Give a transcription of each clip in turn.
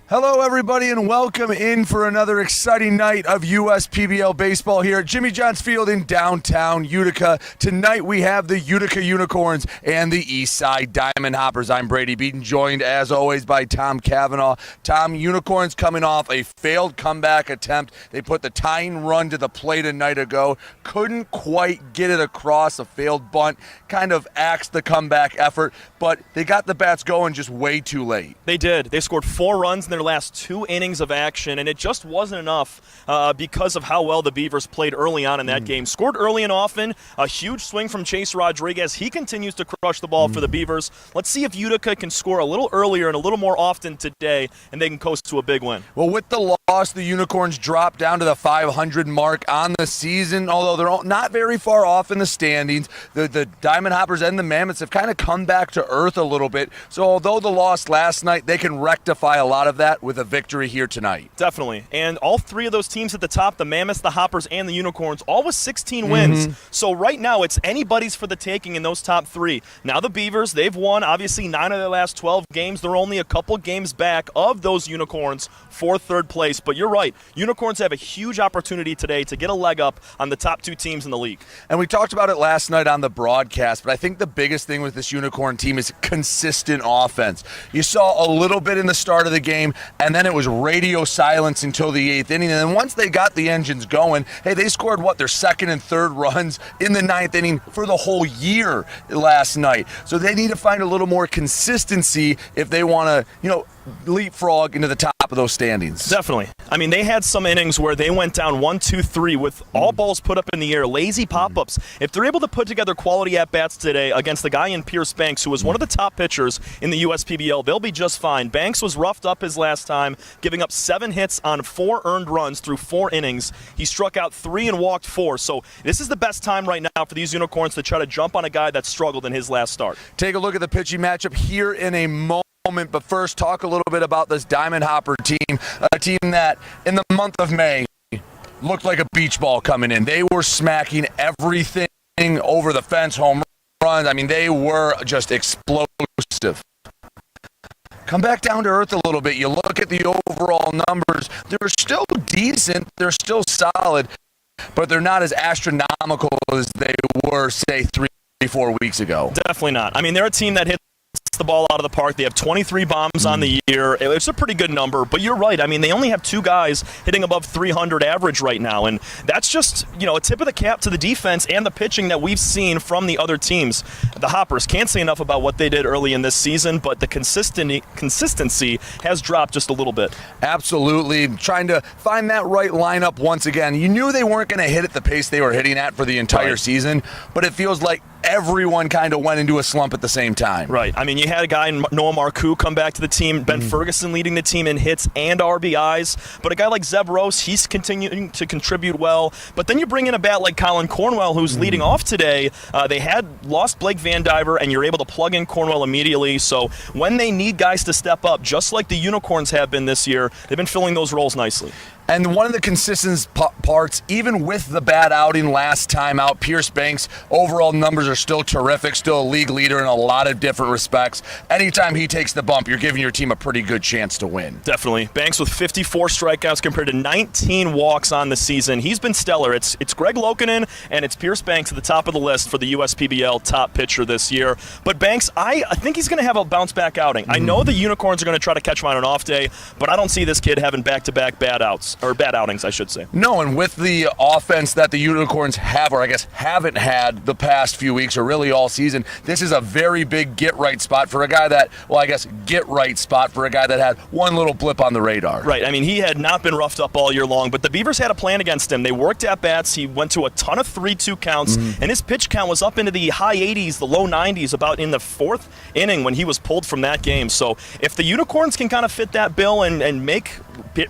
Hello, everybody, and welcome in for another exciting night of USPBL baseball here at Jimmy John's Field in downtown Utica. Tonight, we have the Utica Unicorns and the Eastside Diamond Hoppers. I'm Brady Beaton, joined, as always, by Tom Cavanaugh. Tom, Unicorns coming off a failed comeback attempt. They put the tying run to the plate a night ago. Couldn't quite get it across. A failed bunt kind of axed the comeback effort, but they got the bats going just way too late. They did. They scored 4 runs in their last 2 innings of action, and it just wasn't enough because of how well the Beavers played early on in that game. Scored early and often. A huge swing from Chase Rodriguez. He continues to crush the ball for the Beavers. Let's see if Utica can score a little earlier and a little more often today, and they can coast to a big win. Well, with the loss, the Unicorns dropped down to the 500 mark on the season, although they're not very far off in the standings. The Diamond Hoppers and the Mammoths have kind of come back to earth a little bit, so although the loss last night, they can rectify a lot of that with a victory here tonight. Definitely. And all 3 of those teams at the top, the Mammoths, the Hoppers, and the Unicorns, all with 16 wins. So right now, it's anybody's for the taking in those top 3. Now the Beavers, they've won, obviously, 9 of their last 12 games. They're only a couple games back of those Unicorns for 3rd place. But you're right. Unicorns have a huge opportunity today to get a leg up on the top 2 teams in the league. And we talked about it last night on the broadcast, but I think the biggest thing with this Unicorn team is consistent offense. You saw a little bit in the start of the game, and then it was radio silence until the 8th inning. And then once they got the engines going, hey, they scored, their 2nd and 3rd runs in the 9th inning for the whole year last night. So they need to find a little more consistency if they want to, leapfrog into the top of those standings. Definitely. I mean, they had some innings where they went down 1-2-3 with all balls put up in the air, lazy pop-ups. If they're able to put together quality at-bats today against the guy in Pierce Banks, who was one of the top pitchers in the USPBL, they'll be just fine. Banks was roughed up his last time, giving up 7 hits on 4 earned runs through 4 innings. He struck out 3 and walked 4. So this is the best time right now for these Unicorns to try to jump on a guy that struggled in his last start. Take a look at the pitching matchup here in a moment. But first, talk a little bit about this Diamond Hopper team, a team that in the month of May looked like a beach ball coming in. They were smacking everything over the fence, home runs. I mean, they were just explosive. Come back down to earth a little bit. You look at the overall numbers. They're still decent. They're still solid, but they're not as astronomical as they were, say, 3-4 weeks ago. Definitely not. I mean, they're a team that hit the ball out of the park. They have 23 bombs on the year. It's a pretty good number, but you're right. I mean, they only have 2 guys hitting above 300 average right now, and that's just, a tip of the cap to the defense and the pitching that we've seen from the other teams. The Hoppers can't say enough about what they did early in this season, but the consistency has dropped just a little bit. Absolutely. Trying to find that right lineup once again. You knew they weren't going to hit at the pace they were hitting at for the entire season, but it feels like everyone kind of went into a slump at the same time. Right. I mean, you had a guy in Noah Marcoux come back to the team, Ben Ferguson leading the team in hits and RBIs, but a guy like Zeb Rose, he's continuing to contribute well. But then you bring in a bat like Colin Cornwell, who's leading off today. They had lost Blake Van Diver, and you're able to plug in Cornwell immediately. So when they need guys to step up, just like the Unicorns have been this year, they've been filling those roles nicely. And one of the consistent parts, even with the bad outing last time out, Pierce Banks' overall numbers are still terrific, still a league leader in a lot of different respects. Anytime he takes the bump, you're giving your team a pretty good chance to win. Definitely. Banks with 54 strikeouts compared to 19 walks on the season. He's been stellar. It's Greg Lokinen and it's Pierce Banks at the top of the list for the USPBL top pitcher this year. But Banks, I think he's going to have a bounce-back outing. I know the Unicorns are going to try to catch him on an off day, but I don't see this kid having back-to-back bad outings, I should say. No, and with the offense that the Unicorns have, or I guess haven't had the past few weeks or really all season, this is a very big get-right spot for a guy that, get-right spot for a guy that had one little blip on the radar. Right. I mean, he had not been roughed up all year long, but the Beavers had a plan against him. They worked at bats. He went to a ton of 3-2 counts, and his pitch count was up into the high 80s, the low 90s, about in the 4th inning when he was pulled from that game. So if the Unicorns can kind of fit that bill and make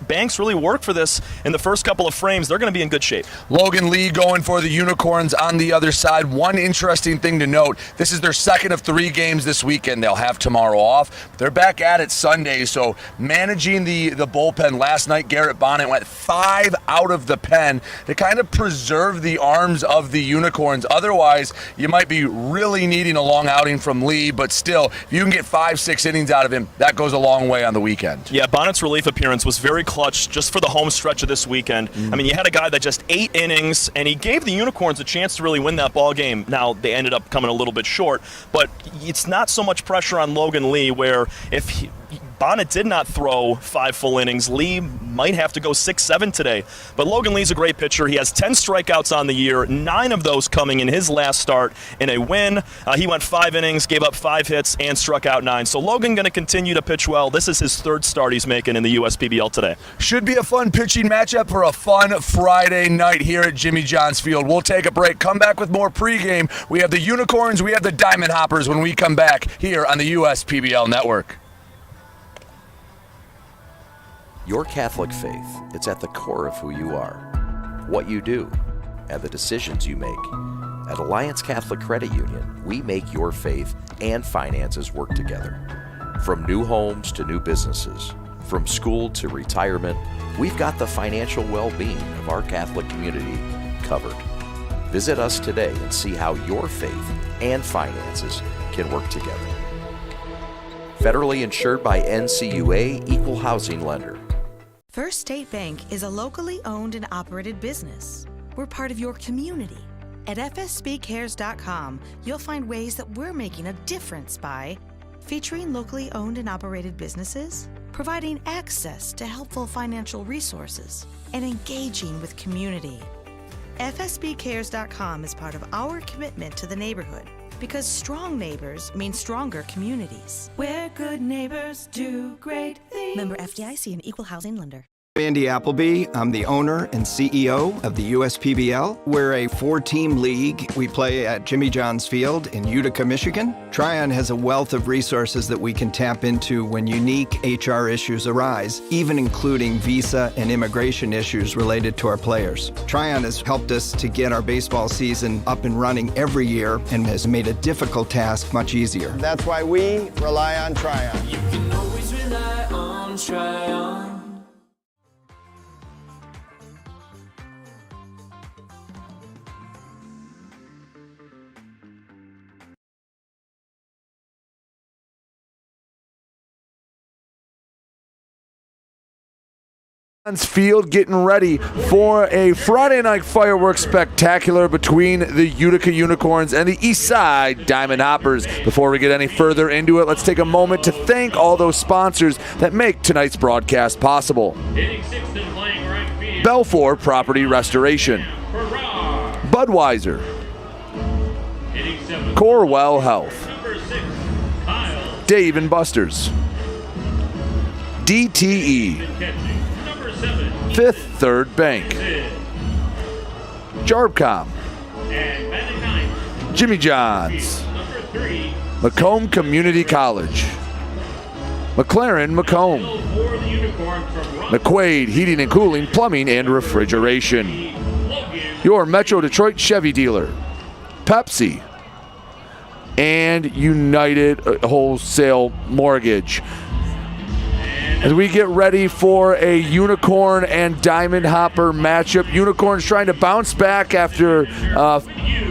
Banks really work for this in the first couple of frames, they're going to be in good shape. Logan Lee going for the Unicorns on the other side. One interesting thing to note, this is their second of 3 games this weekend. They'll have tomorrow off. They're back at it Sunday, so managing the bullpen. Last night, Garrett Bonnet went 5 out of the pen to kind of preserve the arms of the Unicorns. Otherwise, you might be really needing a long outing from Lee, but still, if you can get 5-6 innings out of him, that goes a long way on the weekend. Yeah, Bonnet's relief appearance was very clutch just for the home stretch of this weekend. I mean, you had a guy that just 8 innings, and he gave the Unicorns a chance to really win that ball game. Now, they ended up coming a little bit short, but it's not so much pressure on Logan Lee, where if Bonnet did not throw 5 full innings, Lee might have to go 6-7 today. But Logan Lee's a great pitcher. He has 10 strikeouts on the year, 9 of those coming in his last start in a win. He went 5 innings, gave up 5 hits, and struck out 9. So Logan going to continue to pitch well. This is his 3rd start he's making in the USPBL today. Should be a fun pitching matchup for a fun Friday night here at Jimmy John's Field. We'll take a break, come back with more pregame. We have the Unicorns, we have the Diamond Hoppers when we come back here on the USPBL Network. Your Catholic faith, it's at the core of who you are, what you do, and the decisions you make. At Alliance Catholic Credit Union, we make your faith and finances work together. From new homes to new businesses, from school to retirement, we've got the financial well-being of our Catholic community covered. Visit us today and see how your faith and finances can work together. Federally insured by NCUA, Equal Housing Lender. First State Bank is a locally owned and operated business. We're part of your community. At fsbcares.com, you'll find ways that we're making a difference by featuring locally owned and operated businesses, providing access to helpful financial resources, and engaging with community. fsbcares.com is part of our commitment to the neighborhood, because strong neighbors mean stronger communities. Where good neighbors do great things. Member FDIC and Equal Housing Lender. Andy Appleby. I'm the owner and CEO of the USPBL. We're a 4-team league. We play at Jimmy John's Field in Utica, Michigan. Tryon has a wealth of resources that we can tap into when unique HR issues arise, even including visa and immigration issues related to our players. Tryon has helped us to get our baseball season up and running every year and has made a difficult task much easier. That's why we rely on Tryon. You can always rely on Tryon. Field getting ready for a Friday night fireworks spectacular between the Utica Unicorns and the Eastside Diamond Hoppers. Before we get any further into it, let's take a moment to thank all those sponsors that make tonight's broadcast possible. Belfour Property Restoration, Budweiser, Corewell Health, Dave & Buster's, DTE, Fifth Third Bank, Jarbcom, Jimmy John's, Macomb Community College, McLaren Macomb, McQuaid Heating and Cooling, Plumbing and Refrigeration, your Metro Detroit Chevy dealer, Pepsi, and United Wholesale Mortgage. As we get ready for a Unicorn and Diamond Hopper matchup, Unicorns trying to bounce back after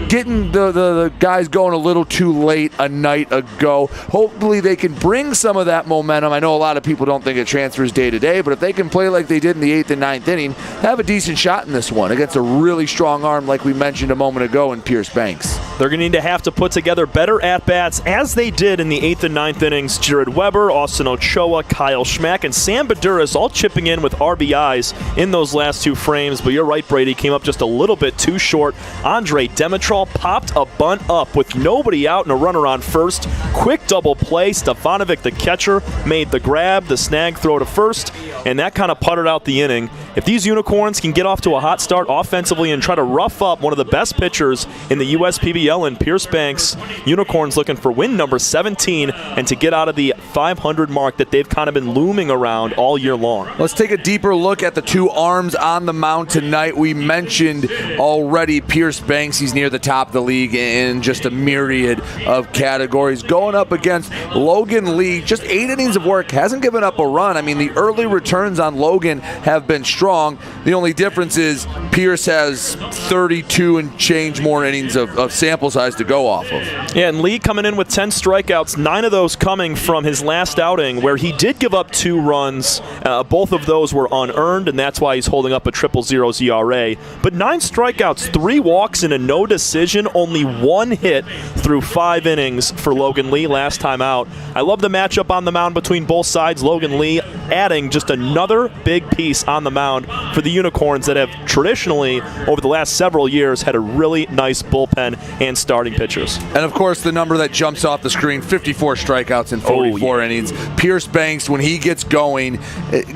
getting the guys going a little too late a night ago. Hopefully they can bring some of that momentum. I know a lot of people don't think it transfers day to day, but if they can play like they did in the 8th and 9th inning, have a decent shot in this one against a really strong arm like we mentioned a moment ago in Pierce Banks. They're going to have to put together better at-bats as they did in the 8th and 9th innings. Jared Weber, Austin Ochoa, Kyle Schmack, and Sam Baduras all chipping in with RBIs in those last 2 frames. But you're right, Brady, came up just a little bit too short. Andre Demetrol popped a bunt up with nobody out and a runner on first. Quick double play. Stefanovic, the catcher, made the grab, the snag throw to first, and that kind of puttered out the inning. If these Unicorns can get off to a hot start offensively and try to rough up one of the best pitchers in the USPBL in Pierce Banks, Unicorns looking for win number 17 and to get out of the 500 mark that they've kind of been looming around all year long. Let's take a deeper look at the two arms on the mound tonight. We mentioned already Pierce Banks. He's near the top of the league in just a myriad of categories. Going up against Logan Lee, just 8 innings of work, hasn't given up a run. I mean, the early returns on Logan have been strong. The only difference is Pierce has 32 and change more innings of sample size to go off of. Yeah, and Lee coming in with 10 strikeouts, 9 of those coming from his last outing where he did give up 2 runs. Both of those were unearned, and that's why he's holding up a 0.00 ERA. But 9 strikeouts, 3 walks, and a no decision, only 1 hit through 5 innings for Logan Lee last time out. I love the matchup on the mound between both sides. Logan Lee adding just another big piece on the mound for the Unicorns that have traditionally, over the last several years, had a really nice bullpen and starting pitchers. And of course, the number that jumps off the screen, 54 strikeouts in 44 innings. Pierce Banks, when he gets going,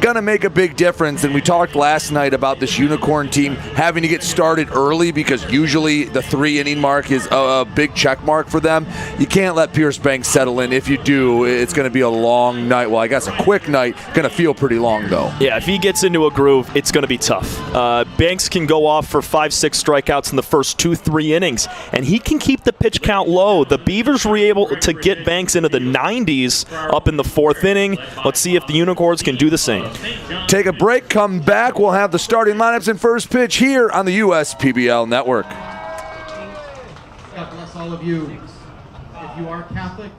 going to make a big difference. And we talked last night about this Unicorn team having to get started early because usually the 3-inning mark is a big check mark for them. You can't let Pierce Banks settle in. If you do, it's going to be a long night. Well, I guess a quick night. Going to feel pretty long, though. Yeah, if he gets into a groove, it's going to be tough. Banks can go off for 5-6 strikeouts in the first 2-3 innings, and he can keep the pitch count low. The Beavers were able to get Banks into the 90s up in the 4th inning. Let's see if the Unicorns can do the same. Take a break, come back. We'll have the starting lineups and first pitch here on the USPBL Network. God bless all of you. If you are Catholic,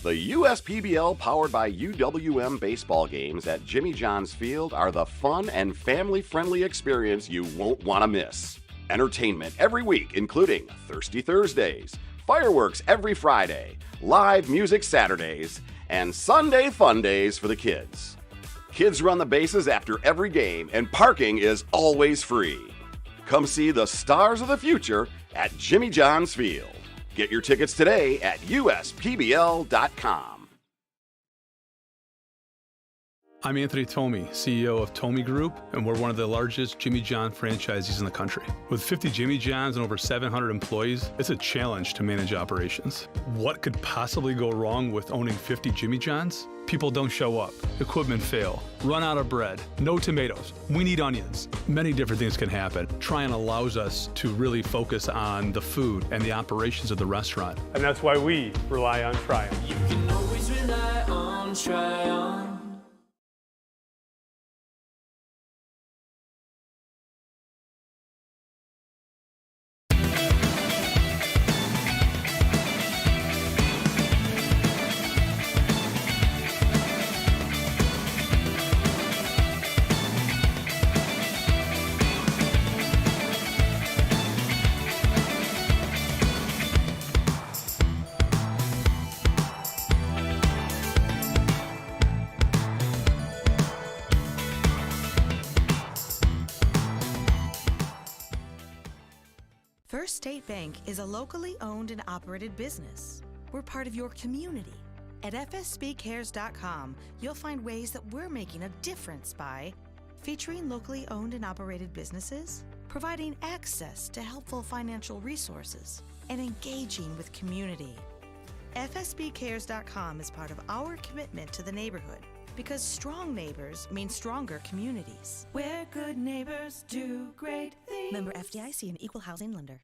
The USPBL powered by UWM baseball games at Jimmy John's Field are the fun and family-friendly experience you won't want to miss. Entertainment every week, including Thirsty Thursdays, fireworks every Friday, live music Saturdays, and Sunday fun days for the kids. Kids run the bases after every game, and parking is always free. Come see the stars of the future at Jimmy John's Field. Get your tickets today at uspbl.com. I'm Anthony Tomey, CEO of Tomey Group, and we're one of the largest Jimmy John franchisees in the country. With 50 Jimmy Johns and over 700 employees, it's a challenge to manage operations. What could possibly go wrong with owning 50 Jimmy Johns? People don't show up, equipment fail, run out of bread, no tomatoes, we need onions. Many different things can happen. Tryon allows us to really focus on the food and the operations of the restaurant. And that's why we rely on Tryon. You can always rely on Tryon. First State Bank is a locally owned and operated business. We're part of your community. At fsbcares.com, you'll find ways that we're making a difference by featuring locally owned and operated businesses, providing access to helpful financial resources, and engaging with community. FSBcares.com is part of our commitment to the neighborhood because strong neighbors mean stronger communities. Where good neighbors do great things. Member FDIC and Equal Housing Lender.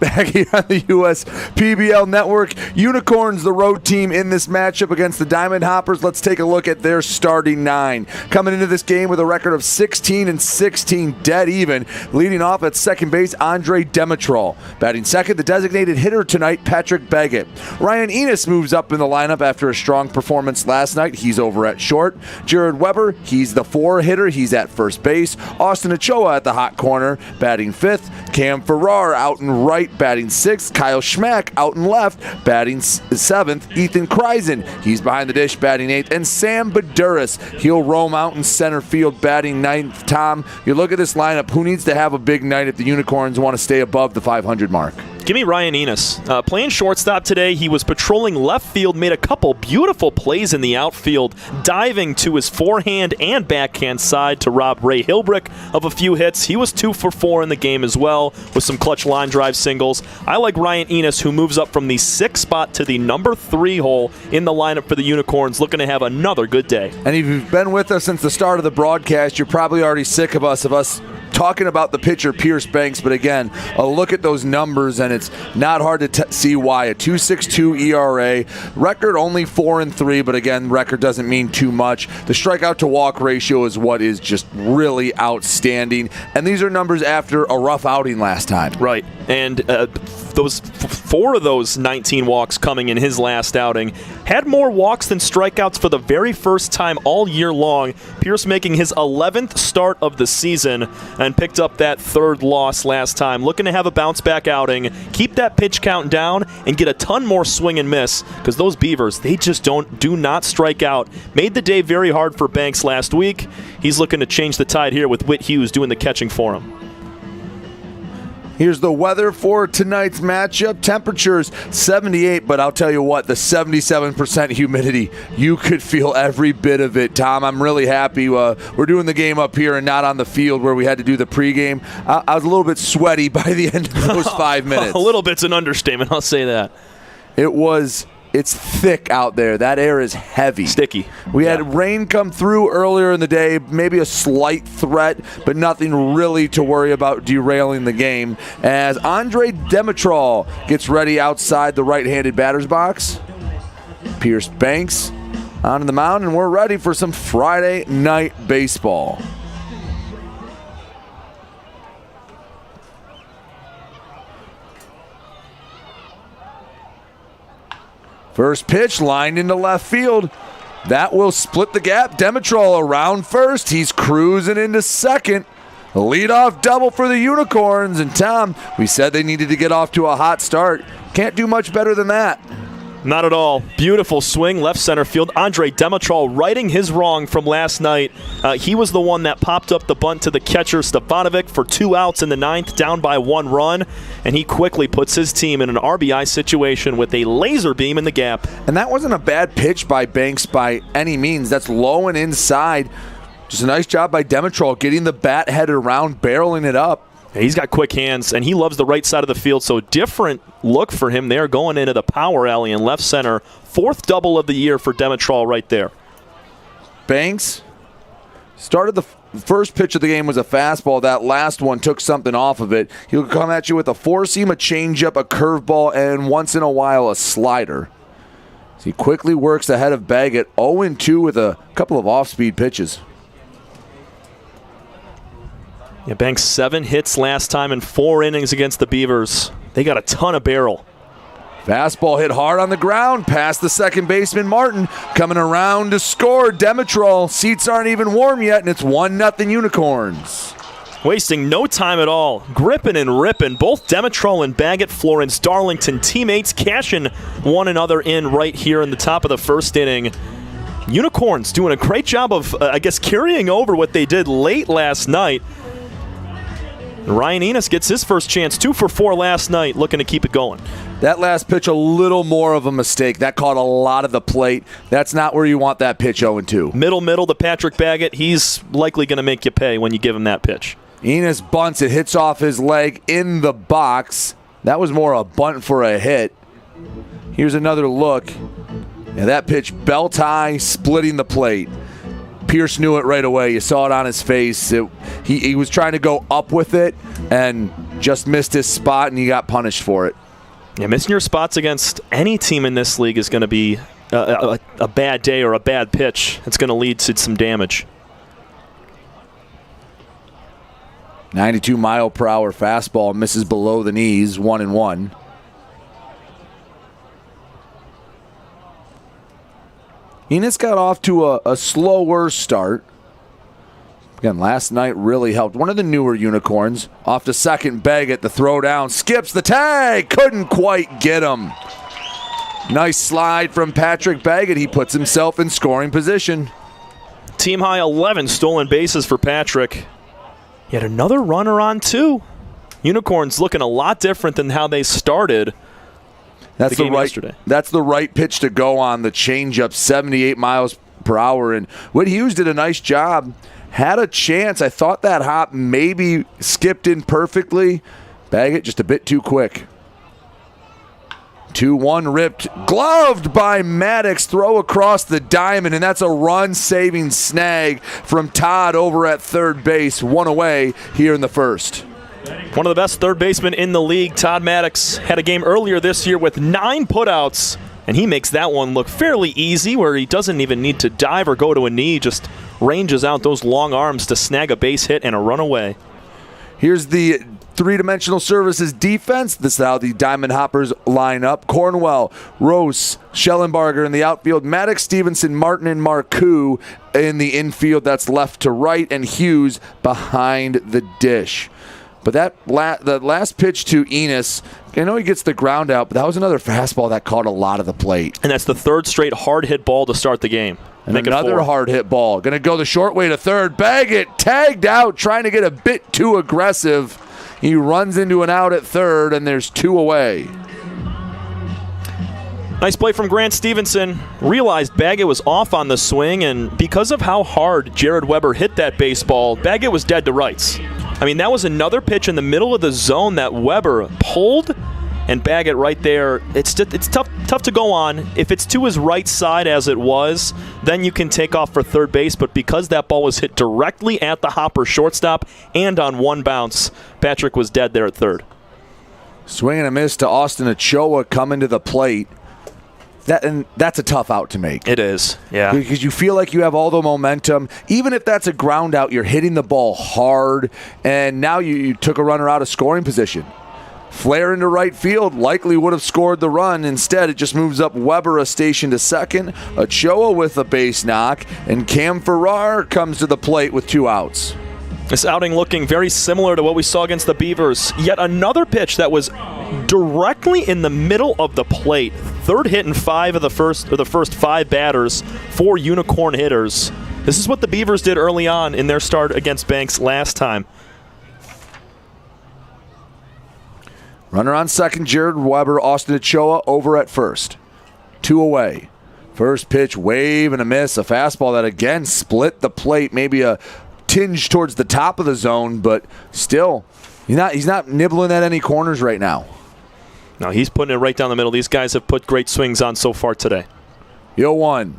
Back here on the US PBL Network, Unicorns, the road team in this matchup against the Diamond Hoppers. Let's take a look at their starting 9. Coming into this game with a record of 16-16, dead even. Leading off at second base, Andre Demetrol. Batting second, the designated hitter tonight, Patrick Baggett. Ryan Enos moves up in the lineup after a strong performance last night. He's over at short. Jared Weber, he's the 4 hitter. He's at first base. Austin Ochoa at the hot corner, batting 5th. Cam Farrar out in right, batting 6th. Kyle Schmack out in left, batting 7th. Ethan Kreisen, he's behind the dish, batting 8th. And Sam Baduras, he'll roam out in center field, batting 9th. Tom, you look at this lineup, who needs to have a big night if the Unicorns want to stay above the 500 mark? Give me Ryan Enos. Playing shortstop today, he was patrolling left field, made a couple beautiful plays in the outfield, diving to his forehand and backhand side to rob Ray Hilbrick of a few hits. He was 2 for 4 in the game as well, with some clutch line drive singles. I like Ryan Enos, who moves up from the 6th spot to the number 3 hole in the lineup for the Unicorns, looking to have another good day. And if you've been with us since the start of the broadcast, you're probably already sick of us talking about the pitcher, Pierce Banks, but again, a look at those numbers, and it's not hard to see why. A 2.62 ERA, record only 4-3, but again, record doesn't mean too much. The strikeout to walk ratio is what is just really outstanding, and these are numbers after a rough outing last time. Right, and those 4 of those 19 walks coming in his last outing. Had more walks than strikeouts for the very first time all year long. Pierce making his 11th start of the season and picked up that 3rd loss last time. Looking to have a bounce-back outing, keep that pitch count down, and get a ton more swing and miss, because those Beavers, they just do not strike out. Made the day very hard for Banks last week. He's looking to change the tide here with Whit Hughes doing the catching for him. Here's the weather for tonight's matchup. Temperatures 78, but I'll tell you what, the 77% humidity, you could feel every bit of it. Tom, I'm really happy. We're doing the game up here and not on the field where we had to do the pregame. I was a little bit sweaty by the end of those 5 minutes. A little bit's an understatement, I'll say that. It's thick out there. That air is heavy. Sticky. We had rain come through earlier in the day, maybe a slight threat, but nothing really to worry about derailing the game. As Andre Demetrol gets ready outside the right-handed batter's box. Pierce Banks on the mound, and we're ready for some Friday night baseball. First pitch lined into left field. That will split the gap. Demetrol around first. He's cruising into second. A leadoff double for the Unicorns. And Tom, we said they needed to get off to a hot start. Can't do much better than that. Not at all. Beautiful swing, left center field. Andre Demetrol righting his wrong from last night. He was the one that popped up the bunt to the catcher, Stefanovic, for 2 outs in the 9th, down by 1 run. And he quickly puts his team in an RBI situation with a laser beam in the gap. And that wasn't a bad pitch by Banks by any means. That's low and inside. Just a nice job by Demetrol getting the bat head around, barreling it up. He's got quick hands, and he loves the right side of the field, so different look for him there going into the power alley in left center. 4th double of the year for Demetrol right there. Banks started the first pitch of the game was a fastball. That last one took something off of it. He'll come at you with a 4-seam, a changeup, a curveball, and once in a while a slider. So he quickly works ahead of Baggett, 0-2 with a couple of off-speed pitches. Yeah, Banks 7 hits last time in 4 innings against the Beavers. They got a ton of barrel. Fastball hit hard on the ground, past the second baseman Martin, coming around to score. Demetrol, seats aren't even warm yet, and it's 1-0 Unicorns. Wasting no time at all. Gripping and ripping. Both Demetrol and Baggett, Florence, Darlington teammates cashing one another in right here in the top of the 1st inning. Unicorns doing a great job of, carrying over what they did late last night. Ryan Enos gets his first chance, 2 for 4 last night, looking to keep it going. That last pitch, a little more of a mistake. That caught a lot of the plate. That's not where you want that pitch 0-2. Middle to Patrick Baggett. He's likely going to make you pay when you give him that pitch. Enos bunts. It hits off his leg in the box. That was more a bunt for a hit. Here's another look. And that pitch belt high, splitting the plate. Pierce knew it right away. You saw it on his face. He was trying to go up with it and just missed his spot, and he got punished for it. Yeah, missing your spots against any team in this league is going to be a bad day or a bad pitch. It's going to lead to some damage. 92-mile-per-hour fastball misses below the knees, 1-1. Enos got off to a slower start. Again, last night really helped. One of the newer Unicorns off to second. Baggett, the throw down, skips the tag, couldn't quite get him. Nice slide from Patrick Baggett. He puts himself in scoring position. Team high 11 stolen bases for Patrick. Yet another runner on 2. Unicorns looking a lot different than how they started. That's the right pitch to go on. The changeup, 78 miles per hour. And Whit Hughes did a nice job. Had a chance. I thought that hop maybe skipped in perfectly. Baggett just a bit too quick. 2-1 ripped. Gloved by Maddox. Throw across the diamond, and that's a run-saving snag from Todd over at third base. 1 away here in the first. One of the best third basemen in the league, Todd Maddox, had a game earlier this year with 9 putouts, and he makes that one look fairly easy where he doesn't even need to dive or go to a knee, just ranges out those long arms to snag a base hit and a run away. Here's the three-dimensional services defense. This is how the Diamond Hoppers line up. Cornwell, Rose, Schellenbarger in the outfield, Maddox, Stevenson, Martin, and Marcoux in the infield. That's left to right, and Hughes behind the dish. But that last pitch to Enos, I know he gets the ground out, but that was another fastball that caught a lot of the plate. And that's the third straight hard hit ball to start the game. And another hard hit ball. Going to go the short way to third. Baggett tagged out, trying to get a bit too aggressive. He runs into an out at third, and there's 2 away. Nice play from Grant Stevenson. Realized Baggett was off on the swing, and because of how hard Jared Weber hit that baseball, Baggett was dead to rights. I mean, that was another pitch in the middle of the zone that Weber pulled, and Baggett right there. It's tough to go on. If it's to his right side as it was, then you can take off for third base, but because that ball was hit directly at the Hopper shortstop and on one bounce, Patrick was dead there at third. Swing and a miss to Austin Ochoa coming to the plate. That's a tough out to make. It is, yeah. Because you feel like you have all the momentum. Even if that's a ground out, you're hitting the ball hard, and now you took a runner out of scoring position. Flare into right field likely would have scored the run. Instead, it just moves up Weber a station to second. Ochoa with a base knock, and Cam Farrar comes to the plate with 2 outs. This outing looking very similar to what we saw against the Beavers. Yet another pitch that was directly in the middle of the plate. Third hit in the first 5 batters, 4 Unicorn hitters. This is what the Beavers did early on in their start against Banks last time. Runner on second, Jared Weber, Austin Ochoa over at first. 2 away. First pitch, wave and a miss. A fastball that again split the plate. Maybe a tinge towards the top of the zone, but still, he's not nibbling at any corners right now. No, he's putting it right down the middle. These guys have put great swings on so far today. 0-1.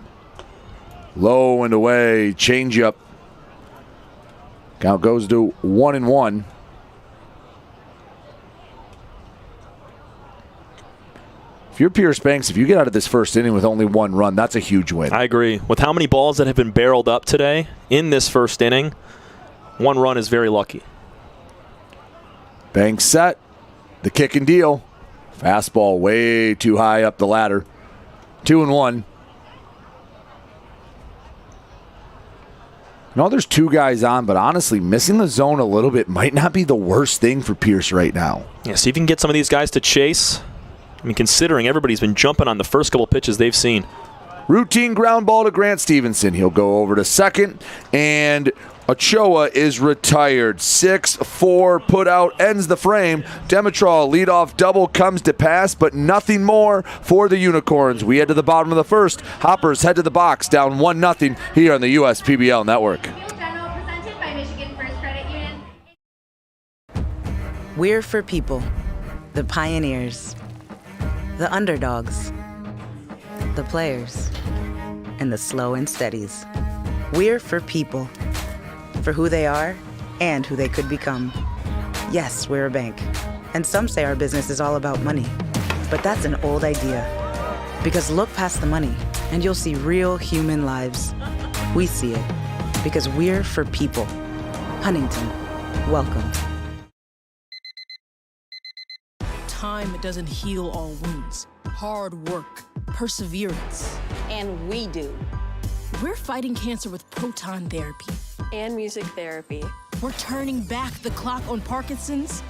Low and away, changeup. Count goes to 1-1. If you're Pierce Banks, if you get out of this first inning with only 1 run, that's a huge win. I agree. With how many balls that have been barreled up today in this first inning, 1 run is very lucky. Banks set. The kick and deal. Fastball way too high up the ladder. 2-1. No, there's 2 guys on, but honestly, missing the zone a little bit might not be the worst thing for Pierce right now. Yeah, see if you can get some of these guys to chase. I mean, considering everybody's been jumping on the first couple pitches they've seen. Routine ground ball to Grant Stevenson. He'll go over to second, and Ochoa is retired. 6-4 put out, ends the frame. Demetrol leadoff double comes to pass, but nothing more for the Unicorns. We head to the bottom of the first. Hoppers head to the box, down 1-0 here on the USPBL Network. We're for people, the pioneers, the underdogs, the players, and the slow and steadies. We're for people, for who they are and who they could become. Yes, we're a bank, and some say our business is all about money, but that's an old idea. Because look past the money, and you'll see real human lives. We see it, because we're for people. Huntington, welcome. Time doesn't heal all wounds. Hard work, perseverance. And we do. We're fighting cancer with proton therapy. And music therapy. We're turning back the clock on Parkinson's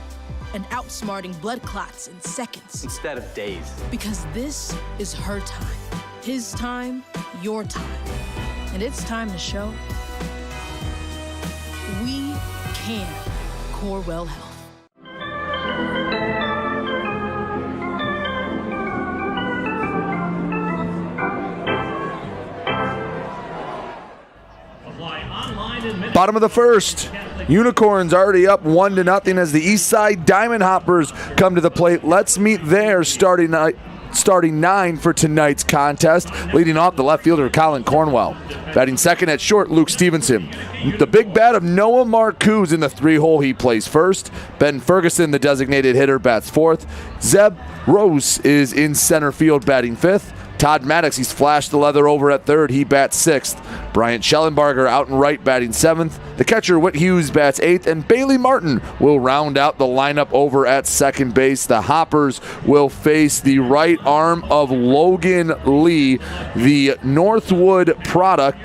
and outsmarting blood clots in seconds. Instead of days. Because this is her time. His time, your time. And it's time to show we can. Corewell Health. Bottom of the first. Unicorns already up 1-0 as the Eastside Diamond Hoppers come to the plate. Let's meet their starting 9 for tonight's contest. Leading off, the left fielder, Colin Cornwell. Batting second at short, Luke Stevenson. The big bat of Noah Marcoux in the 3-hole. He plays first. Ben Ferguson, the designated hitter, bats fourth. Zeb Rose is in center field, batting fifth. Todd Maddox, he's flashed the leather over at third. He bats sixth. Bryant Schellenbarger out and right, batting seventh. The catcher, Whit Hughes, bats eighth. And Bailey Martin will round out the lineup over at second base. The Hoppers will face the right arm of Logan Lee, the Northwood product.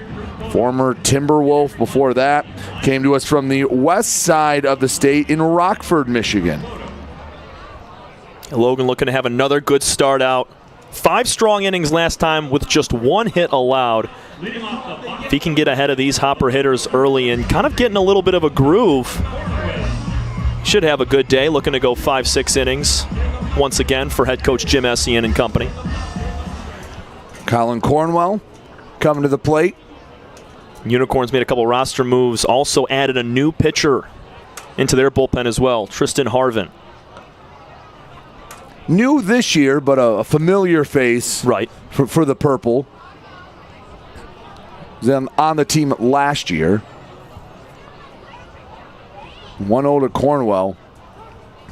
Former Timberwolf before that. Came to us from the west side of the state in Rockford, Michigan. Logan looking to have another good start out. 5 strong innings last time with just 1 hit allowed. If he can get ahead of these Hopper hitters early and kind of getting a little bit of a groove, should have a good day. Looking to go 5-6 innings once again for head coach Jim Essien and company. Colin Cornwell coming to the plate. Unicorns made a couple roster moves, also added a new pitcher into their bullpen as well, Tristan Harvin. New this year, but a familiar face right for the Purple. Then on the team last year. 1-0 to Cornwell.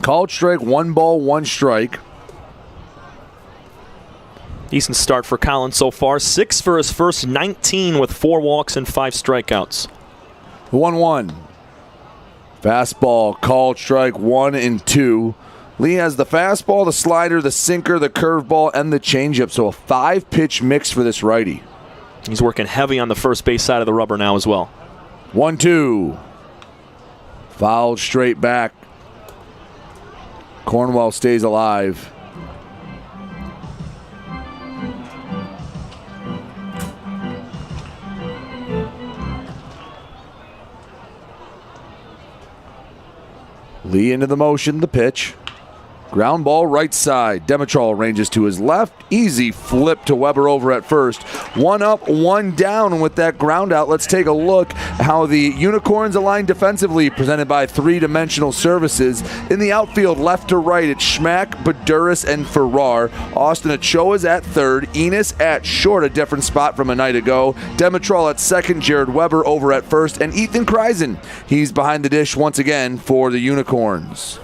Called strike, 1 ball, 1 strike. Decent start for Colin so far. 6 for his first 19 with 4 walks and 5 strikeouts. 1-1. Fastball, called strike, 1 and 2. Lee has the fastball, the slider, the sinker, the curveball, and the changeup. So a 5-pitch mix for this righty. He's working heavy on the first base side of the rubber now as well. 1-2. Fouled straight back. Cornwell stays alive. Lee into the motion, the pitch. Ground ball right side. Demetrol ranges to his left. Easy flip to Weber over at first. 1 up, 1 down. And with that ground out, let's take a look at how the Unicorns align defensively, presented by 3-dimensional services. In the outfield, left to right, it's Schmack, Baduris, and Farrar. Austin Ochoa's at third. Enos at short, a different spot from a night ago. Demetrol at second. Jared Weber over at first. And Ethan Kreisen, he's behind the dish once again for the Unicorns.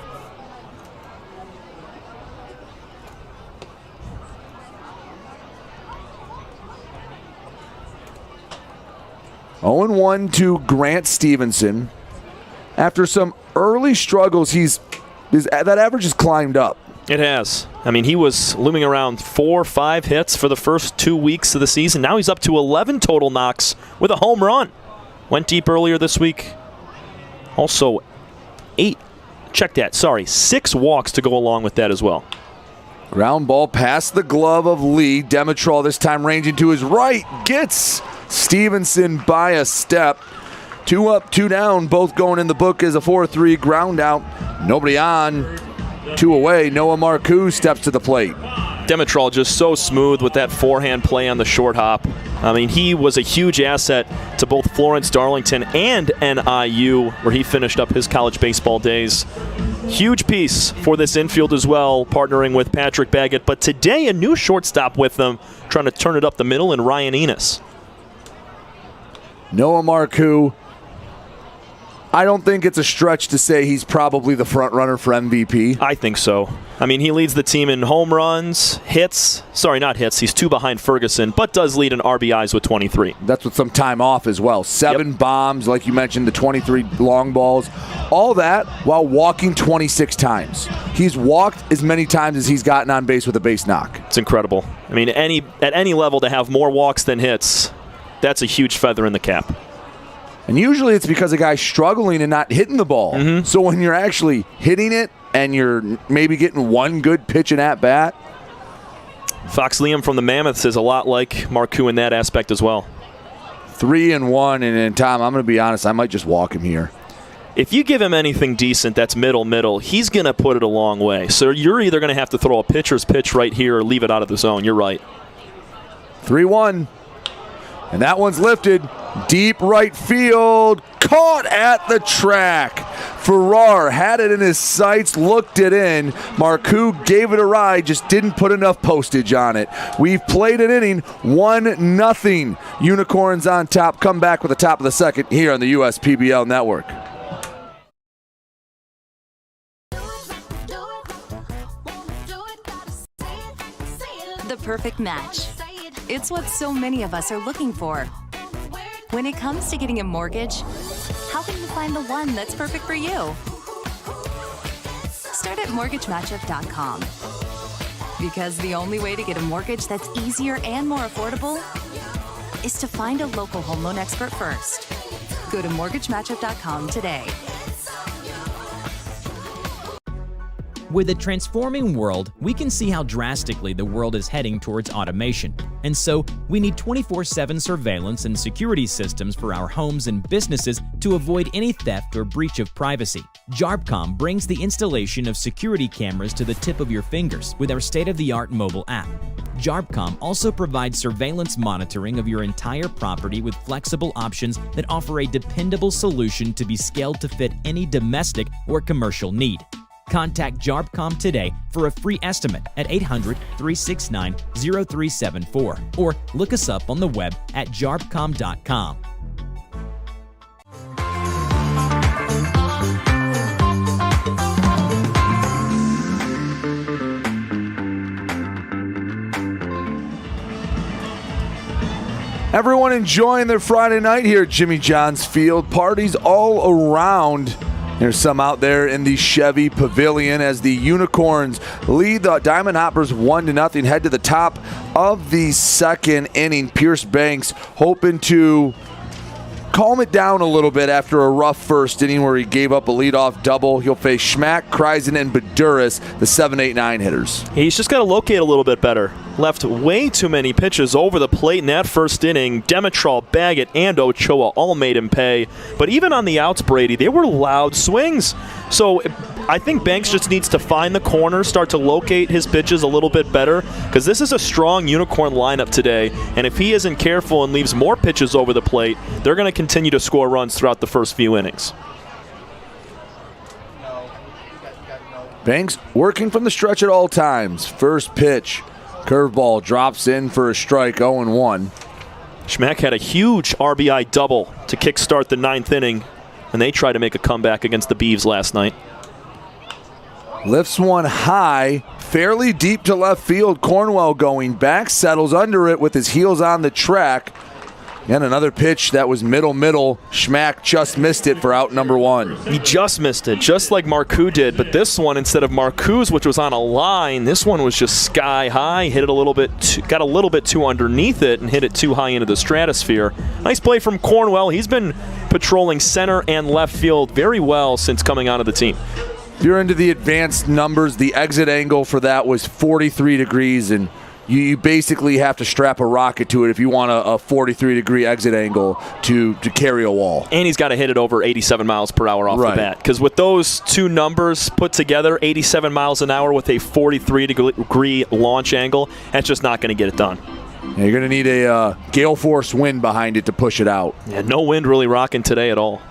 Oh 1 to Grant Stevenson. After some early struggles, that average has climbed up. It has. I mean, he was looming around 4 or 5 hits for the first 2 weeks of the season. Now he's up to 11 total knocks with a home run. Went deep earlier this week. Also, 6 walks to go along with that as well. Ground ball past the glove of Lee. Demetrol this time ranging to his right. Gets Stevenson by a step. 2 up, 2 down. Both going in the book as a 4-3 ground out. Nobody on. 2 away. Noah Marcoux steps to the plate. Demetrol just so smooth with that forehand play on the short hop. I mean, he was a huge asset to both Florence Darlington and NIU, where he finished up his college baseball days. Huge piece for this infield as well, partnering with Patrick Baggett. But today, a new shortstop with them, trying to turn it up the middle, and Ryan Enos. Noah Marcoux. I don't think it's a stretch to say he's probably the front runner for MVP. I think so. I mean, he leads the team in home runs, hits. Sorry, not hits. He's 2 behind Ferguson, but does lead in RBIs with 23. That's with some time off as well. 7 bombs, like you mentioned, the 23 long balls. All that while walking 26 times. He's walked as many times as he's gotten on base with a base knock. It's incredible. I mean, at any level to have more walks than hits, that's a huge feather in the cap. And usually it's because a guy's struggling and not hitting the ball. Mm-hmm. So when you're actually hitting it and you're maybe getting one good pitch and at bat. Fox Liam from the Mammoths is a lot like Marcoux in that aspect as well. 3-1, and Tom, I'm going to be honest, I might just walk him here. If you give him anything decent that's middle, he's going to put it a long way. So you're either going to have to throw a pitcher's pitch right here or leave it out of the zone. You're right. 3-1. And that one's lifted. Deep right field. Caught at the track. Farrar had it in his sights, looked it in. Marcoux gave it a ride, just didn't put enough postage on it. We've played an inning, 1-0. Unicorns on top. Come back with the top of the second here on the USPBL Network. The perfect match. It's what so many of us are looking for. When it comes to getting a mortgage, how can you find the one that's perfect for you? Start at mortgagematchup.com. Because the only way to get a mortgage that's easier and more affordable is to find a local home loan expert first. Go to mortgagematchup.com today. With a transforming world, we can see how drastically the world is heading towards automation. And so, we need 24/7 surveillance and security systems for our homes and businesses to avoid any theft or breach of privacy. JARBCOM brings the installation of security cameras to the tip of your fingers with our state-of-the-art mobile app. JARBCOM also provides surveillance monitoring of your entire property with flexible options that offer a dependable solution to be scaled to fit any domestic or commercial need. Contact JARBCOM today for a free estimate at 800-369-0374 or look us up on the web at jarbcom.com. Everyone enjoying their Friday night here at Jimmy John's Field. Parties all around. There's some out there in the Chevy Pavilion as the Unicorns lead the Diamond Hoppers 1-0. Head to the top of the second inning. Pierce Banks hoping to calm it down a little bit after a rough first inning where he gave up a leadoff double. He'll face Schmack, Kreisen, and Baduras, the 7, 8, 9 hitters. He's just got to locate a little bit better. Left way too many pitches over the plate in that first inning. Demetrol, Baggett, and Ochoa all made him pay. But even on the outs, Brady, they were loud swings. So I think Banks just needs to find the corner, start to locate his pitches a little bit better, because this is a strong Unicorn lineup today. And if he isn't careful and leaves more pitches over the plate, they're going to continue to score runs throughout the first few innings. Banks working from the stretch at all times. First pitch. Curveball drops in for a strike, 0-1. Schmack had a huge RBI double to kickstart the 9th inning, and they tried to make a comeback against the Beavs last night. Lifts one high, fairly deep to left field. Cornwell going back, settles under it with his heels on the track. And another pitch that was middle. Schmack just missed it for out number 1. He just missed it, just like Marcoux did. But this one, instead of Marcoux's, which was on a line, this one was just sky high. Hit it a little bit, got a little bit too underneath it and hit it too high into the stratosphere. Nice play from Cornwell. He's been patrolling center and left field very well since coming onto the team. If you're into the advanced numbers, the exit angle for that was 43 degrees, and you basically have to strap a rocket to it if you want a 43-degree exit angle to carry a wall. And he's got to hit it over 87 miles per hour off the bat. Because with those two numbers put together, 87 miles an hour with a 43-degree launch angle, that's just not going to get it done. Yeah, you're going to need a gale force wind behind it to push it out. Yeah, no wind really rocking today at all.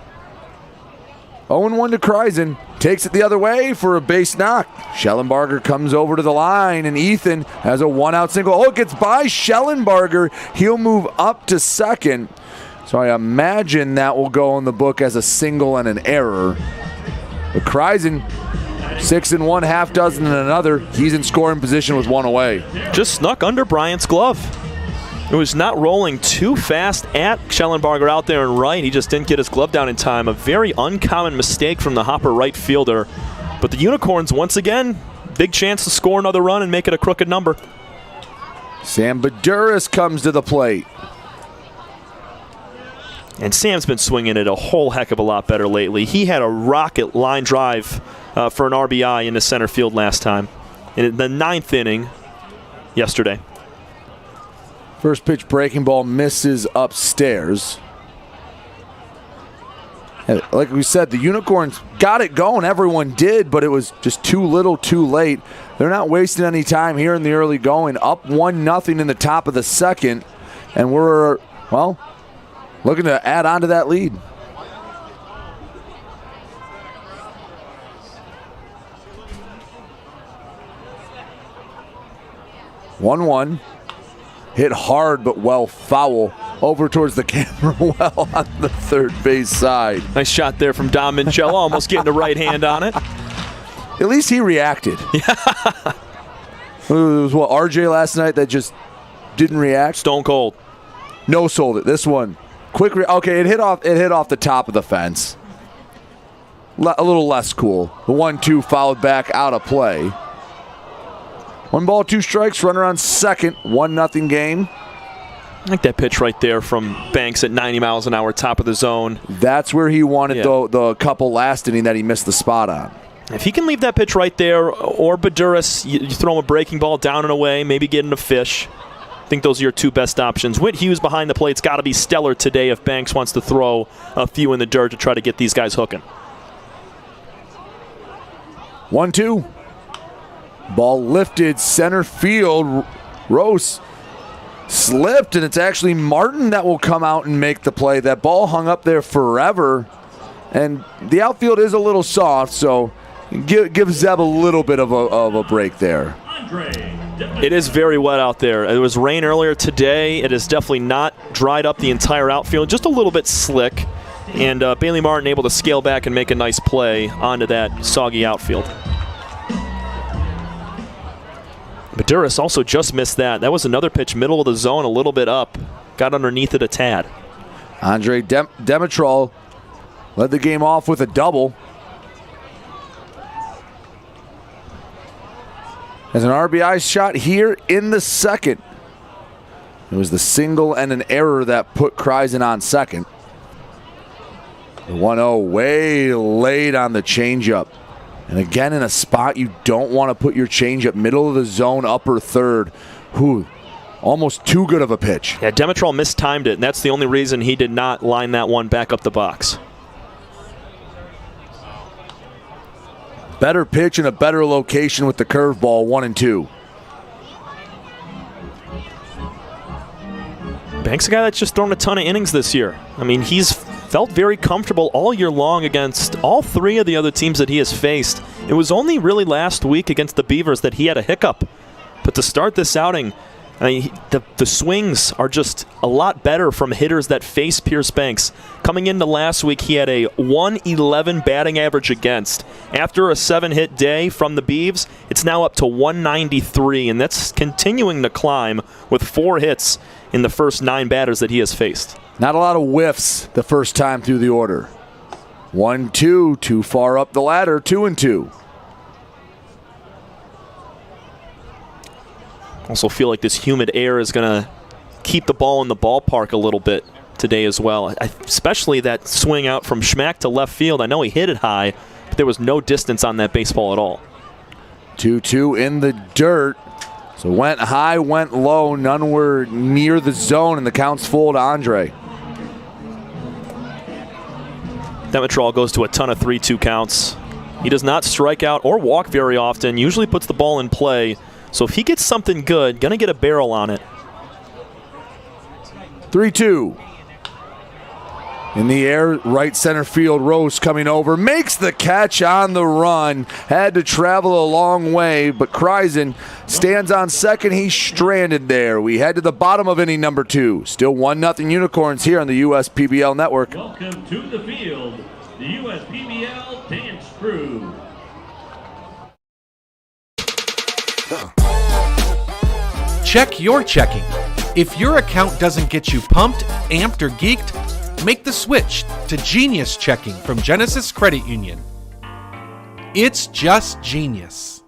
0-1 to Kreisen. Takes it the other way for a base knock. Schellenbarger comes over to the line, and Ethan has a one-out single. Oh, it gets by Schellenbarger. He'll move up to second. So I imagine that will go in the book as a single and an error. But Kreisen, 6 in one, half dozen in another. He's in scoring position with one away. Just snuck under Bryant's glove. It was not rolling too fast at Schellenbarger out there and right. He just didn't get his glove down in time. A very uncommon mistake from the Hopper right fielder. But the Unicorns, once again, big chance to score another run and make it a crooked number. Sam Baduras comes to the plate. And Sam's been swinging it a whole heck of a lot better lately. He had a rocket line drive for an RBI in the center field last time. In the 9th inning yesterday. First pitch breaking ball misses upstairs. And like we said, the Unicorns got it going. Everyone did, but it was just too little, too late. They're not wasting any time here in the early going. Up 1-0 in the top of the second. And we're, well, looking to add on to that lead. One. Hit hard but well foul over towards the camera well on the third base side. Nice shot there from Dom Minchella, almost getting the right hand on it. At least he reacted. Yeah. It was what, RJ last night that just didn't react? Stone cold. No sold it. This one. Quick okay, it hit off the top of the fence. A little less cool. The 1-2 fouled back out of play. 1 ball, 2 strikes, runner on second, 1-0 game. I like that pitch right there from Banks at 90 miles an hour, top of the zone. That's where he wanted the couple last inning that he missed the spot on. If he can leave that pitch right there, or Baduras, you throw him a breaking ball down and away, maybe getting a fish. I think those are your two best options. Whit Hughes behind the plate's got to be stellar today if Banks wants to throw a few in the dirt to try to get these guys hooking. 1-2. Ball lifted center field. Rose slipped, and it's actually Martin that will come out and make the play. That ball hung up there forever, and the outfield is a little soft, so give Zeb a little bit of a break there. It is very wet out there. It was rain earlier today. It has definitely not dried up the entire outfield, just a little bit slick, and Bailey Martin able to scale back and make a nice play onto that soggy outfield. Baduras also just missed that. That was another pitch, middle of the zone, a little bit up. Got underneath it a tad. Andre Demetrol led the game off with a double. As an RBI shot here in the second. It was the single and an error that put Kreisen on second. The 1-0 way late on the changeup. And again, in a spot you don't want to put your changeup, middle of the zone, upper third. Almost too good of a pitch. Yeah, Demetrol mistimed it, and that's the only reason he did not line that one back up the box. Better pitch in a better location with the curveball, 1-2. Banks, a guy that's just thrown a ton of innings this year. I mean, he's felt very comfortable all year long against all 3 of the other teams that he has faced. It was only really last week against the Beavers that he had a hiccup. But to start this outing, I mean, the swings are just a lot better from hitters that face Pierce Banks. Coming into last week, he had a 111 batting average against. After a 7-hit day from the Beavs, it's now up to 193, and that's continuing to climb with 4 hits in the first 9 batters that he has faced. Not a lot of whiffs the first time through the order. 1-2, too far up the ladder, 2-2. Also feel like this humid air is going to keep the ball in the ballpark a little bit today as well. Especially that swing out from Schmack to left field. I know he hit it high, There was no distance on that baseball at all. 2-2 in the dirt. So went high, went low. None were near the zone, and the count's full to Andre. Demetral goes to a ton of 3-2 counts. He does not strike out or walk very often, usually puts the ball in play. So if he gets something good, gonna get a barrel on it. 3-2. In the air, right center field, Rose coming over, makes the catch on the run. Had to travel a long way, but Kreisen stands on second. He's stranded there. We head to the bottom of inning number 2. Still 1-0 Unicorns here on the USPBL Network. Welcome to the field, the USPBL Dance Crew. Check your checking. If your account doesn't get you pumped, amped, or geeked, make the switch to Genius Checking from Genesis Credit Union. It's just genius.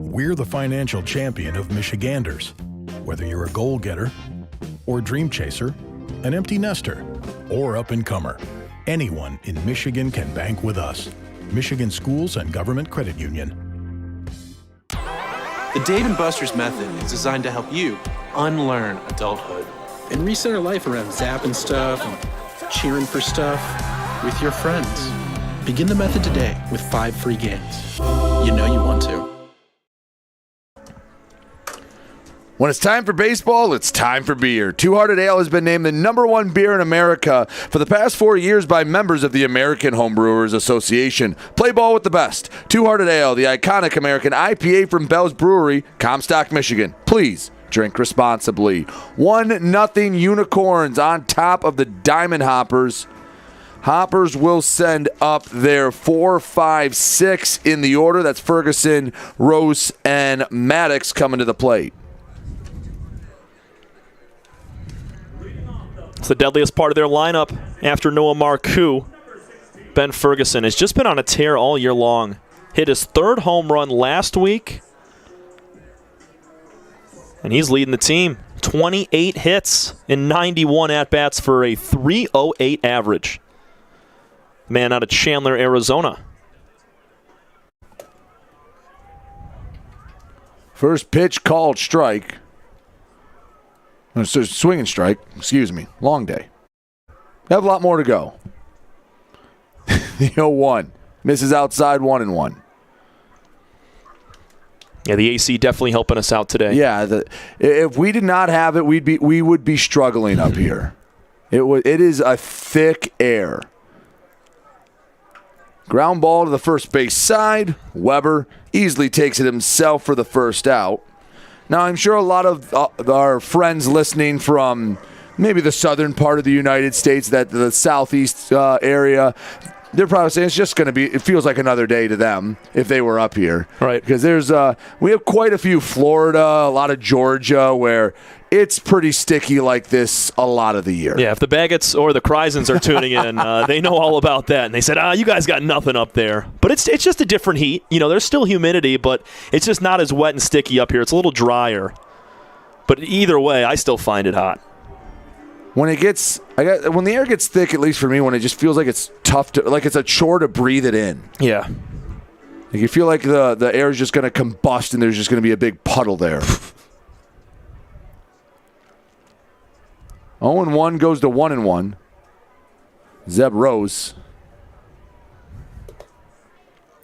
We're the financial champion of Michiganders. Whether you're a goal-getter or dream chaser, an empty nester, or up-and-comer, anyone in Michigan can bank with us. Michigan Schools and Government Credit Union. The Dave & Buster's method is designed to help you unlearn adulthood and reset our life around zapping stuff and cheering for stuff with your friends. Begin the method today with 5 free games. You know you want to. When it's time for baseball, it's time for beer. Two Hearted Ale has been named the #1 beer in America for the past 4 years by members of the American Homebrewers Association. Play ball with the best. Two Hearted Ale, the iconic American IPA from Bell's Brewery, Comstock, Michigan. Please drink responsibly. 1-0 Unicorns on top of the Diamond Hoppers. Hoppers will send up their 4, 5, 6 in the order. That's Ferguson, Rose, and Maddox coming to the plate. It's the deadliest part of their lineup after Noah Marcoux. Ben Ferguson has just been on a tear all year long. Hit his 3rd home run last week. And he's leading the team. 28 hits in 91 at-bats for a .308 average. Man out of Chandler, Arizona. First pitch called strike. So swing and strike, excuse me. Long day. Have a lot more to go. The 0-1. Misses outside 1-1. Yeah, the AC definitely helping us out today. Yeah, if we did not have it, we would be struggling up here. It is a thick air. Ground ball to the first base side. Weber easily takes it himself for the first out. Now, I'm sure a lot of our friends listening from maybe the southern part of the United States, that the southeast area, they're probably saying it's just going to be, it feels like another day to them if they were up here. Right. Because we have quite a few Florida, a lot of Georgia, where it's pretty sticky like this a lot of the year. Yeah, if the Baggetts or the Kreisens are tuning in, they know all about that. And they said, you guys got nothing up there. But it's just a different heat. You know, there's still humidity, but it's just not as wet and sticky up here. It's a little drier. But either way, I still find it hot. When when the air gets thick, at least for me, when it just feels like it's tough to, like it's a chore to breathe it in. Yeah. Like you feel like the air is just going to combust and there's just going to be a big puddle there. 0-1 goes to 1-1. Zeb Rose.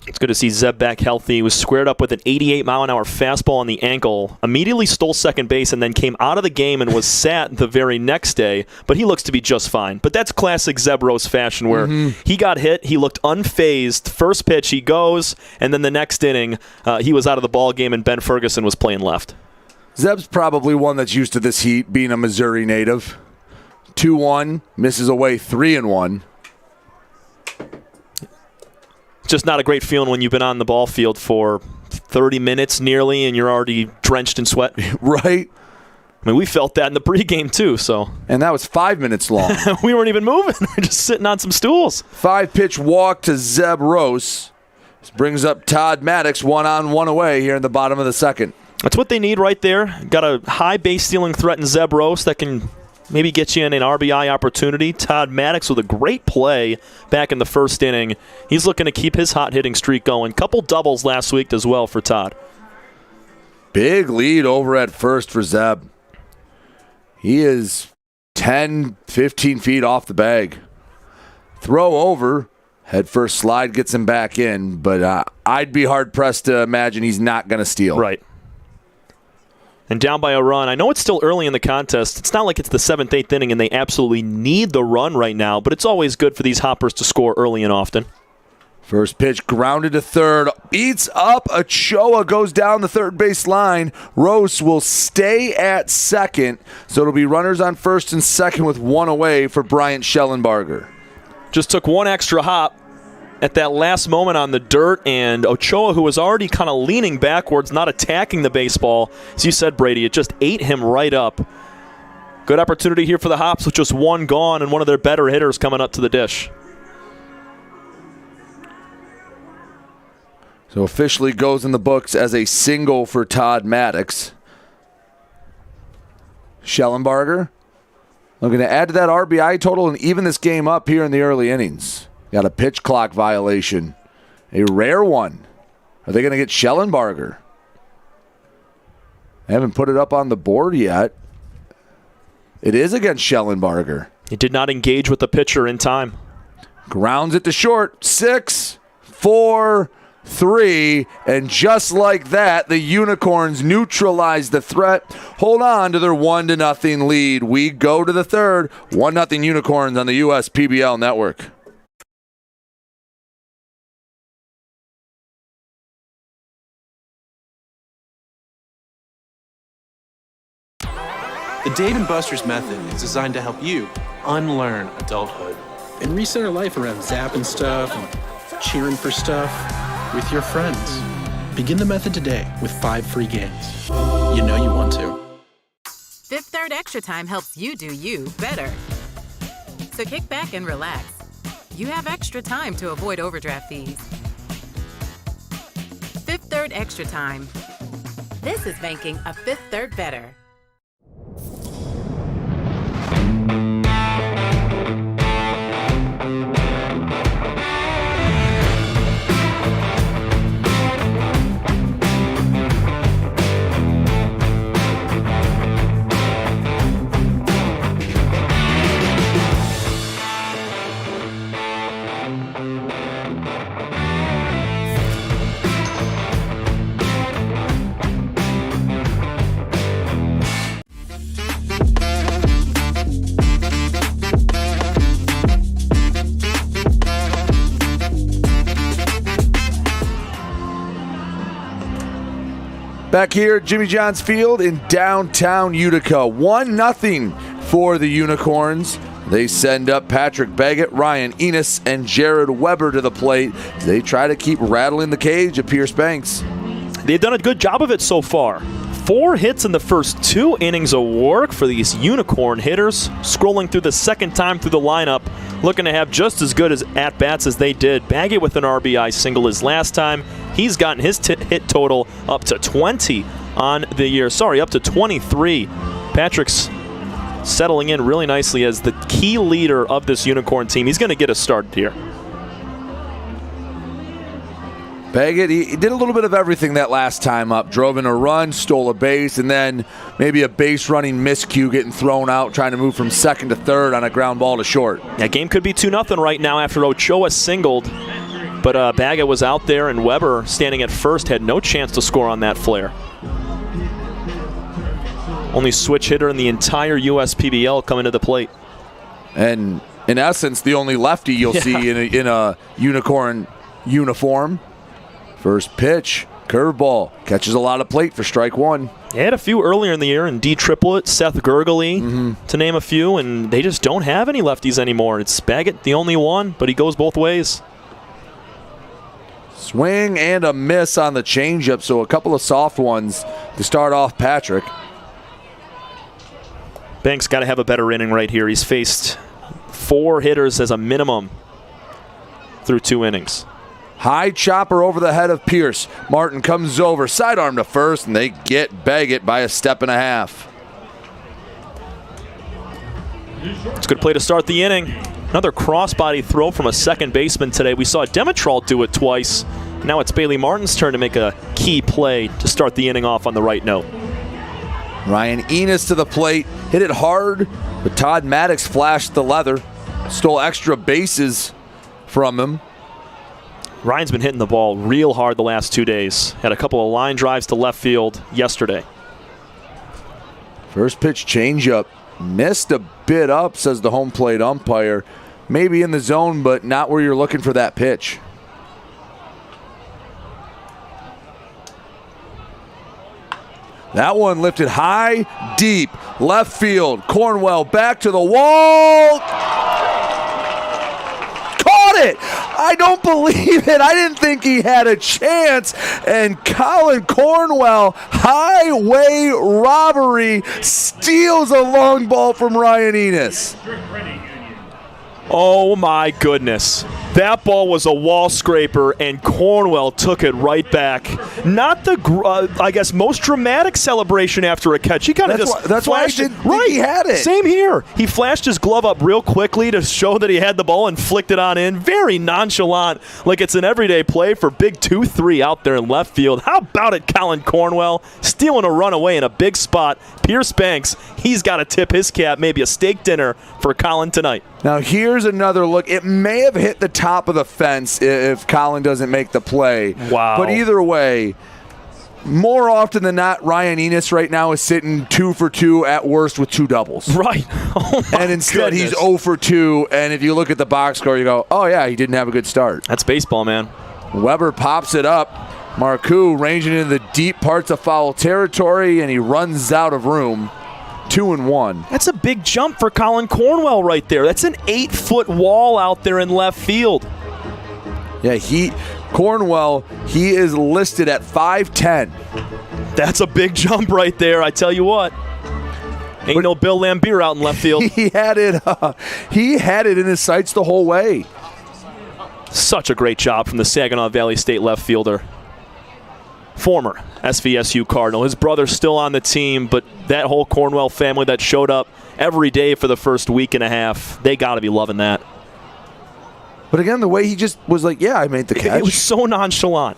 It's good to see Zeb back healthy. He was squared up with an 88-mile-an-hour fastball on the ankle, immediately stole second base, and then came out of the game and was sat the very next day. But he looks to be just fine. But that's classic Zeb Rose fashion, where he got hit, he looked unfazed. First pitch, he goes, and then the next inning, he was out of the ball game, and Ben Ferguson was playing left. Zeb's probably one that's used to this heat, being a Missouri native. 2-1, misses away 3-1. just not a great feeling when you've been on the ball field for 30 minutes nearly and you're already drenched in sweat. Right. I mean, we felt that in the pregame, too. And that was 5 minutes long. We weren't even moving. We were just sitting on some stools. 5-pitch walk to Zeb Rose. This brings up Todd Maddox, 1-on-1 away here in the bottom of the second. That's what they need right there. Got a high base stealing threat in Zeb Rose that can maybe get you in an RBI opportunity. Todd Maddox with a great play back in the first inning. He's looking to keep his hot hitting streak going. Couple doubles last week as well for Todd. Big lead over at first for Zeb. He is 10, 15 feet off the bag. Throw over. Head first slide gets him back in, but I'd be hard-pressed to imagine he's not going to steal. Right. And down by a run. I know it's still early in the contest. It's not like it's the 7th, 8th inning and they absolutely need the run right now, but it's always good for these Hoppers to score early and often. First pitch grounded to third. Beats up. Ochoa goes down the third base line. Rose will stay at second, so it'll be runners on first and second with one away for Bryant Schellenbarger. Just took one extra hop at that last moment on the dirt, and Ochoa, who was already kind of leaning backwards, not attacking the baseball, as you said, Brady, it just ate him right up. Good opportunity here for the Hops with just one gone and one of their better hitters coming up to the dish. So officially goes in the books as a single for Todd Maddox. Schellenbarger looking to add to that RBI total and even this game up here in the early innings. Got a pitch clock violation. A rare one. Are they going to get Schellenbarger? I haven't put it up on the board yet. It is against Schellenbarger. He did not engage with the pitcher in time. Grounds it to short. 6, 4, 3, and just like that, the Unicorns neutralize the threat, hold on to their 1-0 lead. We go to the third, 1-0 Unicorns on the USPBL network. The Dave & Buster's method is designed to help you unlearn adulthood and reset our life around zapping stuff and cheering for stuff with your friends. Begin the method today with 5 free games. You know you want to. Fifth Third Extra Time helps you do you better. So kick back and relax. You have extra time to avoid overdraft fees. Fifth Third Extra Time. This is making a Fifth Third better. Back here at Jimmy John's Field in downtown Utica. 1-0 for the Unicorns. They send up Patrick Baggett, Ryan Enos, and Jared Weber to the plate. They try to keep rattling the cage at Pierce Banks. They've done a good job of it so far. 4 hits in the first 2 innings of work for these Unicorn hitters. Scrolling through the second time through the lineup, looking to have just as good as at-bats as they did. Baggett with an RBI single his last time. He's gotten his hit total up to 20 on the year. Sorry, up to 23. Patrick's settling in really nicely as the key leader of this Unicorn team. He's going to get a start here. Baggett, he did a little bit of everything that last time up. Drove in a run, stole a base, and then maybe a base running miscue getting thrown out, trying to move from second to third on a ground ball to short. That game could be 2-0 right now after Ochoa singled. But Baggett was out there, and Weber, standing at first, had no chance to score on that flare. Only switch hitter in the entire USPBL coming to the plate. And in essence, the only lefty you'll see in a Unicorn uniform. First pitch, curveball, catches a lot of plate for strike one. They had a few earlier in the year, and D Triplet, Seth Gurgley, to name a few, and they just don't have any lefties anymore. It's Baggett, the only one, but he goes both ways. Swing and a miss on the changeup, so a couple of soft ones to start off Patrick. Banks got to have a better inning right here. He's faced 4 hitters as a minimum through 2 innings. High chopper over the head of Pierce. Martin comes over, sidearm to first, and they bag it by a step and a half. It's a good play to start the inning. Another crossbody throw from a second baseman today. We saw Demetrol do it twice. Now it's Bailey Martin's turn to make a key play to start the inning off on the right note. Ryan Enos to the plate, hit it hard, but Todd Maddox flashed the leather, stole extra bases from him. Ryan's been hitting the ball real hard the last 2 days. Had a couple of line drives to left field yesterday. First pitch changeup, missed a bit up, says the home plate umpire. Maybe in the zone, but not where you're looking for that pitch. That one lifted high, deep, left field. Cornwell back to the wall. Caught it! I don't believe it. I didn't think he had a chance. And Colin Cornwell, highway robbery, steals a long ball from Ryan Enos. Oh my goodness. That ball was a wall scraper, and Cornwell took it right back. Not the, I guess, most dramatic celebration after a catch. He kind of just that's flashed why I it. didn't think he had it. Same here. He flashed his glove up real quickly to show that he had the ball and flicked it on in. Very nonchalant, like it's an everyday play for big 2-3 out there in left field. How about it, Colin Cornwell? Stealing a run away in a big spot. Pierce Banks, he's got to tip his cap, maybe a steak dinner for Colin tonight. Now here's another look. It may have hit the top of the fence if Colin doesn't make the play. Wow. But either way, more often than not, Ryan Enos right now is sitting 2 for 2 at worst with 2 doubles. Right. Oh my and instead goodness. he's 0 for 2, and if you look at the box score, you go, oh yeah, he didn't have a good start. That's baseball, man. Weber pops it up. Marcoux ranging into the deep parts of foul territory, and he runs out of room. 2-1. That's a big jump for Colin Cornwell right there. That's an 8-foot wall out there in left field. Yeah, Cornwell, he is listed at 5'10". That's a big jump right there, I tell you what. Ain't no Bill Lambier out in left field. He had it in his sights the whole way. Such a great job from the Saginaw Valley State left fielder. Former SVSU Cardinal. His brother's still on the team, but that whole Cornwell family that showed up every day for the first week and a half, they got to be loving that. But again, the way he just was like, yeah, I made the catch. It was so nonchalant.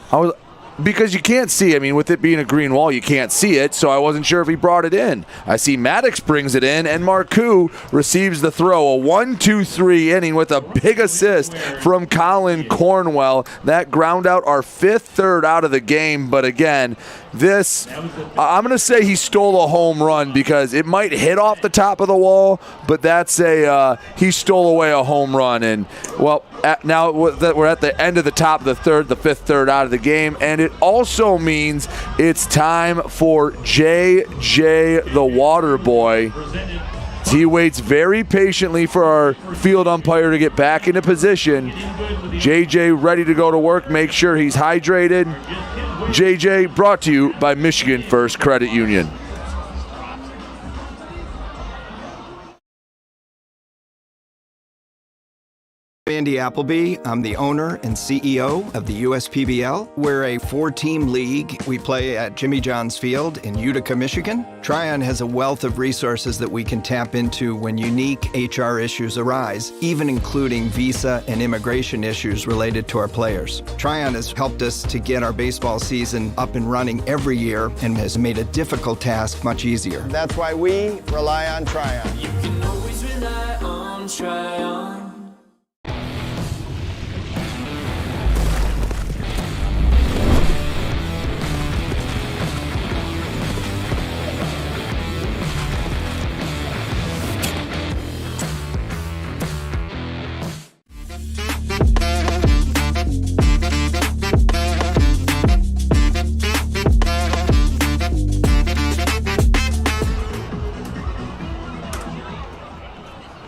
Because you can't see. I mean, with it being a green wall, you can't see it, so I wasn't sure if he brought it in. I see Maddox brings it in, and Marcoux receives the throw. A 1-2-3 inning with a big assist from Colin Cornwell. That ground out our 5th third out of the game, but again, I'm going to say he stole a home run because it might hit off the top of the wall, but that's he stole away a home run. And, well, now that we're at the end of the top of the third, the 5th third out of the game, and it also means it's time for JJ the Water Boy. He waits very patiently for our field umpire to get back into position. JJ ready to go to work, make sure he's hydrated. JJ brought to you by Michigan First Credit Union. Andy Appleby. I'm the owner and CEO of the USPBL. We're a 4-team league. We play at Jimmy John's Field in Utica, Michigan. Tryon has a wealth of resources that we can tap into when unique HR issues arise, even including visa and immigration issues related to our players. Tryon has helped us to get our baseball season up and running every year and has made a difficult task much easier. That's why we rely on Tryon. You can always rely on Tryon.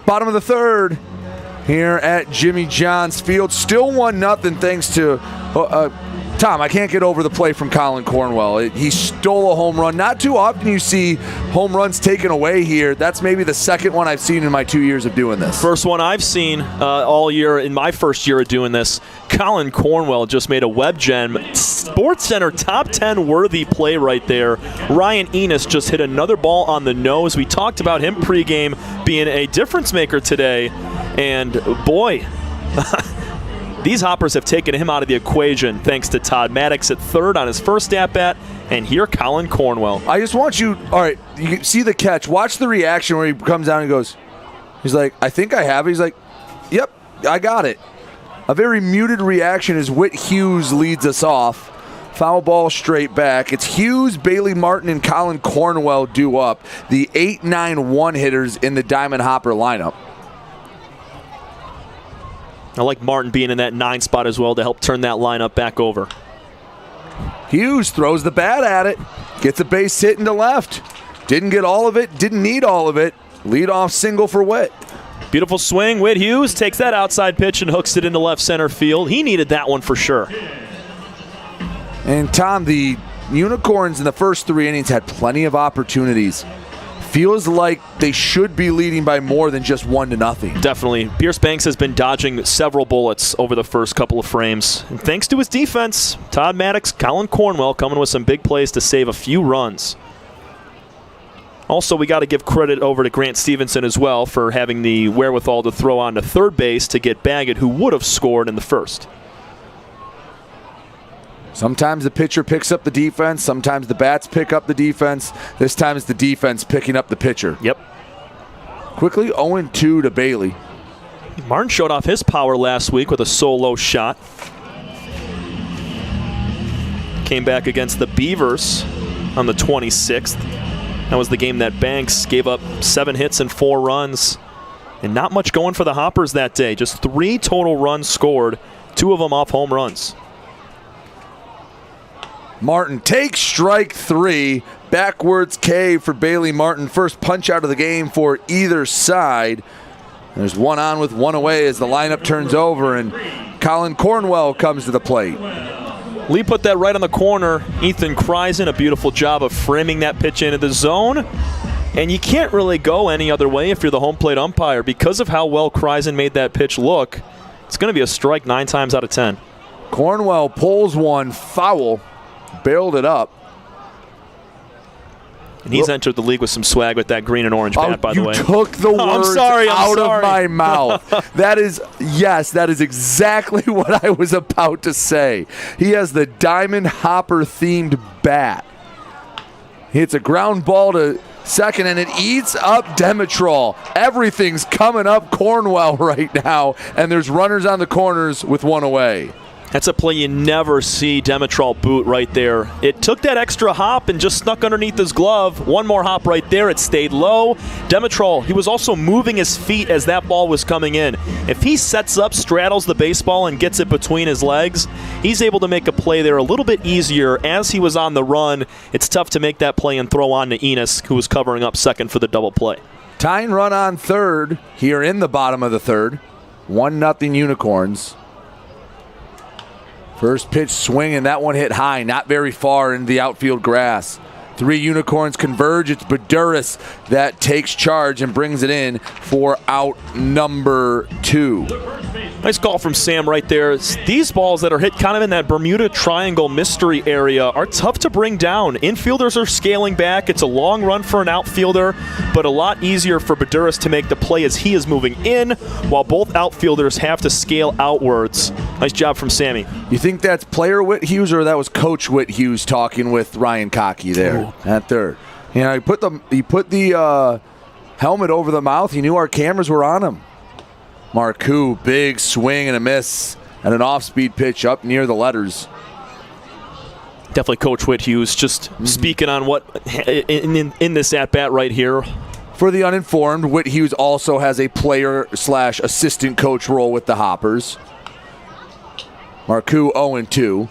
Bottom of the third here at Jimmy John's Field. Still 1-0 thanks to Tom, I can't get over the play from Colin Cornwell. He stole a home run. Not too often you see home runs taken away here. That's maybe the second one I've seen in my 2 years of doing this. First one I've seen all year in my first year of doing this. Colin Cornwell just made a WebGen SportsCenter top 10 worthy play right there. Ryan Enos just hit another ball on the nose. We talked about him pregame being a difference maker today. And boy, these Hoppers have taken him out of the equation thanks to Todd Maddox at third on his first at-bat, and here Colin Cornwell. I just want you, all right, you see the catch. Watch the reaction where he comes down and goes, he's like, I think I have it. He's like, yep, I got it. A very muted reaction as Whit Hughes leads us off. Foul ball straight back. It's Hughes, Bailey Martin, and Colin Cornwell due up. The 8-9-1 hitters in the Diamond Hopper lineup. I like Martin being in that 9 spot as well to help turn that lineup back over. Hughes throws the bat at it. Gets a base hit into left. Didn't get all of it. Didn't need all of it. Leadoff single for Whit. Beautiful swing. Whit Hughes takes that outside pitch and hooks it into left center field. He needed that one for sure. And Tom, the Unicorns in the first 3 innings had plenty of opportunities. Feels like they should be leading by more than just 1-0. Definitely. Pierce Banks has been dodging several bullets over the first couple of frames. And thanks to his defense, Todd Maddox, Colin Cornwell coming with some big plays to save a few runs. Also, we got to give credit over to Grant Stevenson as well for having the wherewithal to throw on to third base to get Baggett, who would have scored in the first. Sometimes the pitcher picks up the defense. Sometimes the bats pick up the defense. This time it's the defense picking up the pitcher. Yep. Quickly 0-2 to Bailey. Martin showed off his power last week with a solo shot. Came back against the Beavers on the 26th. That was the game that Banks gave up 7 hits and 4 runs. And not much going for the Hoppers that day. Just 3 total runs scored, 2 of them off home runs. Martin takes strike 3. Backwards K for Bailey Martin. First punch out of the game for either side. There's 1 on with 1 away as the lineup turns over, and Colin Cornwell comes to the plate. Lee put that right on the corner. Ethan Kreisen, a beautiful job of framing that pitch into the zone. And you can't really go any other way if you're the home plate umpire. Because of how well Kreisen made that pitch look, it's going to be a strike 9 times out of 10. Cornwell pulls one foul. Barreled it up. And he's entered the league with some swag with that green and orange bat, by the way. You took the words out of my mouth. That is exactly what I was about to say. He has the Diamond Hopper themed bat. He hits a ground ball to second, and it eats up Demetrol. Everything's coming up Cornwell right now, and there's runners on the corners with 1 away. That's a play you never see Demetrol boot right there. It took that extra hop and just snuck underneath his glove. 1 more hop right there. It stayed low. Demetrol, he was also moving his feet as that ball was coming in. If he sets up, straddles the baseball, and gets it between his legs, he's able to make a play there a little bit easier as he was on the run. It's tough to make that play and throw on to Enos, who was covering up second for the double play. Tying run on third here in the bottom of the third. 1-0 Unicorns. First pitch swinging, that one hit high, not very far into the outfield grass. 3 Unicorns converge. It's Baduras that takes charge and brings it in for out number 2. Nice call from Sam right there. These balls that are hit kind of in that Bermuda Triangle mystery area are tough to bring down. Infielders are scaling back. It's a long run for an outfielder, but a lot easier for Baduras to make the play as he is moving in, while both outfielders have to scale outwards. Nice job from Sammy. You think that's player Whit Hughes, or that was Coach Whit Hughes talking with Ryan Cockey there at third? You know, he put the helmet over the mouth. He knew our cameras were on him. Marcoux, big swing and a miss and an off-speed pitch up near the letters. Definitely Coach Whit Hughes just speaking on what in this at-bat right here. For the uninformed, Whit Hughes also has a player/assistant coach role with the Hoppers. Marcoux 0-2.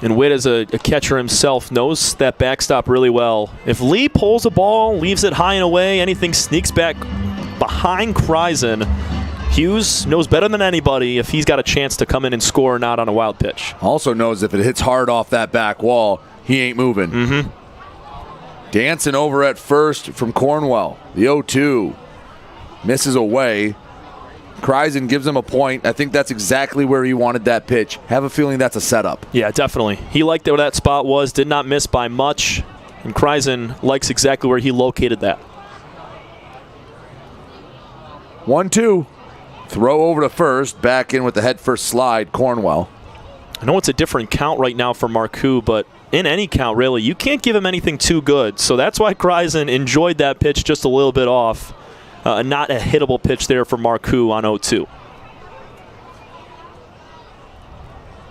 And Whit, as a catcher himself, knows that backstop really well. If Lee pulls a ball, leaves it high and away, anything sneaks back behind Kreisen, Hughes knows better than anybody if he's got a chance to come in and score or not on a wild pitch. Also knows if it hits hard off that back wall, he ain't moving. Mm-hmm. Dancing over at first from Cornwell. The 0-2 misses away. Kreisen gives him a point. I think that's exactly where he wanted that pitch. Have a feeling that's a setup. Yeah, definitely. He liked where that spot was, did not miss by much, and Kreisen likes exactly where he located that. 1-2. Throw over to first. Back in with the head first slide, Cornwell. I know it's a different count right now for Marcoux, but in any count, really, you can't give him anything too good. So that's why Kreisen enjoyed that pitch just a little bit off. Not a hittable pitch there for Marcoux on 0-2.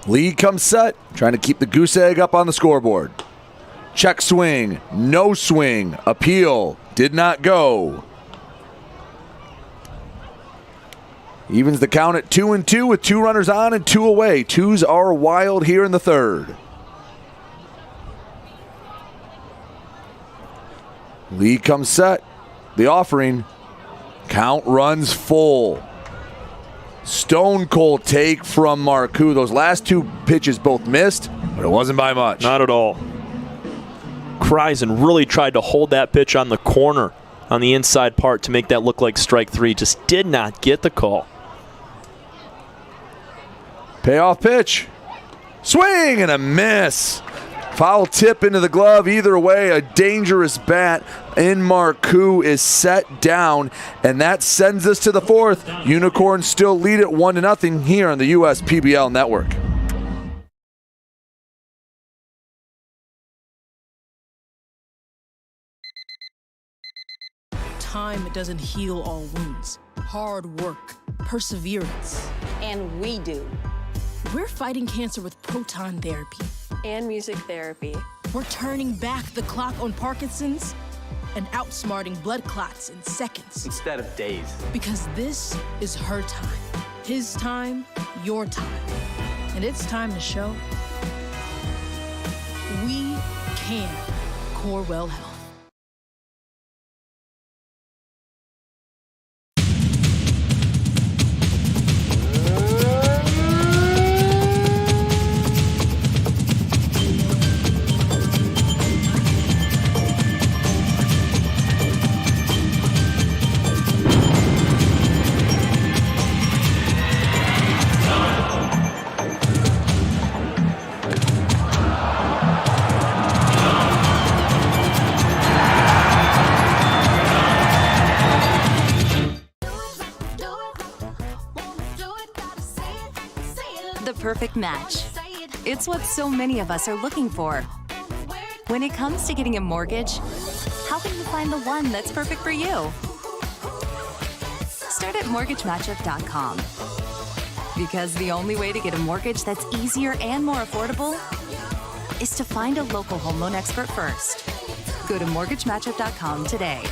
Lead comes set, trying to keep the goose egg up on the scoreboard. Check swing, no swing, appeal, did not go. Evens the count at 2-2 with 2 runners on and 2 away. 2s are wild here in the third. Lead comes set, the offering. Count runs full. Stone cold take from Marcoux. Those last 2 pitches both missed, but it wasn't by much. Not at all. Kreisen really tried to hold that pitch on the corner on the inside part to make that look like strike 3. Just did not get the call. Payoff pitch. Swing and a miss. Foul tip into the glove. Either way, a dangerous bat in Marcoux is set down, and that sends us to the 4th. Unicorns still lead it 1-0 here on the USPBL network. Time doesn't heal all wounds. Hard work, perseverance. And we do. We're fighting cancer with proton therapy. And music therapy. We're turning back the clock on Parkinson's and outsmarting blood clots in seconds. Instead of days. Because this is her time. His time, your time. And it's time to show we can. Corewell Health. Perfect match. It's what so many of us are looking for. When it comes to getting a mortgage, how can you find the one that's perfect for you? Start at mortgagematchup.com. Because the only way to get a mortgage that's easier and more affordable is to find a local home loan expert first. Go to mortgagematchup.com today.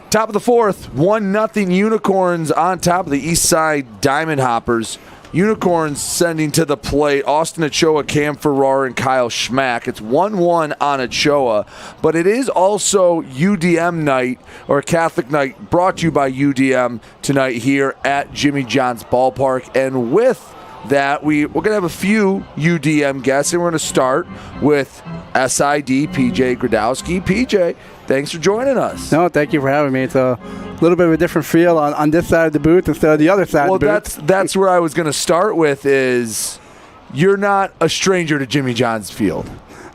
Top of the 4th, 1-0 Unicorns on top of the Eastside Diamond Hoppers. Unicorns sending to the plate Austin Ochoa, Cam Farrar, and Kyle Schmack. It's 1-1 on Ochoa, but it is also UDM night, or Catholic night, brought to you by UDM tonight here at Jimmy John's Ballpark. And with that, we're going to have a few UDM guests, and we're going to start with SID PJ Gradowski. PJ, thanks for joining us. No, thank you for having me. It's a little bit of a different feel on this side of the booth instead of the other side of the booth. Well, that's where I was going to start with is you're not a stranger to Jimmy John's Field.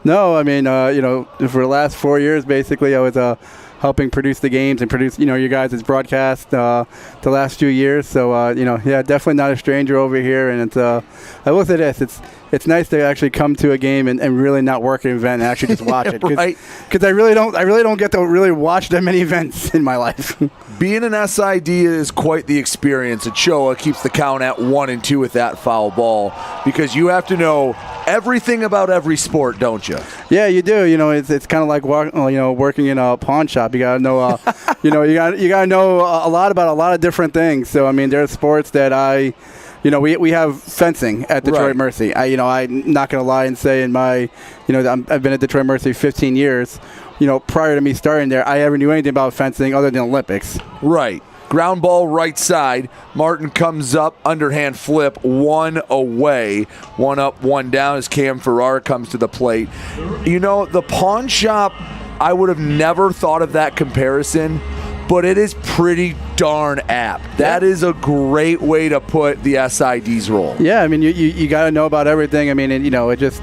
No, I mean, for the last 4 years, basically, I was helping produce the games and produce, you guys' broadcast the last few years. So, definitely not a stranger over here. And it's, I will say this, it's nice to actually come to a game and really not work an event and actually just watch it. Right. Because I really don't get to really watch that many events in my life. Being an SID is quite the experience. Ochoa keeps the count at 1-2 with that foul ball because you have to know everything about every sport, don't you? Yeah, you do. It's kind of like working in a pawn shop. You gotta know, you gotta know a lot about a lot of different things. So I mean, there's sports that we have fencing at Detroit Mercy. I'm not going to lie and say I've been at Detroit Mercy 15 years. Prior to me starting there, I never knew anything about fencing other than Olympics. Right. Ground ball right side. Martin comes up, underhand flip, one away. One up, one down as Cam Farrar comes to the plate. The pawn shop, I would have never thought of that comparison, but it is pretty darn apt. That is a great way to put the SID's role. Yeah, I mean, you got to know about everything. I mean, it just,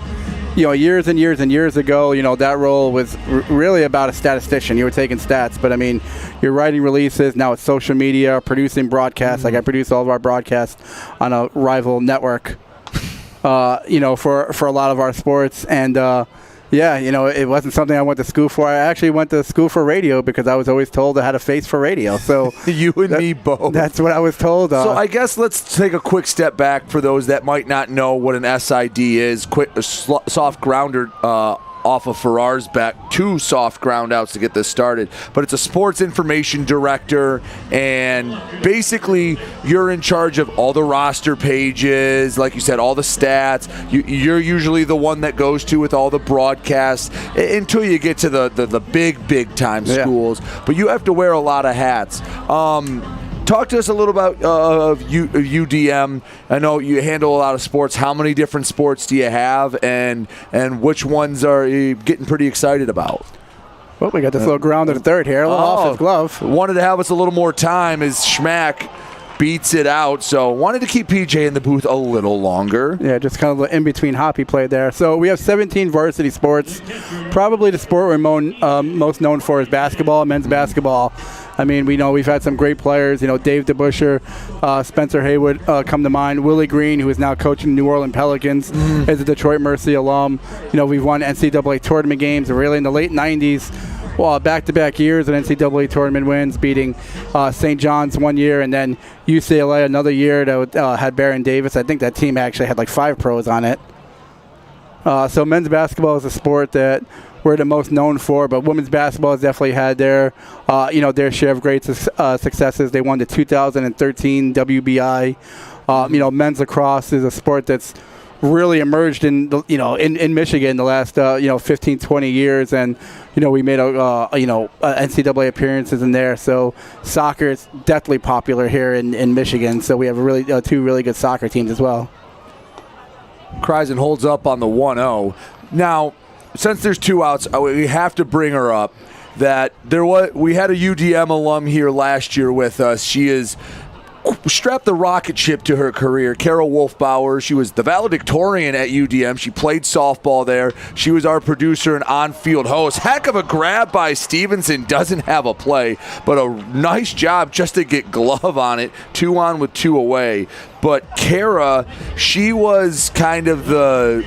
years and years and years ago, that role was really about a statistician. You were taking stats, but I mean, you're writing releases. Now it's social media, producing broadcasts. Like I produce all of our broadcasts on a rival network, for a lot of our sports. And, it wasn't something I went to school for. I actually went to school for radio because I was always told I had a face for radio. So you and me both. That's what I was told. So I guess let's take a quick step back for those that might not know what an SID is. Soft grounder off of Farrar's back, 2 soft ground outs to get this started. But it's a sports information director, and basically you're in charge of all the roster pages, like you said, all the stats. You're usually the one that goes to with all the broadcasts until you get to the big time schools. But you have to wear a lot of hats. Talk to us a little about UDM. I know you handle a lot of sports. How many different sports do you have, and which ones are you getting pretty excited about? Well, we got this little ground at the third here, a little off his glove. Wanted to have us a little more time as Schmack beats it out, so wanted to keep PJ in the booth a little longer. Yeah, just kind of the in-between hop he played there. So we have 17 varsity sports. Probably the sport we're most known for is basketball, men's basketball. I mean, we know we've had some great players, Dave DeBuscher, Spencer Haywood come to mind. Willie Green, who is now coaching the New Orleans Pelicans, is a Detroit Mercy alum. We've won NCAA tournament games really in the late 90s. Well, back-to-back years of NCAA tournament wins, beating St. John's one year and then UCLA another year that had Baron Davis. I think that team actually had like 5 pros on it. So men's basketball is a sport that we're the most known for, but women's basketball has definitely had their share of great successes. They won the 2013 WBI. Men's lacrosse is a sport that's really emerged in Michigan the last 15, 20 years, and we made NCAA appearances in there. So soccer is definitely popular here in Michigan. So we have really 2 really good soccer teams as well. Kreisen holds up on the 1-0. Now, since there's 2 outs, we have to bring her up. That we had a UDM alum here last year with us. She is strapped the rocket ship to her career. Carol Wolfbauer, she was the valedictorian at UDM. She played softball there. She was our producer and on-field host. Heck of a grab by Stevenson. Doesn't have a play, but a nice job just to get glove on it. 2 on with 2 away. But Kara, she was kind of the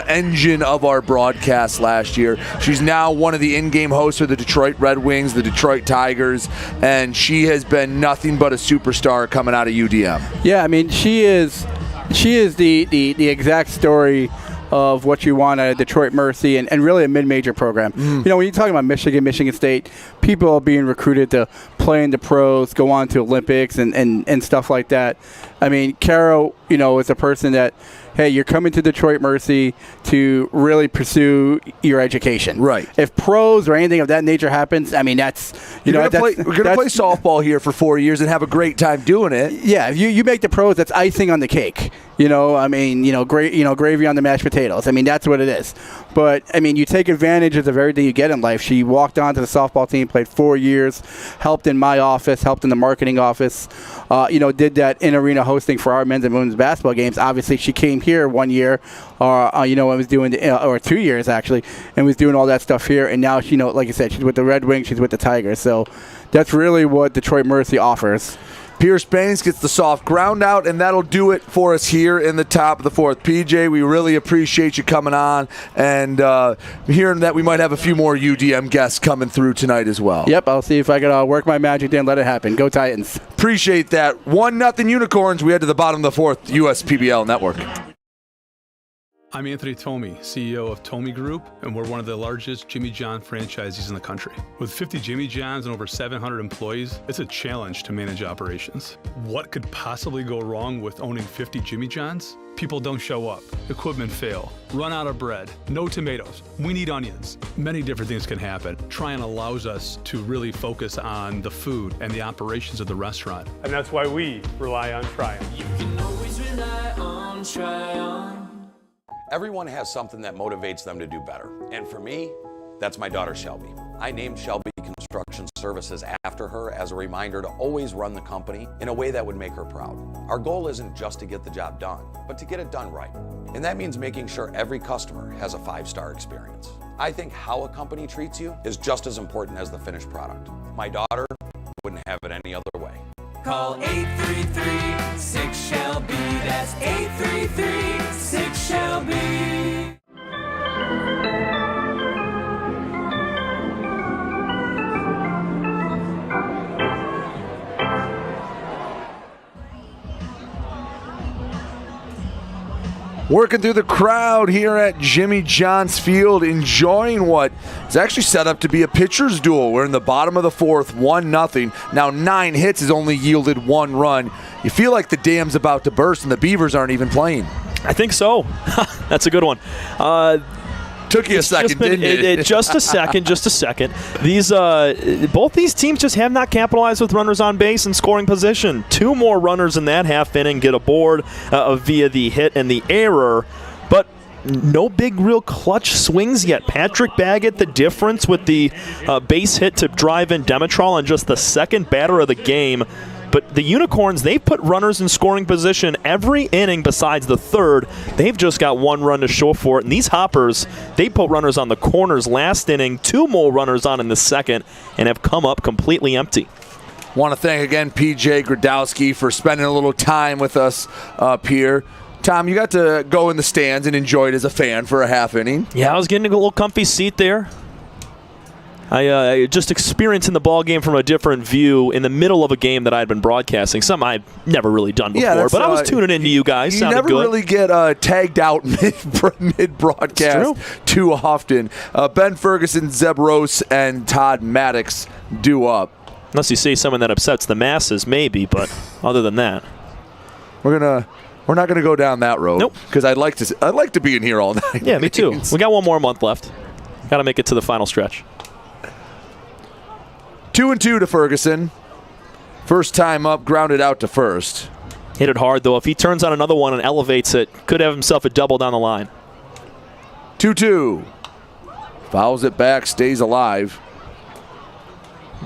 engine of our broadcast last year. She's now one of the in-game hosts for the Detroit Red Wings, the Detroit Tigers, and she has been nothing but a superstar coming out of UDM. Yeah, I mean, she is the exact story of what you want at Detroit Mercy and really a mid-major program. When you're talking about Michigan State, people are being recruited to play in the pros, go on to Olympics and stuff like that. I mean, Carol, is a person that, hey, you're coming to Detroit Mercy to really pursue your education. Right. If pros or anything of that nature happens, I mean, that's we're going to play softball here for 4 years and have a great time doing it. Yeah, if you make the pros, that's icing on the cake. Gravy on the mashed potatoes. I mean, that's what it is. But I mean, you take advantage of everything you get in life. She walked onto the softball team, played 4 years, helped in my office, helped in the marketing office. Did that in arena hosting for our men's and women's basketball games. Obviously, she came here 1 year, and was doing or 2 years actually, and was doing all that stuff here. And now like I said, she's with the Red Wings, she's with the Tigers. So that's really what Detroit Mercy offers. Pierce Banks gets the soft ground out, and that'll do it for us here in the top of the fourth. PJ, we really appreciate you coming on, and hearing that we might have a few more UDM guests coming through tonight as well. Yep, I'll see if I can work my magic there and let it happen. Go Titans. Appreciate that. 1-0 Unicorns. We head to the bottom of the fourth, USPBL Network. I'm Anthony Tomey, CEO of Tomey Group, and we're one of the largest Jimmy John franchisees in the country. With 50 Jimmy Johns and over 700 employees, it's a challenge to manage operations. What could possibly go wrong with owning 50 Jimmy Johns? People don't show up, equipment fail, run out of bread, no tomatoes, we need onions. Many different things can happen. Tryon allows us to really focus on the food and the operations of the restaurant. And that's why we rely on Tryon. You can always rely on Tryon. Everyone has something that motivates them to do better. And for me, that's my daughter Shelby. I named Shelby Construction Services after her as a reminder to always run the company in a way that would make her proud. Our goal isn't just to get the job done, but to get it done right. And that means making sure every customer has a 5-star experience. I think how a company treats you is just as important as the finished product. My daughter wouldn't have it any other way. Call 833-6-SHELBY. That's 833-6-SHELBY. Working through the crowd here at Jimmy John's Field, enjoying what is actually set up to be a pitcher's duel. We're in the bottom of the fourth, 1-0. Now 9 hits has only yielded 1 run. You feel like the dam's about to burst and the Beavers aren't even playing. I think so. That's a good one. Took you a second, didn't it? Just a second. These both these teams just have not capitalized with runners on base and scoring position. 2 more runners in that half inning get aboard via the hit and the error, but no big real clutch swings yet. Patrick Baggett, the difference with the base hit to drive in Demetrol on just the second batter of the game. But the Unicorns, they've put runners in scoring position every inning besides the third. They've just got 1 run to show for it. And these Hoppers, they put runners on the corners last inning, 2 more runners on in the second, and have come up completely empty. Want to thank again PJ Gradowski for spending a little time with us up here. Tom, you got to go in the stands and enjoy it as a fan for a half inning. Yeah, I was getting a little comfy seat there. I just experiencing the ball game from a different view in the middle of a game that I'd been broadcasting, something I've never really done before. But I was tuning into you guys. You never really get tagged out mid-broadcast too often. Ben Ferguson, Zeb Rose, and Todd Maddox do up. Unless you say someone that upsets the masses, maybe. But other than that, we're not gonna go down that road. Nope. Because I'd like to be in here all night. Yeah, me too. We got 1 more month left. Got to make it to the final stretch. 2-2 to Ferguson. First time up, grounded out to first. Hit it hard, though. If he turns on another one and elevates it, could have himself a double down the line. 2-2. Fouls it back, stays alive.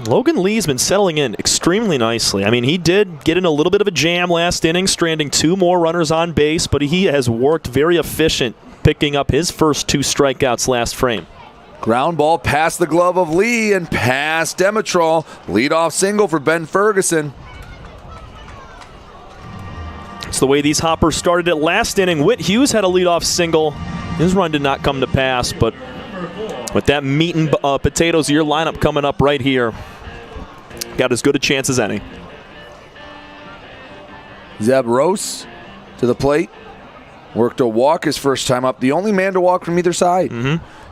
Logan Lee's been settling in extremely nicely. I mean, he did get in a little bit of a jam last inning, stranding 2 more runners on base, but he has worked very efficient, picking up his first 2 strikeouts last frame. Ground ball past the glove of Lee and past Demetrol. Leadoff single for Ben Ferguson. It's the way these Hoppers started it last inning. Whit Hughes had a leadoff single. His run did not come to pass, but with that meat and potatoes of your lineup coming up right here, got as good a chance as any. Zeb Rose to the plate. Worked a walk his first time up. The only man to walk from either side.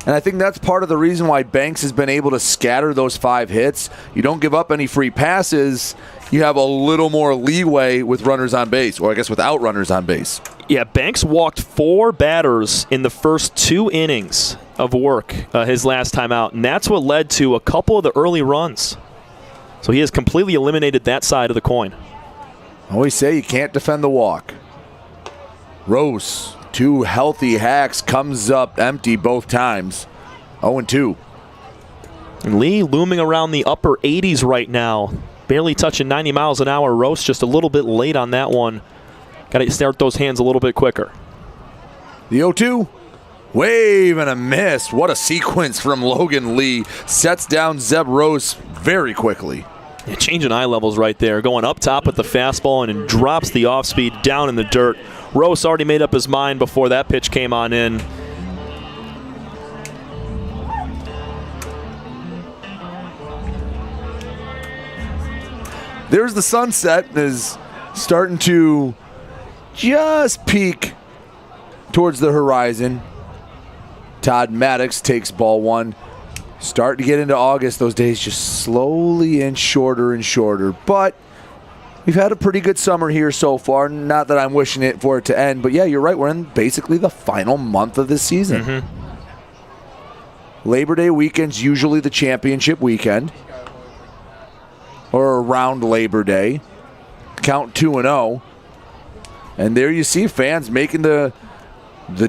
And I think that's part of the reason why Banks has been able to scatter those 5 hits. You don't give up any free passes. You have a little more leeway with runners on base, or I guess without runners on base. Yeah, Banks walked 4 batters in the first 2 innings of work his last time out, and that's what led to a couple of the early runs. So he has completely eliminated that side of the coin. I always say you can't defend the walk. Rose, 2 healthy hacks, comes up empty both times. 0-2. And Lee looming around the upper 80s right now. Barely touching 90 miles an hour. Rose just a little bit late on that one. Got to start those hands a little bit quicker. The 0-2. Wave and a miss. What a sequence from Logan Lee. Sets down Zeb Rose very quickly. Yeah, changing eye levels right there, going up top with the fastball and then drops the off speed down in the dirt. Rose already made up his mind before that pitch came on in. There's the sunset, is starting to just peek towards the horizon. Todd Maddox takes ball one. Start to get into August, those days just slowly inch shorter and shorter. But we've had a pretty good summer here so far. Not that I'm wishing it for it to end, but yeah, you're right. We're in basically the final month of this season. Mm-hmm. Labor Day weekend's usually the championship weekend, or around Labor Day. Count 2-0. And there you see fans making the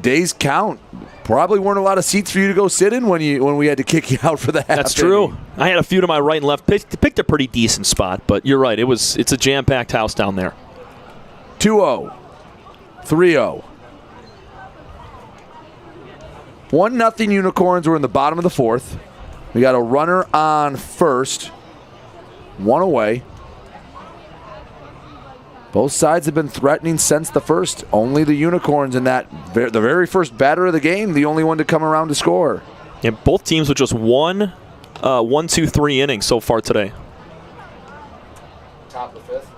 days count. Probably weren't a lot of seats for you to go sit in when we had to kick you out for the half. That's true. I had a few to my right and left. Picked a pretty decent spot, but you're right. It's a jam-packed house down there. 2-0. 3-0. 1-0 Unicorns. We're in the bottom of the fourth. We got a runner on first. One away. Both sides have been threatening since the first. Only the Unicorns in that, the very first batter of the game, the only one to come around to score. And both teams with just 1, 2, 3 innings so far today. Top of the fifth.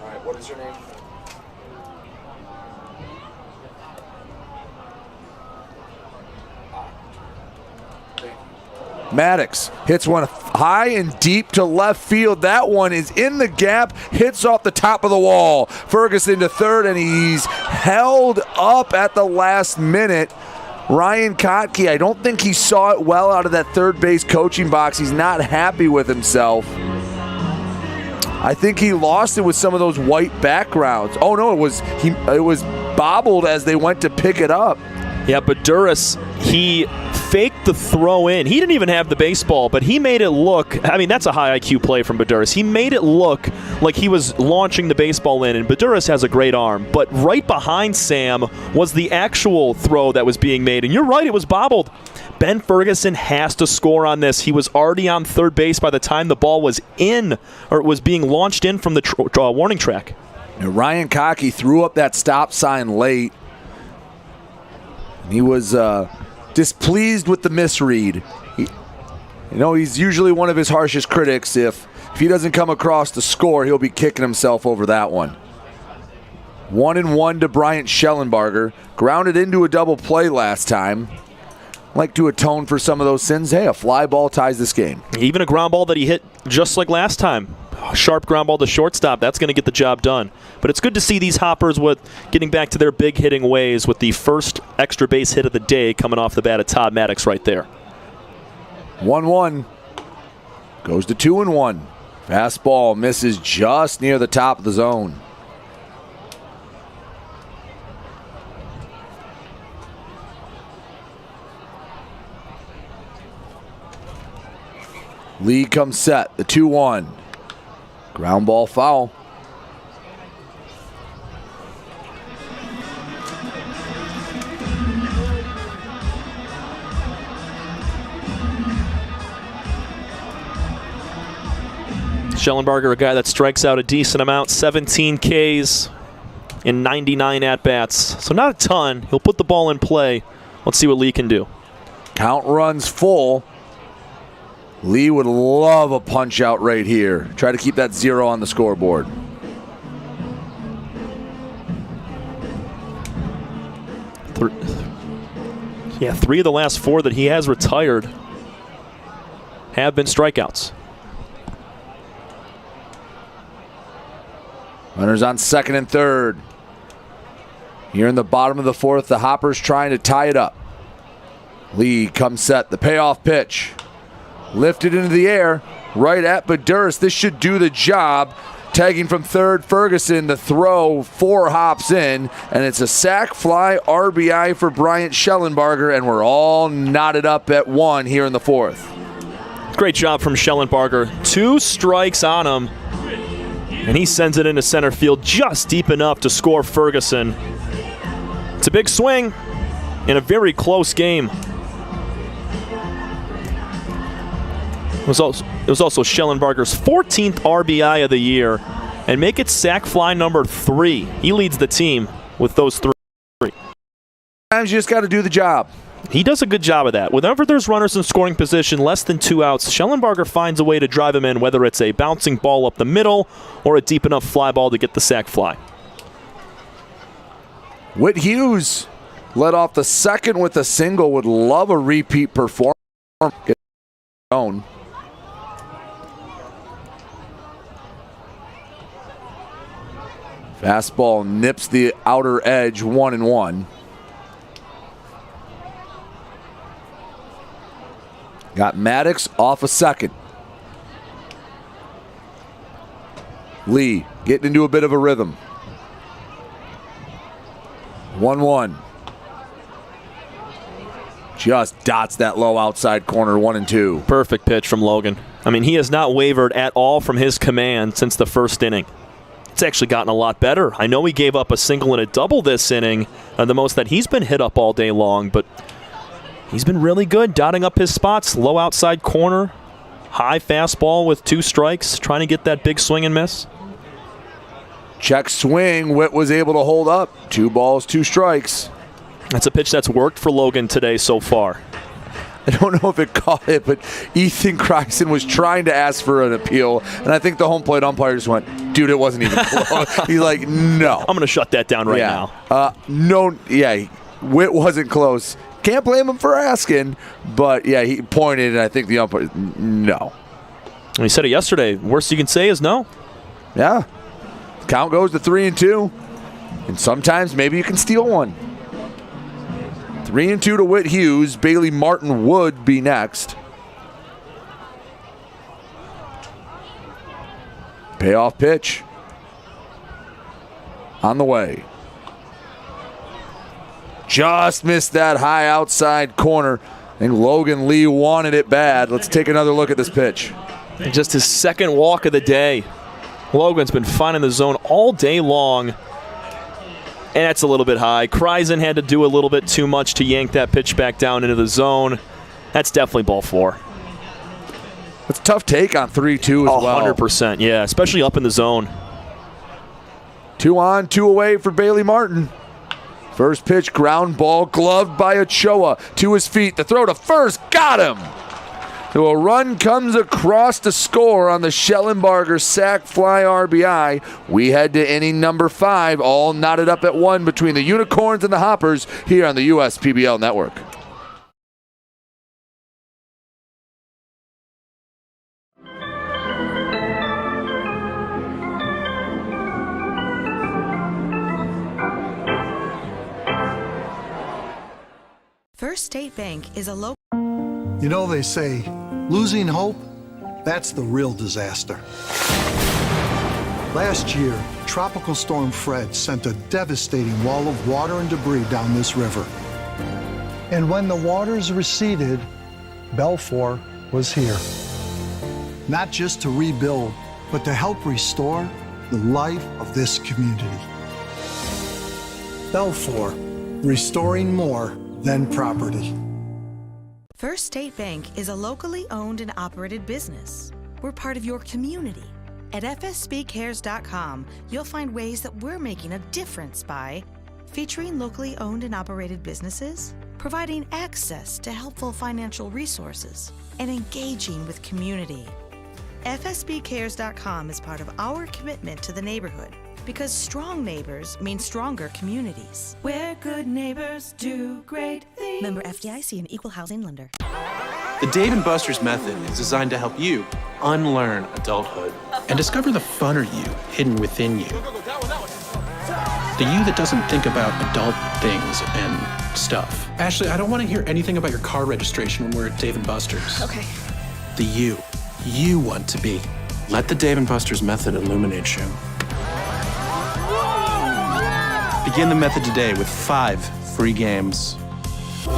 All right, what is your name? Maddox hits one high and deep to left field. That one is in the gap, hits off the top of the wall. Ferguson to third, and he's held up at the last minute. Ryan Kotke, I don't think he saw it well out of that third base coaching box. He's not happy with himself. I think he lost it with some of those white backgrounds. Oh no, it was bobbled as they went to pick it up. Yeah, but Duras, he faked the throw in. He didn't even have the baseball, but he made it look, I mean, that's a high IQ play from Baduras. He made it look like he was launching the baseball in, and Baduras has a great arm. But right behind Sam was the actual throw that was being made, and you're right, it was bobbled. Ben Ferguson has to score on this. He was already on third base by the time the ball was in, or it was being launched in from the warning track. And Ryan Kotke threw up that stop sign late. He was displeased with the misread. He's usually one of his harshest critics. If he doesn't come across the score, he'll be kicking himself over that one. 1-1 to Bryant Schellenbarger. Grounded into a double play last time. Like to atone for some of those sins. Hey, a fly ball ties this game. Even a ground ball that he hit just like last time. A sharp ground ball to shortstop. That's going to get the job done. But it's good to see these Hoppers getting back to their big hitting ways with the first extra base hit of the day coming off the bat of Todd Maddox right there. 1-1. Goes to 2-1. Fastball misses just near the top of the zone. Lee comes set, the 2-1. Ground ball foul. Schellenbarger, a guy that strikes out a decent amount, 17 Ks in 99 at-bats. So not a ton. He'll put the ball in play. Let's see what Lee can do. Count runs full. Lee would love a punch out right here. Try to keep that 0 on the scoreboard. Three of the last 4 that he has retired have been strikeouts. Runners on second and third. Here in the bottom of the fourth, the Hoppers trying to tie it up. Lee comes set, the payoff pitch. Lifted into the air, right at Baduras. This should do the job. Tagging from third, Ferguson, the throw, 4 hops in, and it's a sac fly RBI for Bryant Schellenbarger, and we're all knotted up at 1 here in the fourth. Great job from Schellenbarger. 2 strikes on him, and he sends it into center field just deep enough to score Ferguson. It's a big swing in a very close game. It was also Schellenberger's 14th RBI of the year, and make it sack fly number 3. He leads the team with those 3. Sometimes you just got to do the job. He does a good job of that. Whenever there's runners in scoring position, less than 2 outs, Schellenberger finds a way to drive him in, whether it's a bouncing ball up the middle or a deep enough fly ball to get the sac fly. Whit Hughes led off the second with a single. Would love a repeat performance. Get own. Fastball nips the outer edge, 1-1. Got Maddox off a second. Lee getting into a bit of a rhythm. 1-1. Just dots that low outside corner, 1-2. Perfect pitch from Logan. I mean, he has not wavered at all from his command since the first inning. It's actually gotten a lot better. I know he gave up a single and a double this inning, the most that he's been hit up all day long, but he's been really good, dotting up his spots. Low outside corner, high fastball with 2 strikes, trying to get that big swing and miss. Check swing, Whit was able to hold up. 2 balls, 2 strikes. That's a pitch that's worked for Logan today so far. I don't know if it caught it, but Ethan Kryson was trying to ask for an appeal, and I think the home plate umpire just went, dude, it wasn't even close. He's like, no. I'm going to shut that down right now. Whit wasn't close. Can't blame him for asking, but yeah, he pointed, and I think the umpire, no. He said it yesterday. Worst you can say is no. Yeah. Count goes to 3-2, and sometimes maybe you can steal one. 3-2 to Whit Hughes. Bailey Martin would be next. Payoff pitch. On the way. Just missed that high outside corner. I think Logan Lee wanted it bad. Let's take another look at this pitch. Just his second walk of the day. Logan's been finding the zone all day long. And that's a little bit high. Kryson had to do a little bit too much to yank that pitch back down into the zone. That's definitely ball 4. That's a tough take on 3-2 as well. 100%, yeah, especially up in the zone. 2 on, 2 away for Bailey Martin. First pitch, ground ball, gloved by Ochoa. To his feet, the throw to first, got him! So a run comes across to score on the Schellenberger sac fly RBI. We head to inning number 5, all knotted up at 1 between the Unicorns and the Hoppers here on the USPBL Network. First State Bank is a local. You know, they say, losing hope, that's the real disaster. Last year, Tropical Storm Fred sent a devastating wall of water and debris down this river. And when the waters receded, Belfour was here. Not just to rebuild, but to help restore the life of this community. Belfour, restoring more than property. First State Bank is a locally owned and operated business. We're part of your community. At fsbcares.com, you'll find ways that we're making a difference by featuring locally owned and operated businesses, providing access to helpful financial resources, and engaging with community. fsbcares.com is part of our commitment to the neighborhood, because strong neighbors mean stronger communities. Where good neighbors do great things. Member FDIC and Equal Housing Lender. The Dave & Buster's method is designed to help you unlearn adulthood and discover the funner you hidden within you. The you that doesn't think about adult things and stuff. Ashley, I don't want to hear anything about your car registration when we're at Dave & Buster's. Okay. The you want to be. Let the Dave & Buster's method illuminate you. Begin the method today with 5 free games.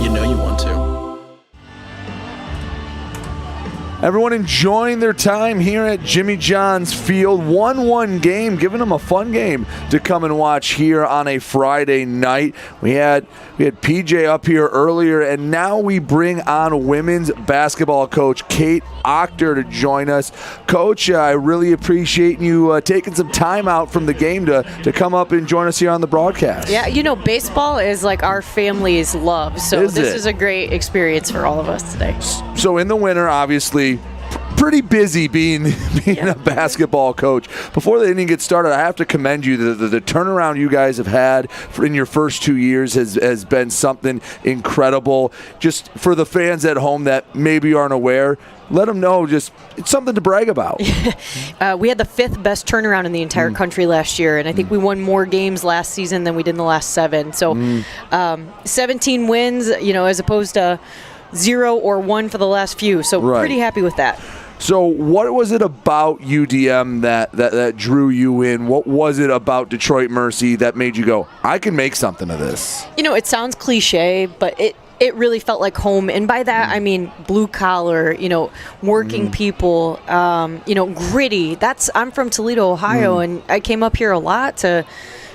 You know you want to. Everyone enjoying their time here at Jimmy John's Field. 1-1 game, giving them a fun game to come and watch here on a Friday night. We had PJ up here earlier, and now we bring on women's basketball coach Kate Octor to join us. Coach, I really appreciate you taking some time out from the game to come up and join us here on the broadcast. Yeah, baseball is like our family's love, so this is a great experience for all of us today. So in the winter, obviously, pretty busy being a basketball coach. Before the inning gets started, I have to commend you. The turnaround you guys have had in your first 2 years has been something incredible. Just for the fans at home that maybe aren't aware, let them know it's something to brag about. We had the 5th best turnaround in the entire country last year, and I think we won more games last season than we did in the last 7. So 17 wins, as opposed to 0 or 1 for the last few. So pretty happy with that. So what was it about UDM that drew you in? What was it about Detroit Mercy that made you go, I can make something of this? It sounds cliche, but it really felt like home. And by that, I mean blue collar, working people, gritty. I'm from Toledo, Ohio, and I came up here a lot to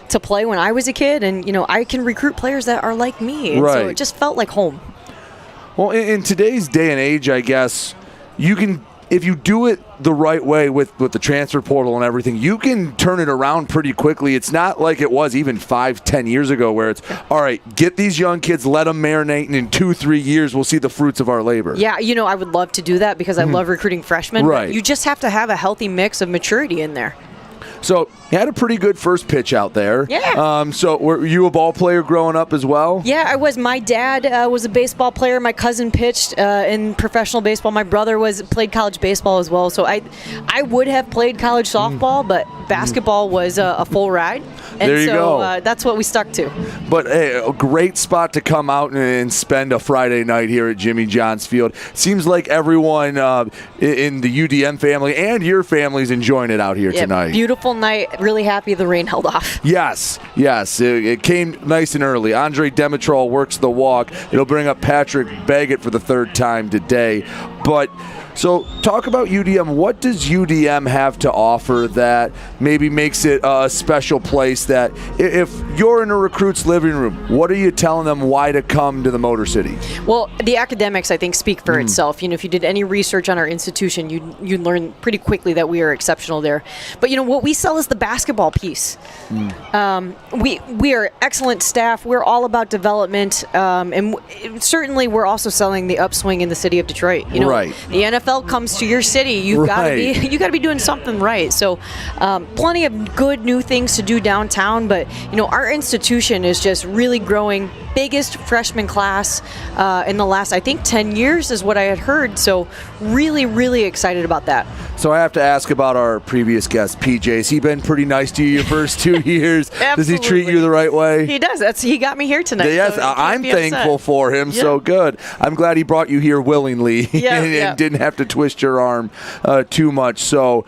play when I was a kid. And, I can recruit players that are like me. And so it just felt like home. Well, in today's day and age, I guess, you can, if you do it the right way with the transfer portal and everything, you can turn it around pretty quickly. It's not like it was even 5-10 years ago where it's, all right, get these young kids, let them marinate, and in 2-3 years we'll see the fruits of our labor. Yeah, I would love to do that because I love recruiting freshmen. Right. But you just have to have a healthy mix of maturity in there. So you had a pretty good first pitch out there. Yeah. So were you a ball player growing up as well? Yeah, I was. My dad was a baseball player. My cousin pitched in professional baseball. My brother played college baseball as well. So I would have played college softball, but basketball was a full ride. And there you go. That's what we stuck to. But hey, a great spot to come out and spend a Friday night here at Jimmy John's Field. Seems like everyone in the UDM family and your family's enjoying it out here tonight. Beautiful night. Really happy the rain held off. Yes. It came nice and early. Andre Dimitrol works the walk. It'll bring up Patrick Baggett for the 3rd time today. But so talk about UDM. What does UDM have to offer that maybe makes it a special place that if you're in a recruit's living room, what are you telling them why to come to the Motor City? Well, the academics, I think, speak for itself. If you did any research on our institution, you'd learn pretty quickly that we are exceptional there. But, what we sell is the basketball piece. We are excellent staff. We're all about development. And certainly we're also selling the upswing in the city of Detroit. Right. The NFL comes to your city. You've got to be doing something right. So plenty of good new things to do downtown. But, our institution is just really growing. Biggest freshman class in the last, I think, 10 years is what I had heard. So really, really excited about that. So I have to ask about our previous guest, PJ. Has he been pretty nice to you your first 2 years? Does he treat you the right way? He does. He got me here tonight. Yes, so I'm thankful for him. Yeah. So good. I'm glad he brought you here willingly and didn't have to twist your arm too much. So,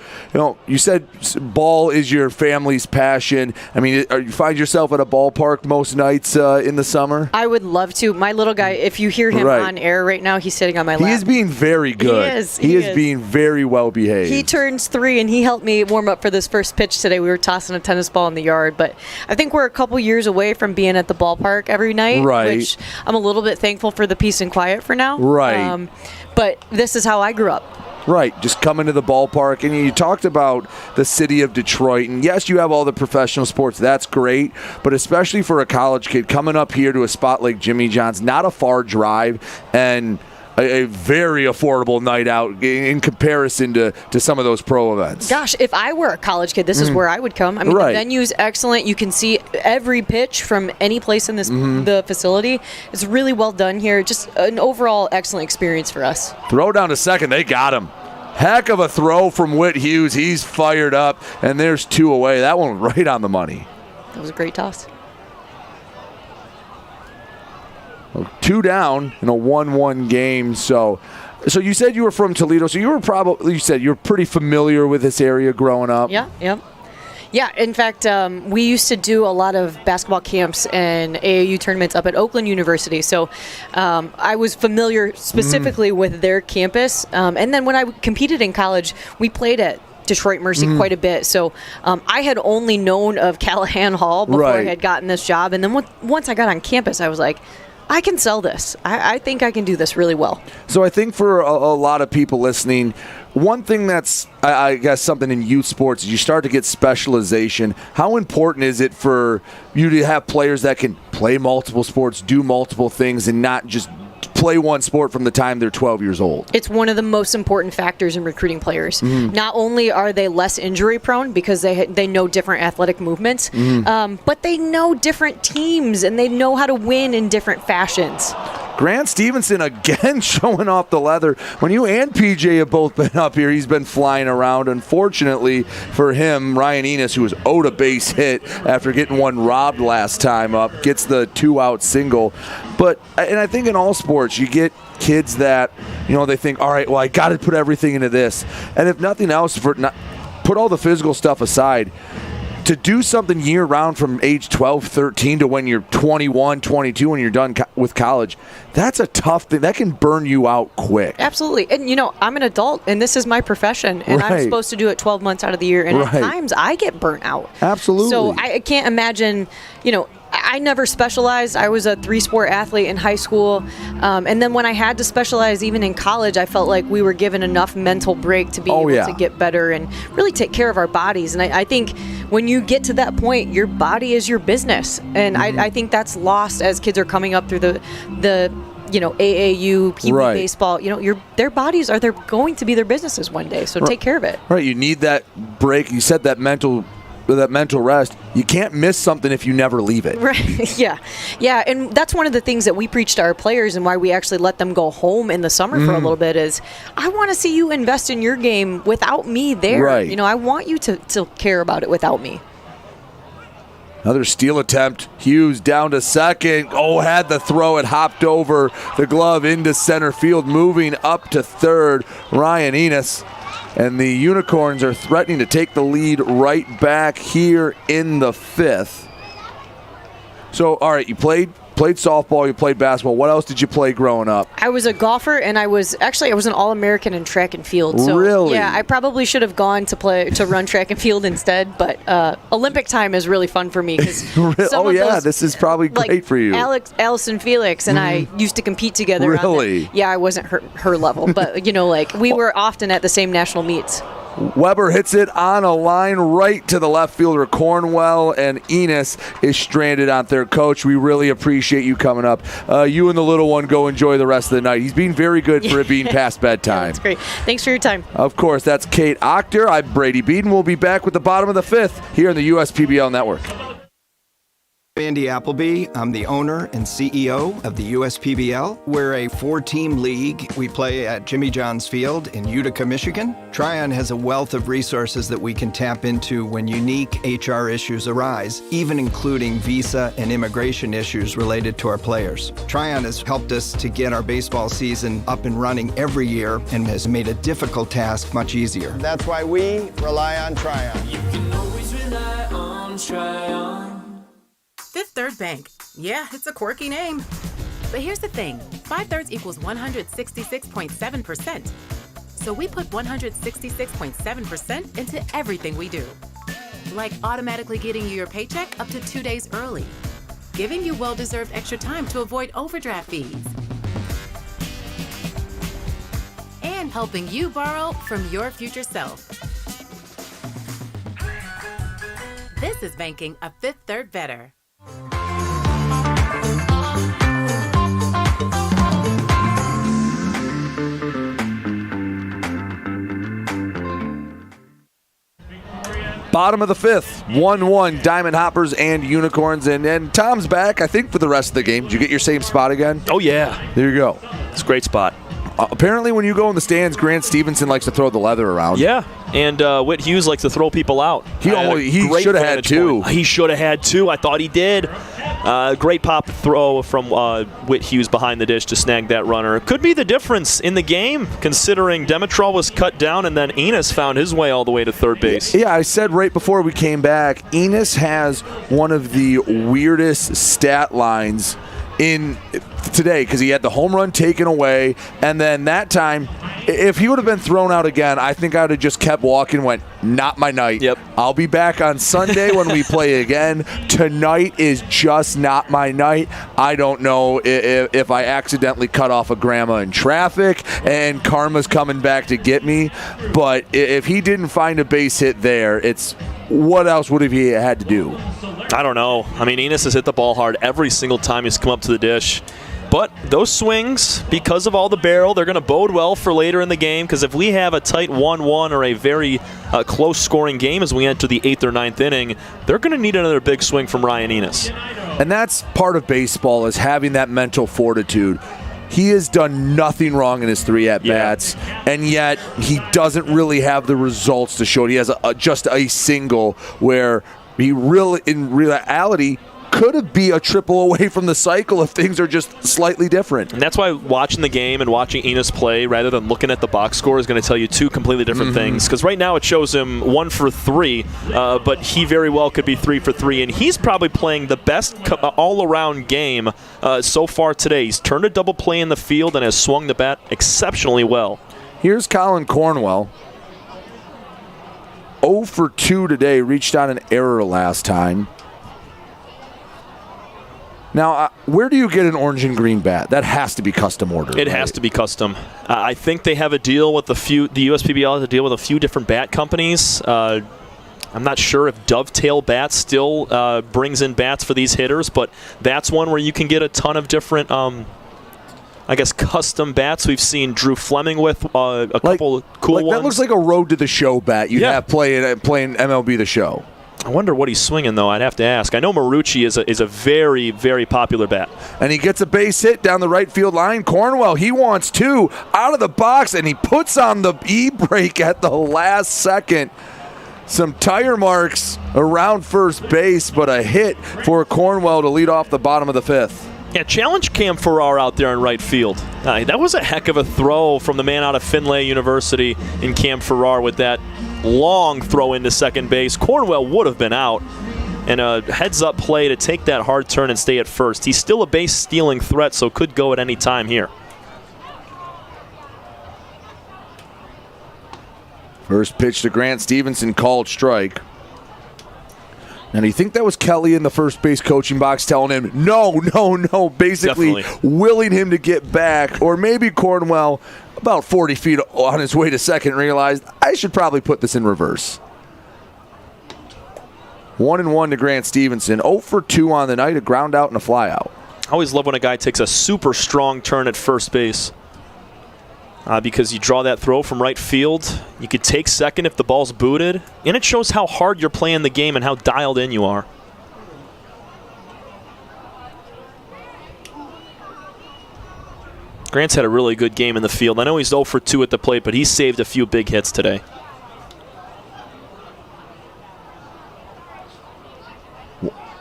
you said ball is your family's passion. I mean, you find yourself at a ballpark most nights in the summer? I would love to. My little guy, if you hear him on air right now, he's sitting on my lap. He is being very good. He is being very well behaved. He turns 3, and he helped me warm up for this first pitch today. We were tossing a tennis ball in the yard, but I think we're a couple years away from being at the ballpark every night, which I'm a little bit thankful for the peace and quiet for now. Right. But this is how I grew up. Right, just coming to the ballpark. And you talked about the city of Detroit. And yes, you have all the professional sports. That's great. But especially for a college kid coming up here to a spot like Jimmy John's, not a far drive, and a very affordable night out in comparison to some of those pro events. Gosh, if I were a college kid, this is where I would come. I mean, the venue's excellent. You can see every pitch from any place in this the facility. It's really well done here. Just an overall excellent experience for us. Throw down to second. They got him. Heck of a throw from Whit Hughes. He's fired up, and there's 2 away. That one right on the money. That was a great toss. 2 down in a 1-1 game. So you said you were from Toledo. So you were pretty familiar with this area growing up. Yeah. Yeah, in fact, we used to do a lot of basketball camps and AAU tournaments up at Oakland University, so I was familiar specifically with their campus. And then when I competed in college, we played at Detroit Mercy quite a bit, so I had only known of Callahan Hall before I had gotten this job, and then once I got on campus, I was like, I can sell this. I think I can do this really well. So I think for a lot of people listening, one thing that's, I guess, something in youth sports is you start to get specialization. How important is it for you to have players that can play multiple sports, do multiple things, and not just play one sport from the time they're 12 years old? It's one of the most important factors in recruiting players. Not only are they less injury prone because they know different athletic movements, but they know different teams and they know how to win in different fashions. Grant Stevenson again showing off the leather. When you and PJ have both been up here, he's been flying around. Unfortunately for him, Ryan Enos, who was owed a base hit after getting one robbed last time up, gets the 2-out single. And I think in all sports, you get kids that, they think, all right, well, I got to put everything into this. And if nothing else, put all the physical stuff aside, to do something year-round from age 12, 13 to when you're 21, 22, when you're done with college, that's a tough thing. That can burn you out quick. Absolutely. And, I'm an adult, and this is my profession, and I'm supposed to do it 12 months out of the year, and at times I get burnt out. Absolutely. So I can't imagine, I never specialized. I was a 3-sport athlete in high school. And then when I had to specialize, even in college, I felt like we were given enough mental break to be able to get better and really take care of our bodies. And I think when you get to that point, your body is your business. And I think that's lost as kids are coming up through the AAU, PB baseball. Their bodies they're going to be their businesses one day. So take care of it. Right. You need that break. You said that mental rest. You can't miss something if you never leave it. Right. Yeah. And that's one of the things that we preach to our players and why we actually let them go home in the summer for a little bit is I want to see you invest in your game without me there. Right. I want you to care about it without me. Another steal attempt. Hughes down to second. Had the throw. It hopped over the glove into center field. Moving up to third, Ryan Enos. And the Unicorns are threatening to take the lead right back here in the 5th. So, all right, you played softball, you played basketball. What else did you play growing up? I was a golfer, and I was an All-American in track and field. So, really? Yeah, I probably should have gone to run track and field instead, but Olympic time is really fun for me. This is probably great for you. Allison Felix and I used to compete together. Really? Yeah, I wasn't her level, but, we were often at the same national meets. Weber hits it on a line right to the left fielder Cornwell, and Enos is stranded on third. Coach, we really appreciate you coming up. You and the little one go enjoy the rest of the night. He's being very good for it being past bedtime. Yeah, that's great. Thanks for your time. Of course, that's Kate Octor. I'm Brady Beaton. We'll be back with the bottom of the 5th here on the USPBL Network. Andy Appleby. I'm the owner and CEO of the USPBL. We're a 4-team league. We play at Jimmy John's Field in Utica, Michigan. Tryon has a wealth of resources that we can tap into when unique HR issues arise, even including visa and immigration issues related to our players. Tryon has helped us to get our baseball season up and running every year and has made a difficult task much easier. That's why we rely on Tryon. You can always rely on Tryon. Fifth Third Bank. Yeah, it's a quirky name. But here's the thing. 5/3 equals 166.7%. So we put 166.7% into everything we do. Like automatically getting you your paycheck up to 2 days early. Giving you well-deserved extra time to avoid overdraft fees. And helping you borrow from your future self. This is banking a Fifth Third better. Bottom of the 5th, 1-1, Diamond Hoppers and Unicorns. And Tom's back, I think, for the rest of the game. Did you get your same spot again? Oh, yeah. There you go. It's a great spot. Apparently, when you go in the stands, Grant Stevenson likes to throw the leather around. Yeah, and Whit Hughes likes to throw people out. He should have had 2. He should have had 2. I thought he did. Great pop throw from Whit Hughes behind the dish to snag that runner. Could be the difference in the game, considering Dimitrov was cut down and then Enos found his way all the way to third base. Yeah, I said right before we came back, Enos has one of the weirdest stat lines in today because he had the home run taken away, and then that time, if he would have been thrown out again, I think I would have just kept walking, went, not my night. Yep. I'll be back on Sunday when we play again. Tonight is just not my night. I don't know if I accidentally cut off a grandma in traffic and karma's coming back to get me, but if he didn't find a base hit there, it's what else would he had to do? I don't know. I mean, Enos has hit the ball hard every single time he's come up to the dish. But those swings, because of all the barrel, they're going to bode well for later in the game, because if we have a tight 1-1 or a very close-scoring game as we enter the 8th or 9th inning, they're going to need another big swing from Ryan Enos. And that's part of baseball, is having that mental fortitude. He has done nothing wrong in his 3 at-bats, and yet he doesn't really have the results to show it. He has just a single where he really, in reality, could be a triple away from the cycle if things are just slightly different. And that's why watching the game and watching Enos play rather than looking at the box score is going to tell you 2 completely different things. Because right now it shows him 1 for 3, but he very well could be 3 for 3. And he's probably playing the best all-around game so far today. He's turned a double play in the field and has swung the bat exceptionally well. Here's Colin Cornwell. 0 for 2 today, reached on an error last time. Now, where do you get an orange and green bat? That has to be custom ordered. It has to be custom. I think they have a deal with the USPBL has a deal with a few different bat companies. I'm not sure if Dovetail Bats still brings in bats for these hitters, but that's one where you can get a ton of different, custom bats. We've seen Drew Fleming with a couple of cool ones. That looks like a Road to the Show bat you'd have playing MLB The Show. I wonder what he's swinging, though. I'd have to ask. I know Marucci is a very, very popular bat. And he gets a base hit down the right field line. Cornwell, he wants 2 out of the box, and he puts on the e-brake at the last second. Some tire marks around first base, but a hit for Cornwell to lead off the bottom of the 5th. Yeah, challenge Cam Farrar out there in right field. That was a heck of a throw from the man out of Findlay University in Cam Farrar with that long throw into second base. Cornwell would have been out, and a heads-up play to take that hard turn and stay at first. He's still a base-stealing threat, so could go at any time here. First pitch to Grant Stevenson, called strike. And you think that was Kelly in the first base coaching box telling him, no, basically Definitely. willing him to get back. Or maybe Cornwell, about 40 feet on his way to second, realized, I should probably put this in reverse. 1-1 to Grant Stevenson. 0 for 2 on the night, a ground out and a fly out. I always love when a guy takes a super strong turn at first base. Because you draw that throw from right field. You could take second if the ball's booted. And it shows how hard you're playing the game and how dialed in you are. Grant's had a really good game in the field. I know he's 0 for 2 at the plate, but he saved a few big hits today.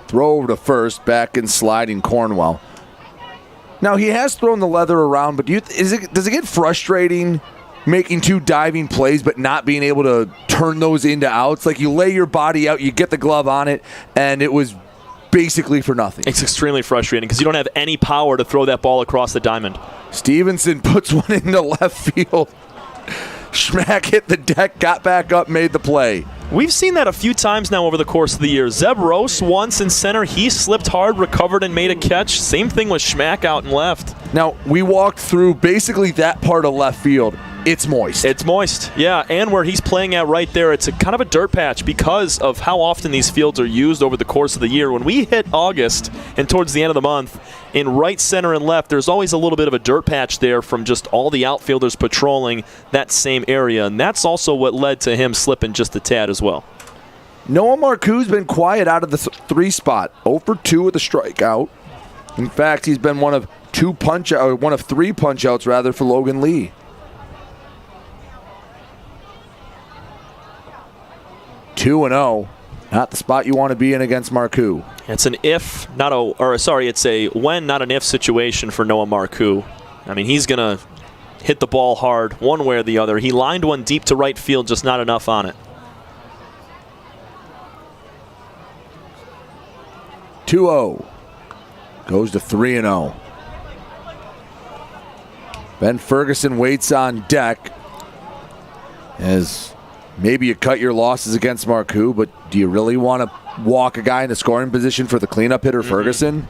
Throw over to first, back and sliding Cornwell. Now, he has thrown the leather around, but does it get frustrating making 2 diving plays but not being able to turn those into outs? Like, you lay your body out, you get the glove on it, and it was basically for nothing. It's extremely frustrating because you don't have any power to throw that ball across the diamond. Stevenson puts one into left field. Schmack hit the deck, got back up, made the play. We've seen that a few times now over the course of the year. Zeb Rose once in center. He slipped hard, recovered, and made a catch. Same thing with Schmack out and left. Now, we walked through basically that part of left field. It's moist. It's moist, yeah. And where he's playing at right there, it's a kind of a dirt patch because of how often these fields are used over the course of the year. When we hit August and towards the end of the month, in right, center, and left, there's always a little bit of a dirt patch there from just all the outfielders patrolling that same area. And that's also what led to him slipping just a tad as well. Noah Marcoux's been quiet out of the 3 spot. 0 for 2 with a strikeout. In fact, he's been one of 3 punch-outs rather for Logan Lee. 2-0. Not the spot you want to be in against Marcoux. It's an if, not a, or sorry, it's a when, not an if situation for Noah Marcoux. I mean, he's going to hit the ball hard one way or the other. He lined one deep to right field, just not enough on it. 2-0. Goes to 3-0. Ben Ferguson waits on deck as maybe you cut your losses against Marcoux, but do you really want to walk a guy in a scoring position for the cleanup hitter, Ferguson?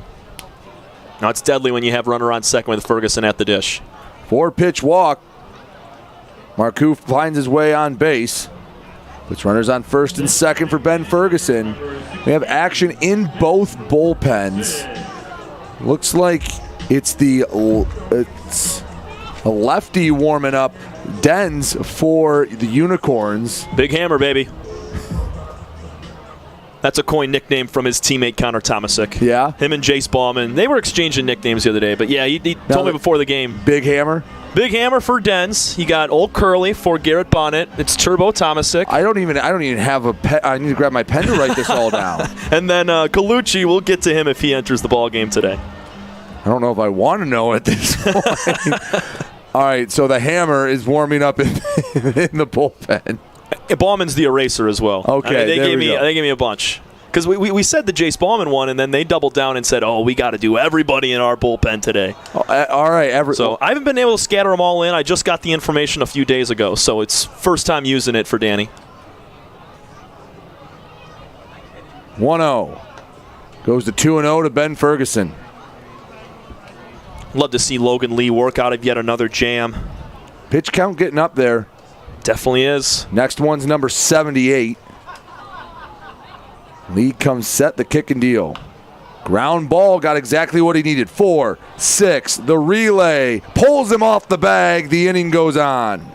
No, it's deadly when you have runner on second with Ferguson at the dish. 4-pitch walk. Marcoux finds his way on base. Puts runners on first and second for Ben Ferguson. We have action in both bullpens. Looks like it's a lefty warming up. Dens for the Unicorns. Big Hammer, baby. That's a coin nickname from his teammate Connor Tomasic. Yeah? Him and Jace Bauman. They were exchanging nicknames the other day, but yeah, he told me before the game. Big Hammer? Big Hammer for Dens. You got Old Curly for Garrett Bonnet. It's Turbo Tomasic. I don't even have a pen. I need to grab my pen to write this all down. And then Colucci, we'll get to him if he enters the ball game today. I don't know if I want to know at this point. All right, so the Hammer is warming up in the bullpen. Bauman's the eraser as well. Okay, they gave me a bunch. Because we said the Jace Bauman one, and then they doubled down and said, we got to do everybody in our bullpen today. All right. So I haven't been able to scatter them all in. I just got the information a few days ago, so it's first time using it for Danny. 1-0. Goes to 2-0 to Ben Ferguson. Love to see Logan Lee work out of yet another jam. Pitch count getting up there. Definitely is. Next one's number 78. Lee comes set, the kick and deal. Ground ball, got exactly what he needed. 4-6, the relay. Pulls him off the bag, the inning goes on.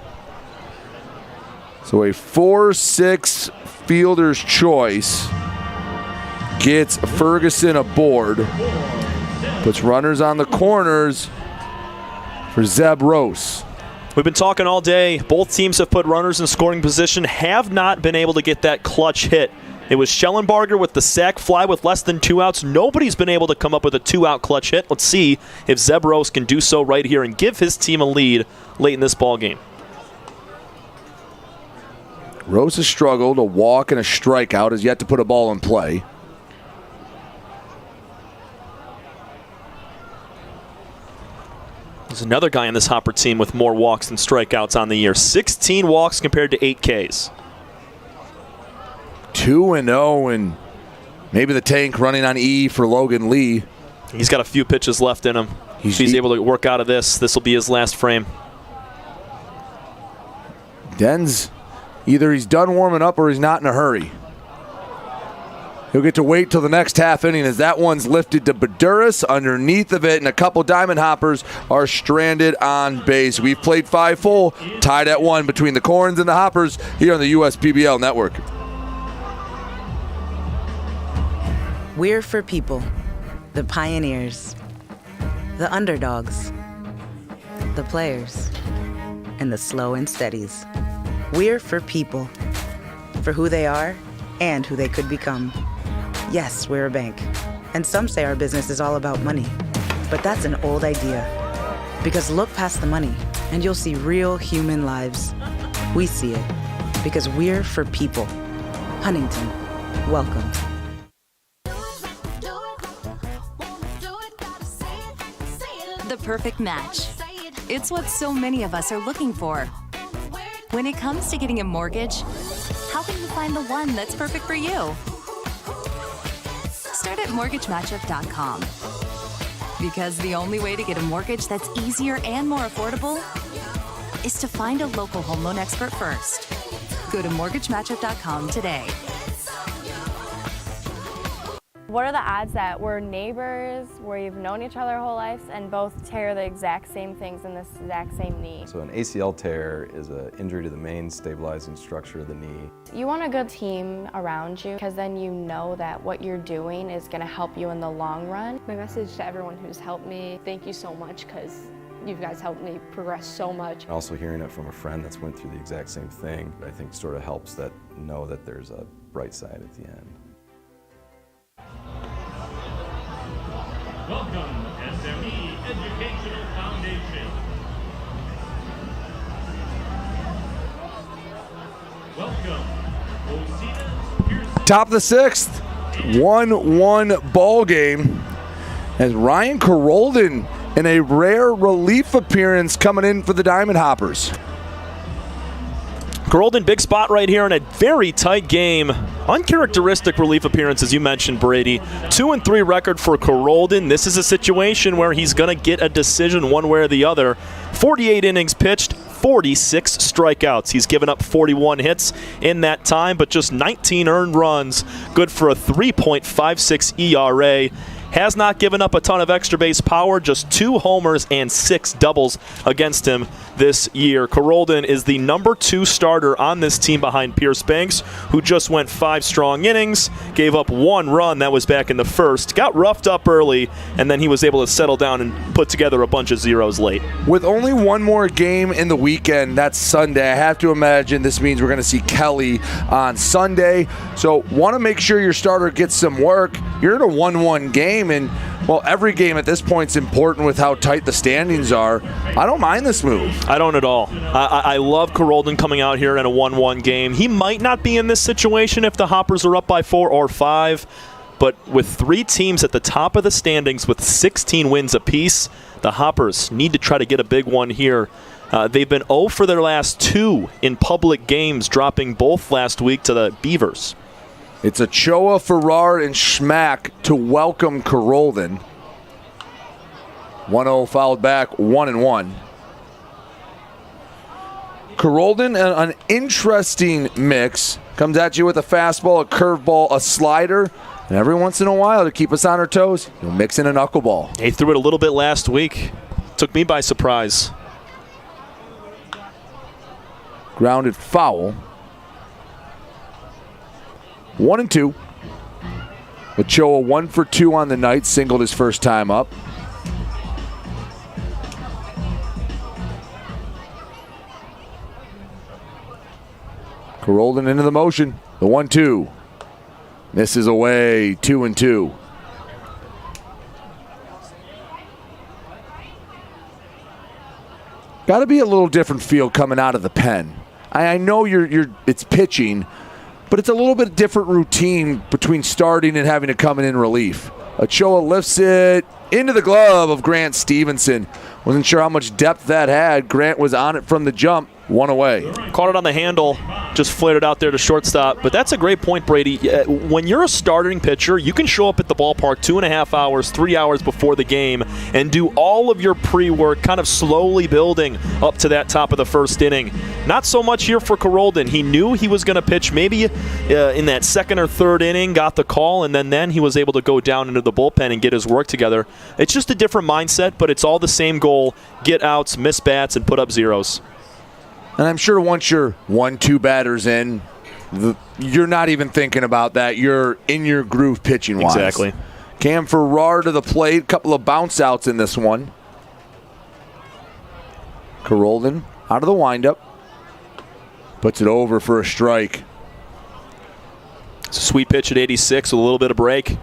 So a 4-6 fielder's choice gets Ferguson aboard. Puts runners on the corners for Zeb Rose. We've been talking all day. Both teams have put runners in scoring position, have not been able to get that clutch hit. It was Schellenbarger with the sac fly with less than 2 outs. Nobody's been able to come up with a 2-out clutch hit. Let's see if Zeb Rose can do so right here and give his team a lead late in this ball game. Rose has struggled. A walk and a strikeout, has yet to put a ball in play. There's another guy on this Hopper team with more walks than strikeouts on the year. 16 walks compared to 8 Ks. 2-0, and maybe the tank running on E for Logan Lee. He's got a few pitches left in him. If he's able to work out of this, this will be his last frame. Dens, either he's done warming up or he's not in a hurry. He'll get to wait till the next half inning as that one's lifted to Baduras underneath of it, and a couple Diamond Hoppers are stranded on base. We've played 5 full, tied at 1 between the Corns and the Hoppers here on the USPBL Network. We're for people, the pioneers, the underdogs, the players, and the slow and steadies. We're for people, for who they are and who they could become. Yes, we're a bank, and some say our business is all about money, but that's an old idea. Because look past the money, and you'll see real human lives. We see it, because we're for people. Huntington, welcome. The perfect match. It's what so many of us are looking for. When it comes to getting a mortgage, how can you find the one that's perfect for you? Start at mortgagematchup.com. Because the only way to get a mortgage that's easier and more affordable is to find a local home loan expert first. Go to mortgagematchup.com today. What are the odds that we're neighbors, we've known each other our whole lives, and both tear the exact same things in this exact same knee? So an ACL tear is an injury to the main stabilizing structure of the knee. You want a good team around you because then you know that what you're doing is going to help you in the long run. My message to everyone who's helped me, thank you so much because you guys helped me progress so much. Also hearing it from a friend that's went through the exact same thing, I think sort of helps that know that there's a bright side at the end. Welcome, SME Educational Foundation. Welcome, Osina's Pearson. Top of the 6th, 1-1 ball game as Ryan Carolden in a rare relief appearance coming in for the Diamond Hoppers. Carolden, big spot right here in a very tight game. Uncharacteristic relief appearance, as you mentioned, Brady. 2-3 record for Carolden. This is a situation where he's going to get a decision one way or the other. 48 innings pitched, 46 strikeouts. He's given up 41 hits in that time, but just 19 earned runs. Good for a 3.56 ERA. Has not given up a ton of extra base power, just 2 homers and 6 doubles against him this year. Carolden is the number 2 starter on this team behind Pierce Banks, who just went 5 strong innings, gave up 1 run. That was back in the first. Got roughed up early, and then he was able to settle down and put together a bunch of zeros late. With only one more game in the weekend, that's Sunday, I have to imagine this means we're going to see Kelly on Sunday. So want to make sure your starter gets some work. You're in a 1-1 game, and, well, every game at this point is important with how tight the standings are. I don't mind this move. I don't at all. I love Carolden coming out here in a 1-1 game. He might not be in this situation if the Hoppers are up by 4 or 5, but with 3 teams at the top of the standings with 16 wins apiece, the Hoppers need to try to get a big one here. They've been 0 for their last 2 in public games, dropping both last week to the Beavers. It's Ochoa, Farrar, and Schmack to welcome Carolden. 1-0 fouled back, 1-1. Carolden, an interesting mix. Comes at you with a fastball, a curveball, a slider, and every once in a while, to keep us on our toes, you'll mix in a knuckleball. He threw it a little bit last week. Took me by surprise. Grounded foul. 1-2. Ochoa 1 for 2 on the night, singled his first time up. Carolden into the motion. The 1-2. Misses away. 2-2. Got to be a little different feel coming out of the pen. I know it's pitching, but it's a little bit different routine between starting and having to come in relief. Ochoa lifts it into the glove of Grant Stevenson. Wasn't sure how much depth that had. Grant was on it from the jump. 1 away. Caught it on the handle, just flared it out there to shortstop. But that's a great point, Brady. When you're a starting pitcher, you can show up at the ballpark 2.5 hours, 3 hours before the game and do all of your pre-work, kind of slowly building up to that top of the first inning. Not so much here for Carolden. He knew he was going to pitch maybe in that second or third inning, got the call, and then he was able to go down into the bullpen and get his work together. It's just a different mindset, but it's all the same goal. Get outs, miss bats, and put up zeros. And I'm sure once you're 1-2 batters in, you're not even thinking about that. You're in your groove pitching-wise. Exactly. Cam Farrar to the plate. A couple of bounce outs in this one. Carolden out of the windup. Puts it over for a strike. It's a sweet pitch at 86 with a little bit of break.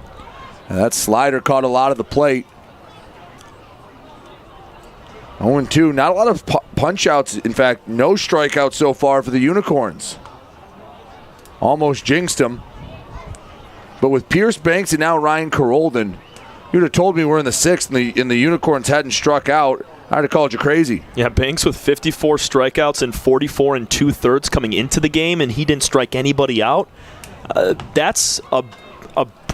And that slider caught a lot of the plate. 0-2. Not a lot of punch-outs. In fact, no strikeouts so far for the Unicorns. Almost jinxed them. But with Pierce Banks and now Ryan Carolden, you'd have told me we're in the 6th and the Unicorns hadn't struck out. I'd have called you crazy. Yeah, Banks with 54 strikeouts and 44 2/3 coming into the game, and he didn't strike anybody out. That's a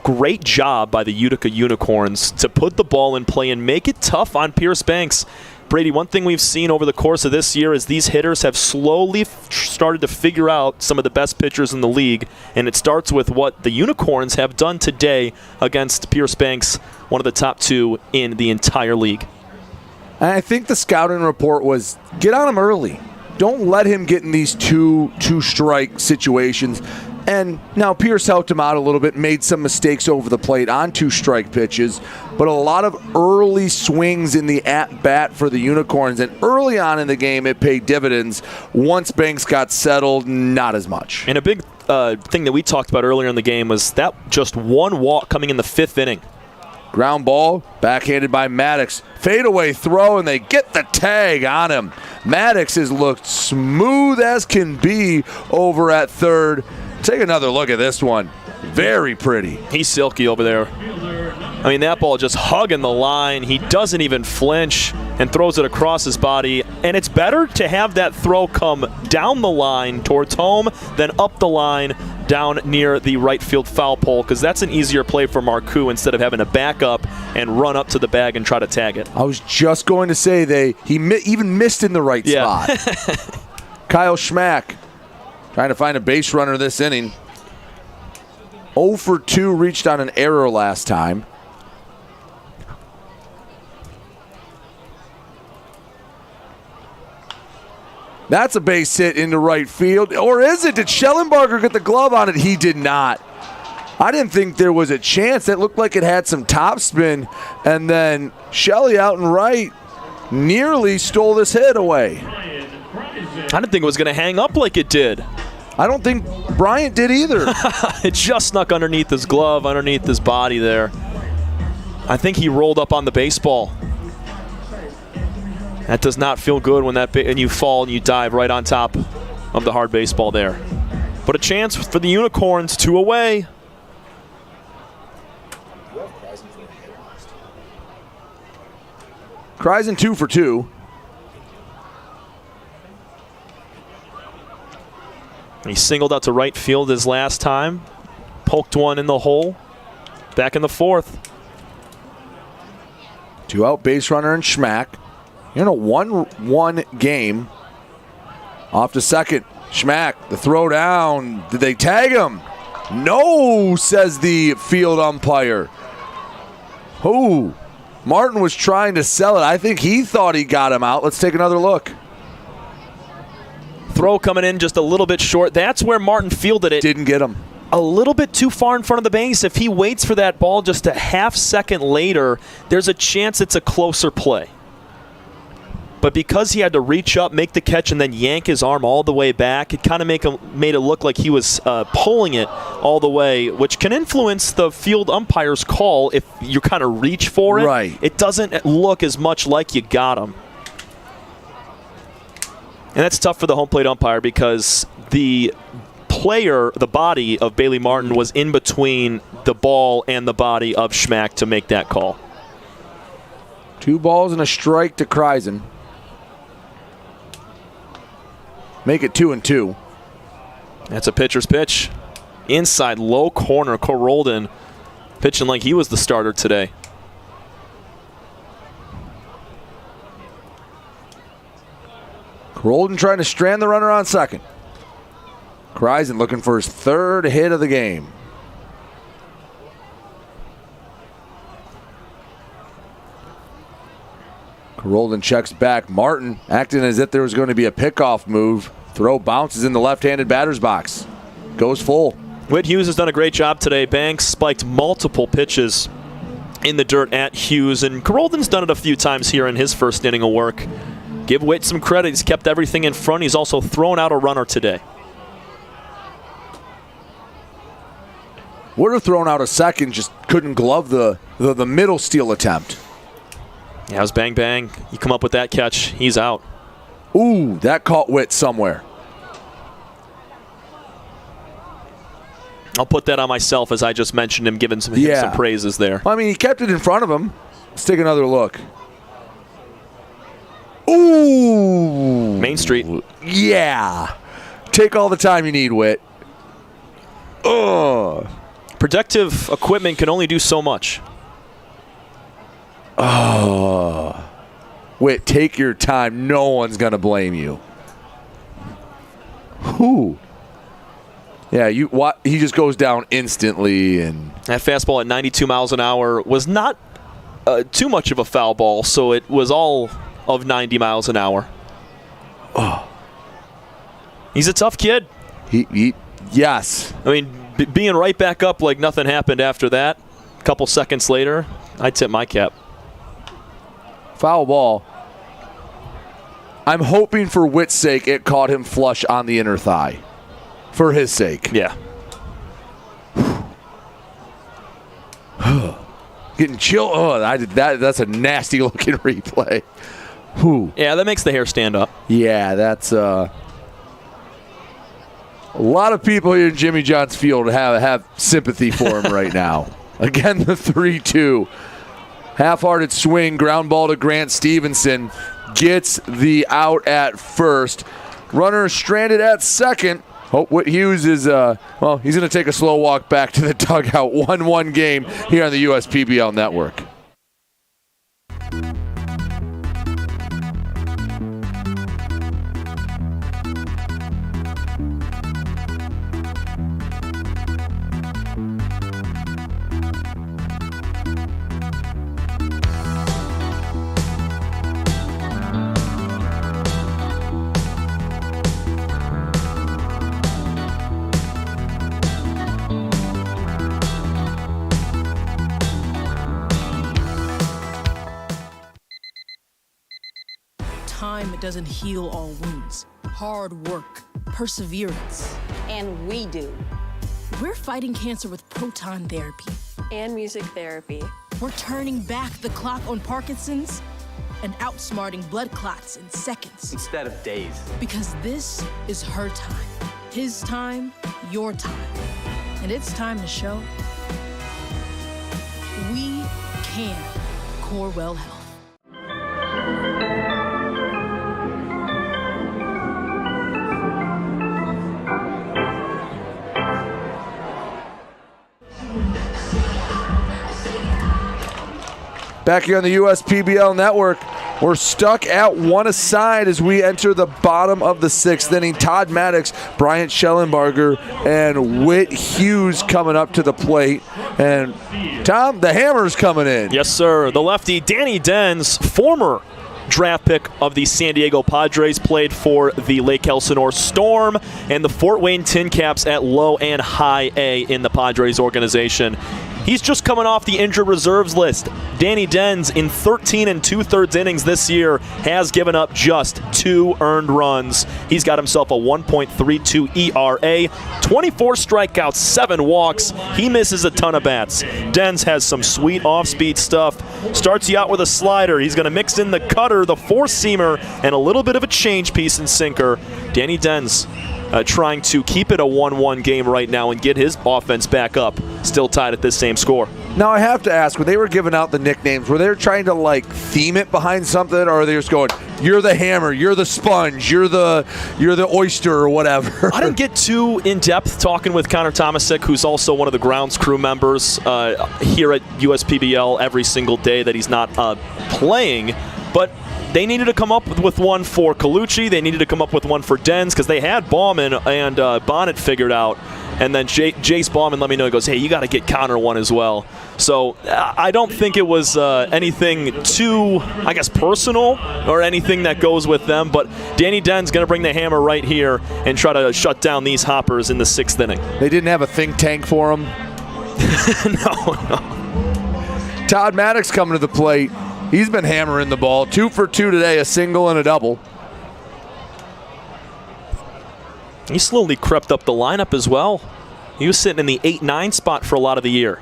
great job by the Utica Unicorns to put the ball in play and make it tough on Pierce Banks. Brady, one thing we've seen over the course of this year is these hitters have slowly started to figure out some of the best pitchers in the league, and it starts with what the Unicorns have done today against Pierce Banks, one of the top 2 in the entire league. And I think the scouting report was get on him early. Don't let him get in these two-strike situations. And now Pierce helped him out a little bit, made some mistakes over the plate on 2-strike pitches, but a lot of early swings in the at-bat for the Unicorns. And early on in the game, it paid dividends. Once Banks got settled, not as much. And a big thing that we talked about earlier in the game was that just one walk coming in the 5th inning. Ground ball, backhanded by Maddox. Fadeaway throw, and they get the tag on him. Maddox has looked smooth as can be over at third. Take another look at this one. Very pretty. He's silky over there. I mean, that ball just hugging the line. He doesn't even flinch and throws it across his body. And it's better to have that throw come down the line towards home than up the line down near the right field foul pole, because that's an easier play for Marcoux instead of having to back up and run up to the bag and try to tag it. I was just going to say he even missed in the right spot. Kyle Schmack trying to find a base runner this inning. 0 for 2, reached on an error last time. That's a base hit into right field. Or is it? Did Schellenbarger get the glove on it? He did not. I didn't think there was a chance. That looked like it had some topspin. And then Shelley out and right nearly stole this hit away. I didn't think it was going to hang up like it did. I don't think Bryant did either. It just snuck underneath his glove, underneath his body there. I think he rolled up on the baseball. That does not feel good when and you fall and you dive right on top of the hard baseball there. But a chance for the Unicorns, 2 away. Kreisen 2 for 2. He singled out to right field his last time. Poked one in the hole. Back in the 4th. 2 out base runner and Schmack. You're in a 1-1 game. Off to second. Schmack, the throw down. Did they tag him? No, says the field umpire. Who? Martin was trying to sell it. I think he thought he got him out. Let's take another look. Throw coming in just a little bit short. That's where Martin fielded it. Didn't get him. A little bit too far in front of the base. If he waits for that ball just a half second later, there's a chance it's a closer play. But because he had to reach up, make the catch, and then yank his arm all the way back, it kind of made it look like he was pulling it all the way, which can influence the field umpire's call if you kind of reach for it. Right. It doesn't look as much like you got him. And that's tough for the home plate umpire because the body of Bailey Martin was in between the ball and the body of Schmack to make that call. 2 balls and a strike to Kreisen. Make it 2-2. That's a pitcher's pitch. Inside low corner, Corolden pitching like he was the starter today. Corolden trying to strand the runner on second. Kreisen looking for his 3rd hit of the game. Corolden checks back. Martin acting as if there was going to be a pickoff move. Throw bounces in the left-handed batter's box. Goes full. Whit Hughes has done a great job today. Banks spiked multiple pitches in the dirt at Hughes, and Corolden's done it a few times here in his first inning of work. Give Whit some credit. He's kept everything in front. He's also thrown out a runner today. Would have thrown out a second, just couldn't glove the middle steal attempt. Yeah, it was bang, bang. You come up with that catch, he's out. Ooh, that caught Whit somewhere. I'll put that on myself as I just mentioned him, giving some praises there. I mean, he kept it in front of him. Let's take another look. Ooh. Main Street. Yeah. Take all the time you need, Whit. Ugh. Protective equipment can only do so much. Oh. Whit, take your time. No one's going to blame you. Who? Yeah, he just goes down instantly. And that fastball at 92 miles an hour was not too much of a foul ball, so it was all of 90 miles an hour. Oh. He's a tough kid. Yes. I mean, being right back up like nothing happened after that, a couple seconds later, I tip my cap. Foul ball. I'm hoping for Whit's sake it caught him flush on the inner thigh. For his sake. Yeah. Getting chill. Oh, I did that. That's a nasty looking replay. Whew. Yeah, that makes the hair stand up. Yeah, that's a lot of people here in Jimmy John's Field have sympathy for him right now. Again, the 3-2. Half-hearted swing, ground ball to Grant Stevenson. Gets the out at first. Runner stranded at second. Whit Hughes is, he's going to take a slow walk back to the dugout. 1-1 game here on the USPBL Network. Time doesn't heal all wounds. Hard work, perseverance. And we do. We're fighting cancer with proton therapy. And music therapy. We're turning back the clock on Parkinson's and outsmarting blood clots in seconds. Instead of days. Because this is her time. His time, your time. And it's time to show we can. Corewell Health. Back here on the USPBL Network, we're stuck at one aside as we enter the bottom of the 6th inning. Todd Maddox, Bryant Schellenbarger, and Whit Hughes coming up to the plate. And Tom, the hammer's coming in. Yes, sir. The lefty, Danny Dens, former draft pick of the San Diego Padres, played for the Lake Elsinore Storm and the Fort Wayne Tin Caps at low and high A in the Padres organization. He's just coming off the injured reserves list. Danny Dens, in 13 2/3 innings this year, has given up just 2 earned runs. He's got himself a 1.32 ERA, 24 strikeouts, 7 walks. He misses a ton of bats. Dens has some sweet off-speed stuff. Starts you out with a slider. He's going to mix in the cutter, the four-seamer, and a little bit of a change piece and sinker. Danny Dens trying to keep it a 1-1 game right now and get his offense back up. Still tied at this same score. Now I have to ask, when they were giving out the nicknames, were they trying to like theme it behind something, or are they just going, "You're the hammer, you're the sponge, you're the oyster," or whatever? I didn't get too in depth talking with Connor Tomasic, who's also one of the grounds crew members here at USPBL every single day that he's not playing, but they needed to come up with one for Colucci. They needed to come up with one for Dens because they had Bauman and Bonnet figured out. And then Jace Bauman let me know. He goes, "Hey, you got to get Connor one as well." So I don't think it was anything too, I guess, personal or anything that goes with them. But Danny Dens going to bring the hammer right here and try to shut down these Hoppers in the 6th inning. They didn't have a think tank for him? No. Todd Maddox coming to the plate. He's been hammering the ball. 2 for 2 today, a single and a double. He slowly crept up the lineup as well. He was sitting in the 8-9 spot for a lot of the year.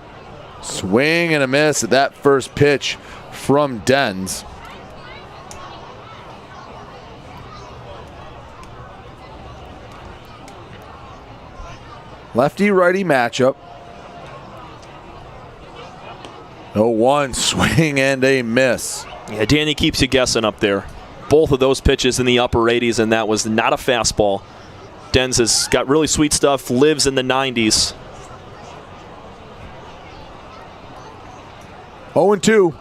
Swing and a miss at that first pitch from Dens. Lefty-righty matchup. 0-1, swing and a miss. Yeah, Danny keeps you guessing up there. Both of those pitches in the upper 80s, and that was not a fastball. Dens has got really sweet stuff, lives in the 90s. 0-2.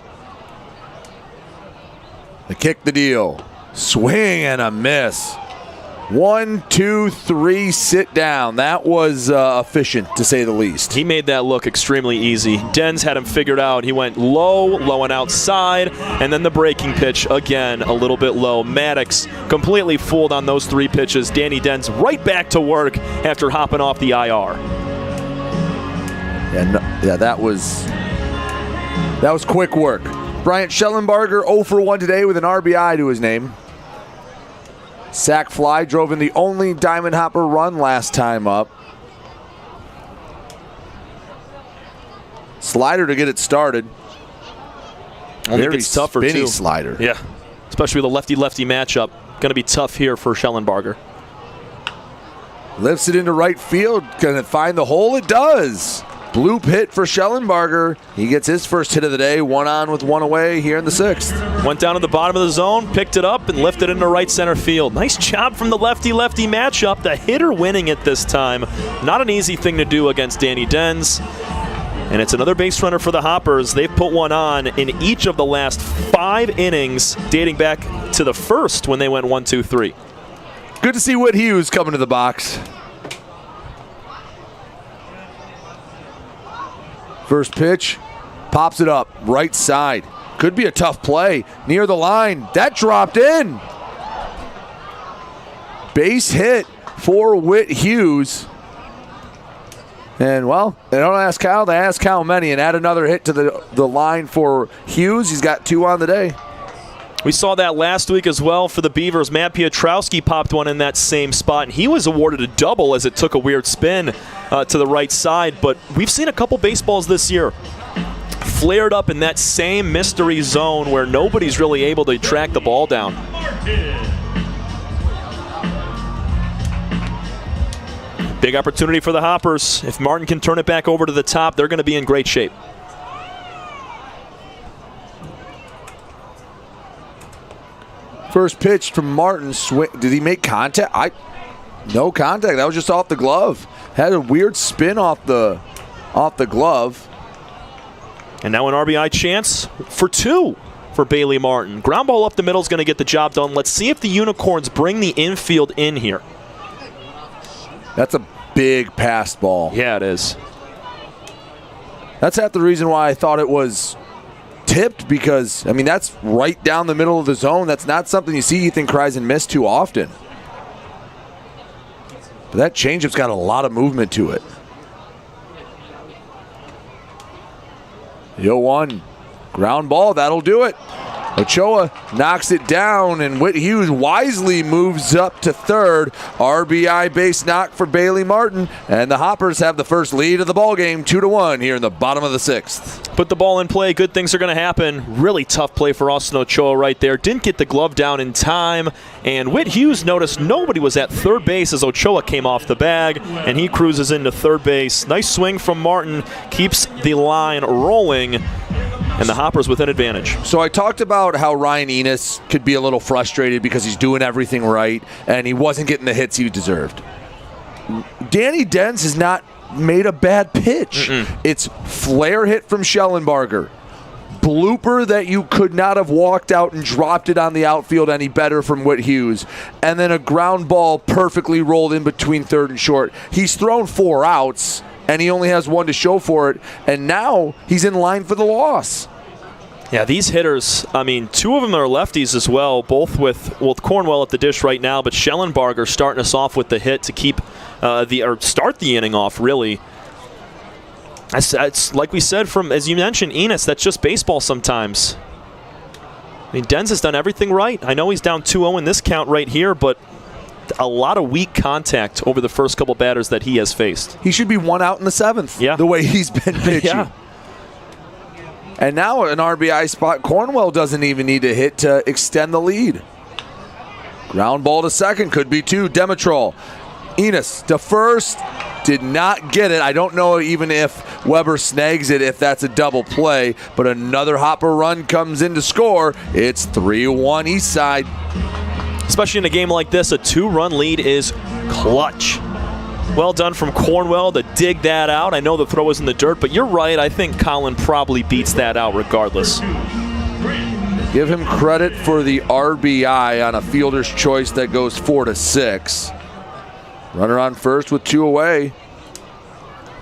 They kick the deal. Swing and a miss. 1, 2, 3, sit down. That was efficient, to say the least. He made that look extremely easy. Dens had him figured out. He went low and outside, and then the breaking pitch again, a little bit low. Maddox completely fooled on those 3 pitches. Danny Dens right back to work after hopping off the IR. Yeah, that was quick work. Bryant Schellenbarger 0 for 1 today with an RBI to his name. Sac fly drove in the only Diamond Hopper run last time up. Slider to get it started. Only Very gets tougher, spinny too. slider. Yeah, especially with a lefty-lefty matchup. Going to be tough here for Schellenbarger. Lifts it into right field. Can it find the hole? It does. Bloop hit for Schellenbarger. He gets his first hit of the day, 1 on with 1 away here in the 6th. Went down to the bottom of the zone, picked it up, and lifted into right center field. Nice job from the lefty-lefty matchup. The hitter winning it this time. Not an easy thing to do against Danny Denz. And it's another base runner for the Hoppers. They've put one on in each of the last 5 innings, dating back to the first when they went 1, 2, 3. Good to see Whit Hughes coming to the box. First pitch, pops it up, right side. Could be a tough play, near the line. That dropped in. Base hit for Whit Hughes. And, well, they don't ask how, they ask how many, and add another hit to the line for Hughes. He's got 2 on the day. We saw that last week as well for the Beavers. Matt Piotrowski popped one in that same spot, and he was awarded a double as it took a weird spin to the right side. But we've seen a couple baseballs this year flared up in that same mystery zone where nobody's really able to track the ball down. Big opportunity for the Hoppers. If Martin can turn it back over to the top, they're going to be in great shape. First pitch from Martin. Did he make contact? No contact. That was just off the glove. Had a weird spin off the glove. And now an RBI chance for 2 for Bailey Martin. Ground ball up the middle is going to get the job done. Let's see if the Unicorns bring the infield in here. That's a big pass ball. Yeah, it is. That's half the reason why I thought it was tipped, because, I mean, that's right down the middle of the zone. That's not something you see Ethan Kreisen miss too often. But that changeup's got a lot of movement to it. The 0-1. Ground ball, that'll do it. Ochoa knocks it down, and Whit Hughes wisely moves up to third. RBI base knock for Bailey Martin, and the Hoppers have the first lead of the ballgame, 2-1 here in the bottom of the 6th. Put the ball in play, good things are going to happen. Really tough play for Austin Ochoa right there. Didn't get the glove down in time, and Whit Hughes noticed nobody was at third base as Ochoa came off the bag, and he cruises into third base. Nice swing from Martin, keeps the line rolling, and the Hoppers with an advantage. So I talked about how Ryan Enos could be a little frustrated because he's doing everything right and he wasn't getting the hits he deserved. Danny Denz has not made a bad pitch. It's flare hit from Schellenbarger. Blooper that you could not have walked out and dropped it on the outfield any better from Whit Hughes. And then a ground ball perfectly rolled in between third and short. He's thrown 4 outs, and he only has 1 to show for it, and now he's in line for the loss. Yeah, these hitters, I mean, 2 of them are lefties as well, both with Cornwell at the dish right now, but Schellenbarger starting us off with the hit to keep start the inning off, really. It's like we said, from, as you mentioned, Enos, that's just baseball sometimes. I mean, Denz has done everything right. I know he's down 2-0 in this count right here, but a lot of weak contact over the first couple batters that he has faced. He should be 1 out in the 7th, the way he's been pitching. Yeah. And now an RBI spot. Cornwell doesn't even need to hit to extend the lead. Ground ball to second, could be 2. Demetrol. Enos to first, did not get it. I don't know even if Weber snags it, if that's a double play, but another Hopper run comes in to score. It's 3-1 Eastside. Especially in a game like this, a 2-run lead is clutch. Well done from Cornwell to dig that out. I know the throw was in the dirt, but you're right. I think Colin probably beats that out regardless. Give him credit for the RBI on a fielder's choice that goes 4-6. Runner on first with 2 away.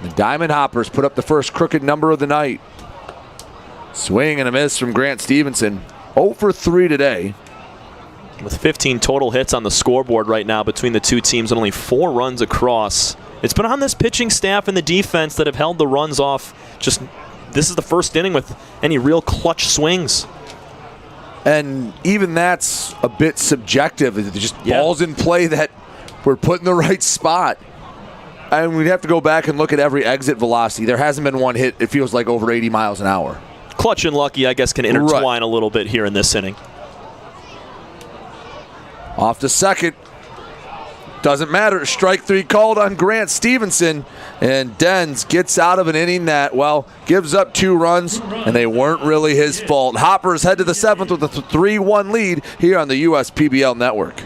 The Diamond Hoppers put up the first crooked number of the night. Swing and a miss from Grant Stevenson. 0 for 3 today. With 15 total hits on the scoreboard right now between the 2 teams and only 4 runs across. It's been on this pitching staff and the defense that have held the runs off. Just this is the first inning with any real clutch swings. And even that's a bit subjective. It's just balls in play that we're put in the right spot. And we'd have to go back and look at every exit velocity. There hasn't been one hit, it feels like, over 80 miles an hour. Clutch and Lucky, I guess, can intertwine a little bit here in this inning. Off to second. Doesn't matter. Strike 3 called on Grant Stevenson. And Dens gets out of an inning that, well, gives up 2 runs, and they weren't really his fault. Hoppers head to the 7th with a 3-1 lead here on the USPBL Network.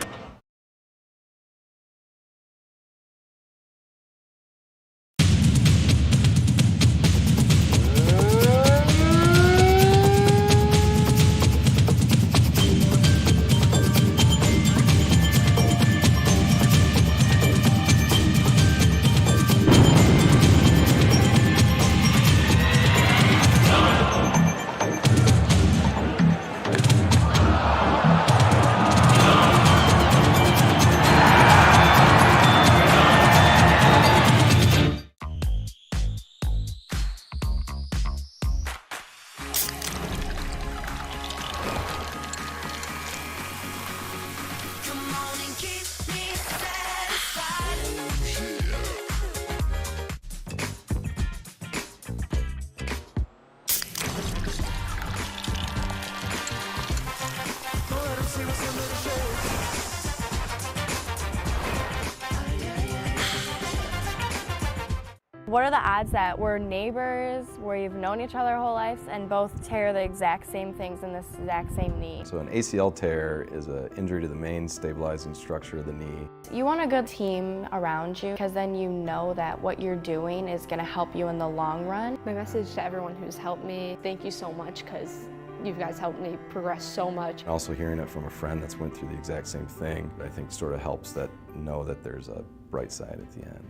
What are the odds that we're neighbors, where you've known each other our whole lives, and both tear the exact same things in this exact same knee? So an ACL tear is an injury to the main stabilizing structure of the knee. You want a good team around you, because then you know that what you're doing is going to help you in the long run. My message to everyone who's helped me, thank you so much, because you guys helped me progress so much. Also hearing it from a friend that's went through the exact same thing, I think sort of helps that know that there's a bright side at the end.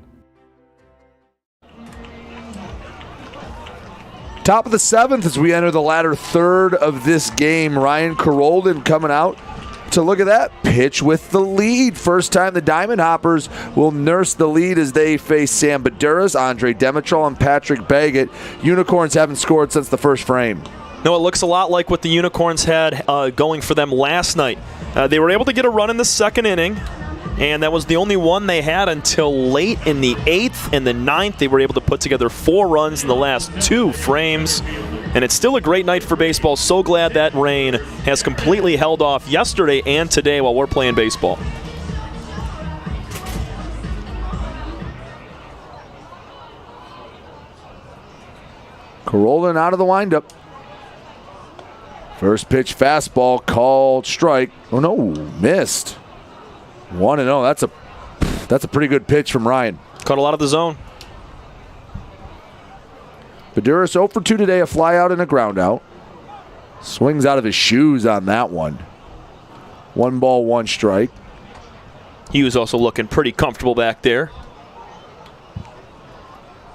Top of the 7th as we enter the latter third of this game. Ryan Carolden coming out to look at that pitch with the lead. First time the Diamond Hoppers will nurse the lead as they face Sam Baduras, Andre Demitrol, and Patrick Baggett. Unicorns haven't scored since the first frame. No, it looks a lot like what the Unicorns had going for them last night. They were able to get a run in the second inning, and that was the only one they had until late in the 8th and the 9th. They were able to put together 4 runs in the last 2 frames, and it's still a great night for baseball. So glad that rain has completely held off yesterday and today while we're playing baseball. Carolden out of the windup. First pitch fastball called strike. Oh no, missed. 1-0. That's a pretty good pitch from Ryan. Caught a lot of the zone. Baduras 0 for 2 today, a fly out and a ground out. Swings out of his shoes on that one. 1 ball, 1 strike. He was also looking pretty comfortable back there.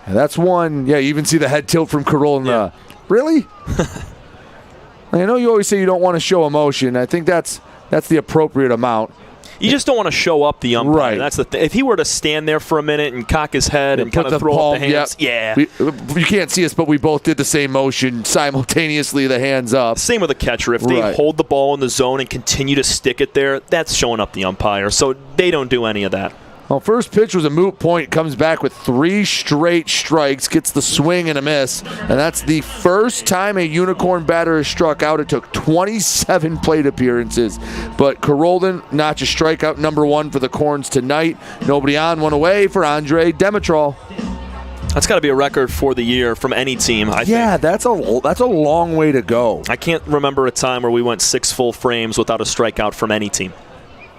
And that's one. Yeah, you even see the head tilt from Carolden. Yeah. Really? I know you always say you don't want to show emotion. I think that's the appropriate amount. You just don't want to show up the umpire. Right. That's the thing. If he were to stand there for a minute and cock his head and kind of throw up the hands, you can't see us, but we both did the same motion simultaneously, the hands up. Same with a catcher. If they hold the ball in the zone and continue to stick it there, that's showing up the umpire. So they don't do any of that. Well, first pitch was a moot point. Comes back with 3 straight strikes. Gets the swing and a miss. And that's the first time a Unicorn batter has struck out. It took 27 plate appearances. But Carolden notched a strikeout number 1 for the Corns tonight. Nobody on, 1 away for Andre Demitrol. That's got to be a record for the year from any team, I think. Yeah, that's a long way to go. I can't remember a time where we went 6 full frames without a strikeout from any team.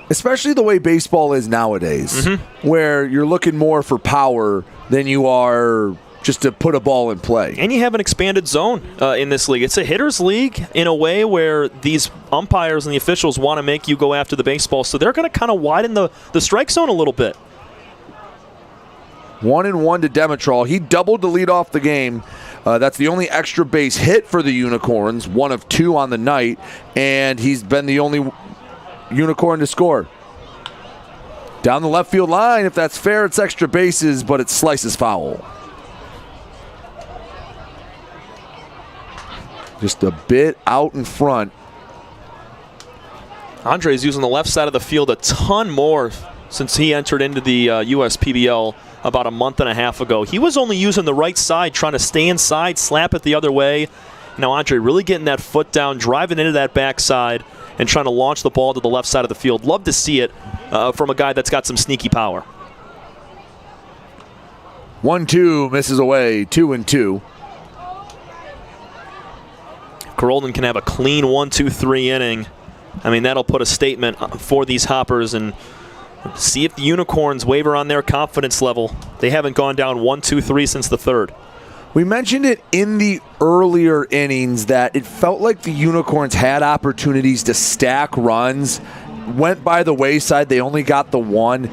Especially the way baseball is nowadays, where you're looking more for power than you are just to put a ball in play. And you have an expanded zone in this league. It's a hitter's league in a way where these umpires and the officials want to make you go after the baseball, so they're going to kind of widen the strike zone a little bit. 1-1 to Demitrol. He doubled to lead off the game. That's the only extra base hit for the Unicorns, 1 of 2 on the night, and he's been the only Unicorn to score. Down the left field line, if that's fair, it's extra bases, but it slices foul. Just a bit out in front. Andre's using the left side of the field a ton more since he entered into the USPBL about a month and a half ago. He was only using the right side, trying to stay inside, slap it the other way. Now Andre really getting that foot down, driving into that backside, and trying to launch the ball to the left side of the field. Love to see it from a guy that's got some sneaky power. 1-2 misses away, 2-2. Carolden can have a clean 1-2-3 inning. I mean, that'll put a statement for these Hoppers, and see if the Unicorns waver on their confidence level. They haven't gone down 1-2-3 since the third. We mentioned it in the earlier innings that it felt like the Unicorns had opportunities to stack runs, went by the wayside, they only got the one,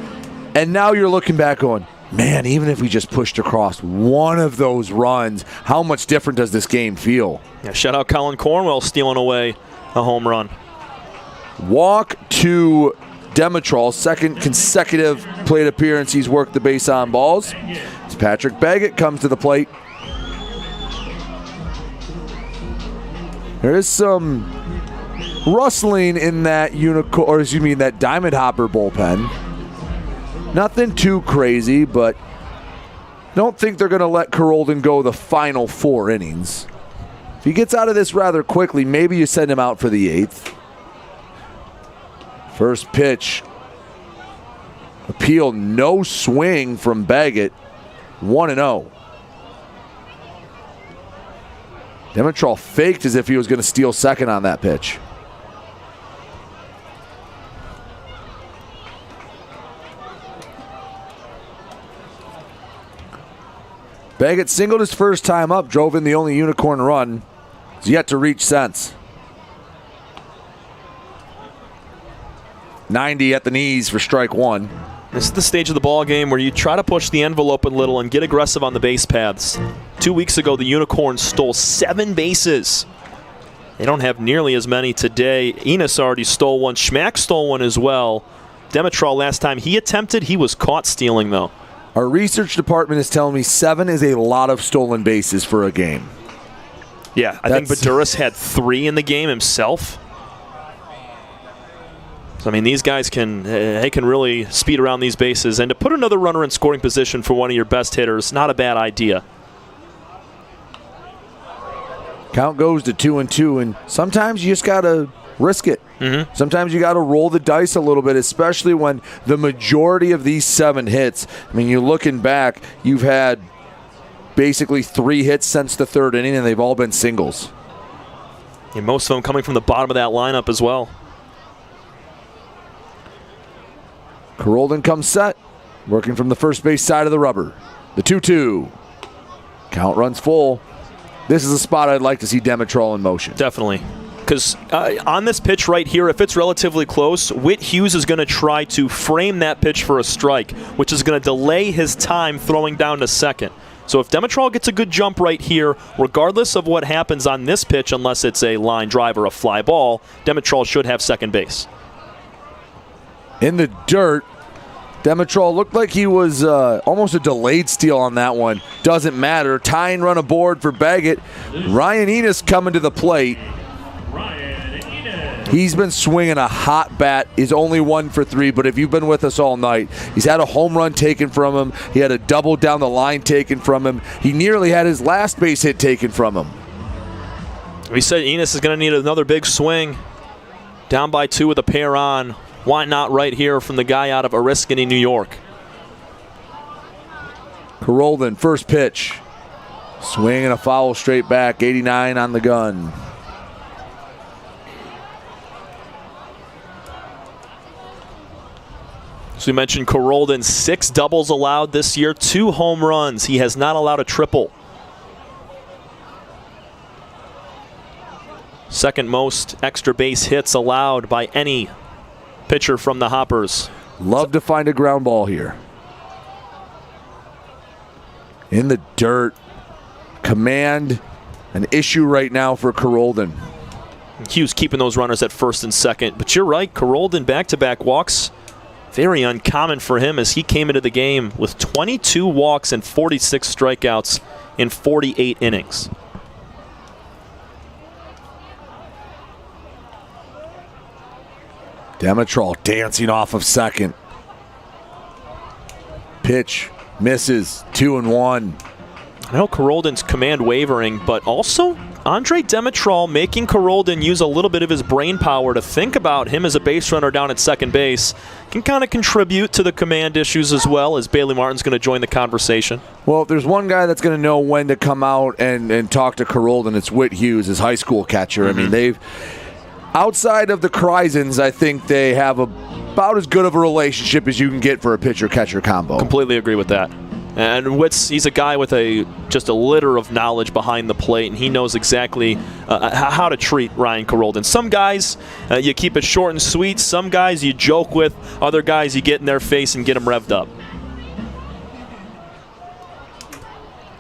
and now you're looking back going, man, even if we just pushed across one of those runs, how much different does this game feel? Yeah, shout out Colin Cornwell stealing away a home run. Walk to Demetrol, second consecutive plate appearance he's worked the base on balls. As Patrick Baggett comes to the plate. There is some rustling in that that Diamond Hopper bullpen. Nothing too crazy, but don't think they're going to let Carolden go the final 4 innings. If he gets out of this rather quickly, maybe you send him out for the 8th. First pitch. Appeal, no swing from Baggett. 1-0. Demetrol faked as if he was going to steal second on that pitch. Baggett singled his first time up, drove in the only Unicorn run. He's yet to reach sense. 90 at the knees for strike 1. This is the stage of the ball game where you try to push the envelope a little and get aggressive on the base paths. 2 weeks ago, the Unicorns stole 7 bases. They don't have nearly as many today. Enos already stole one. Schmack stole one as well. Demetrol, last time he attempted, he was caught stealing, though. Our research department is telling me 7 is a lot of stolen bases for a game. Yeah, I think Baduras had 3 in the game himself. So, I mean, these guys can really speed around these bases. And to put another runner in scoring position for one of your best hitters, not a bad idea. Count goes to 2-2, and sometimes you just got to risk it. Mm-hmm. Sometimes you got to roll the dice a little bit, especially when the majority of these 7 hits, I mean, you're looking back, you've had basically 3 hits since the 3rd inning, and they've all been singles. And most of them coming from the bottom of that lineup as well. Carolden comes set, working from the first base side of the rubber. The 2-2. Count runs full. This is a spot I'd like to see Demetrol in motion. Definitely. Because on this pitch right here, if it's relatively close, Whit Hughes is going to try to frame that pitch for a strike, which is going to delay his time throwing down to second. So if Demetrol gets a good jump right here, regardless of what happens on this pitch, unless it's a line drive or a fly ball, Demetrol should have second base. In the dirt, Demetrol looked like he was almost a delayed steal on that one. Doesn't matter. Tying run aboard for Baggett. Ryan Enos coming to the plate. He's been swinging a hot bat. He's only 1 for 3, but if you've been with us all night, he's had a home run taken from him. He had a double down the line taken from him. He nearly had his last base hit taken from him. We said Enos is going to need another big swing. Down by 2 with a pair on. Why not right here from the guy out of Oriskany, New York? Carolden, first pitch. Swing and a foul straight back. 89 on the gun. So we mentioned Carolden, 6 doubles allowed this year, 2 home runs. He has not allowed a triple. Second most extra base hits allowed by any pitcher from the Hoppers. Love to find a ground ball here. In the dirt. Command, an issue right now for Carolden. Hughes keeping those runners at first and second. But you're right, Carolden back-to-back walks. Very uncommon for him as he came into the game with 22 walks and 46 strikeouts in 48 innings. Demetrol dancing off of second. Pitch misses, 2-1. I know Carolden's command wavering, but also Andre Dimitrol making Carolden use a little bit of his brain power to think about him as a base runner down at second base can kind of contribute to the command issues as well, as Bailey Martin's going to join the conversation. Well, if there's one guy that's going to know when to come out and talk to Carolden, it's Whit Hughes, his high school catcher. I mean, they've outside of the Kreisens, I think they have about as good of a relationship as you can get for a pitcher-catcher combo. Completely agree with that. And he's a guy with just a litter of knowledge behind the plate, and he knows exactly how to treat Ryan Carolden. Some guys, you keep it short and sweet. Some guys you joke with. Other guys, you get in their face and get them revved up.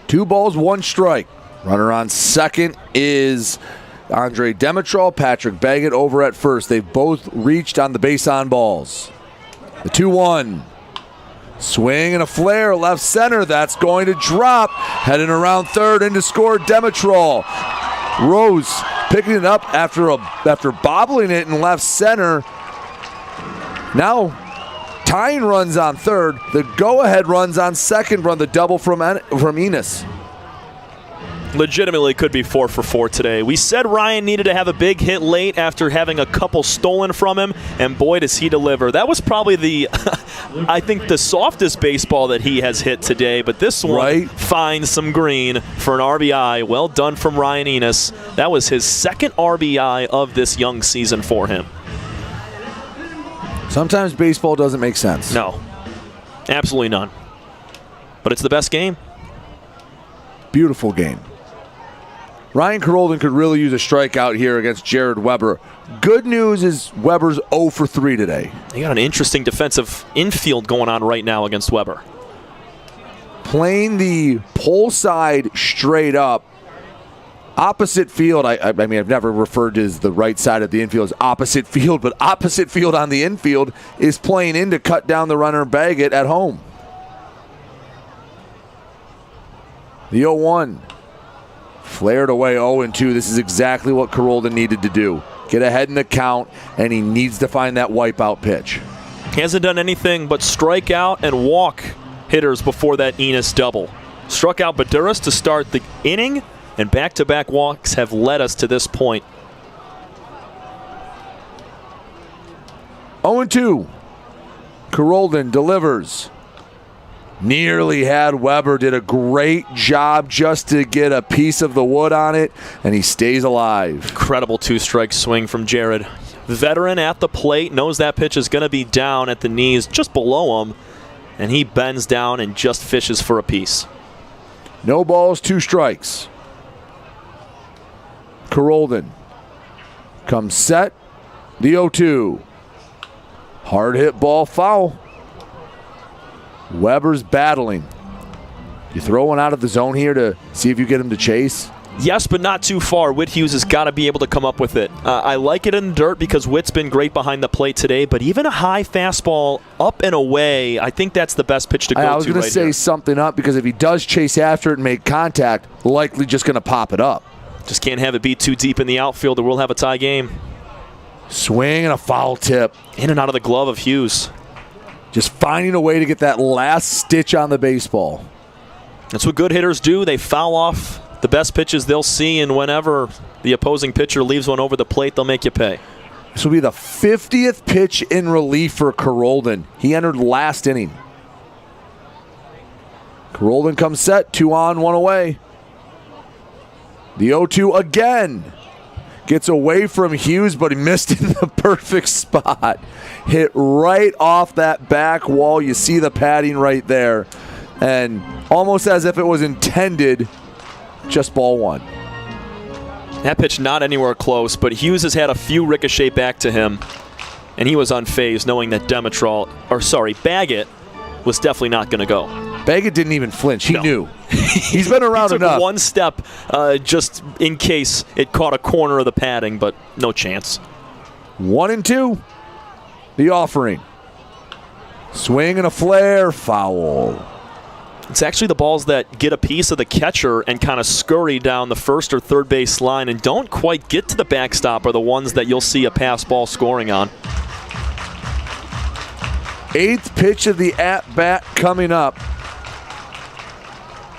2 balls, 1 strike. Runner on second is Andre Dimitrol, Patrick Baggett over at first. They've both reached on the base on balls. The 2-1. Swing and a flare, left center. That's going to drop. Heading around third in to score, Dimitrol. Rose picking it up after bobbling it in left center. Now tying runs on third. The go-ahead runs on second run, the double from Enos. Legitimately could be 4 for 4 today. We said Ryan needed to have a big hit late after having a couple stolen from him, and boy, does he deliver. That was probably I think the softest baseball that he has hit today, but this one finds some green for an RBI. Well done from Ryan Enos. That was his second RBI of this young season for him. Sometimes baseball doesn't make sense. No, absolutely none. But it's the best game. Beautiful game. Ryan Carolden could really use a strikeout here against Jared Weber. Good news is Weber's 0 for 3 today. They got an interesting defensive infield going on right now against Weber. Playing the pole side straight up. Opposite field, I mean, I've never referred to as the right side of the infield as opposite field, but opposite field on the infield is playing in to cut down the runner Baggett at home. The 0-1. Flared away 0-2. This is exactly what Carolden needed to do. Get ahead in the count, and he needs to find that wipeout pitch. He hasn't done anything but strike out and walk hitters before that Enos double. Struck out Baduras to start the inning, and back-to-back walks have led us to this point. 0-2. Carolden delivers. Nearly had Weber, did a great job just to get a piece of the wood on it, and he stays alive. Incredible 2-strike swing from Jared. Veteran at the plate, knows that pitch is going to be down at the knees just below him, and he bends down and just fishes for a piece. No balls, 2 strikes. Carolden comes set, the 0-2. Hard hit ball, foul. Weber's battling. You throw one out of the zone here to see if you get him to chase? Yes, but not too far. Whit Hughes has got to be able to come up with it. I like it in the dirt because Whit's been great behind the plate today, but even a high fastball up and away, I think that's the best pitch to go to. I was going to say something up because if he does chase after it and make contact, likely just going to pop it up. Just can't have it be too deep in the outfield or we'll have a tie game. Swing and a foul tip. In and out of the glove of Hughes. Just finding a way to get that last stitch on the baseball. That's what good hitters do. They foul off the best pitches they'll see, and whenever the opposing pitcher leaves one over the plate, they'll make you pay. This will be the 50th pitch in relief for Carolden. He entered last inning. Carolden comes set, 2 on, 1 away. The 0-2 again. Gets away from Hughes, but he missed in the perfect spot. Hit right off that back wall. You see the padding right there. And almost as if it was intended, just ball 1. That pitch not anywhere close, but Hughes has had a few ricochet back to him, and he was unfazed knowing that Baggett was definitely not going to go. Baggett didn't even flinch. He knew. He's been around he took enough. One step just in case it caught a corner of the padding, but no chance. 1-2. The offering. Swing and a flare. Foul. It's actually the balls that get a piece of the catcher and kind of scurry down the first or third base line and don't quite get to the backstop are the ones that you'll see a pass ball scoring on. 8th pitch of the at-bat coming up.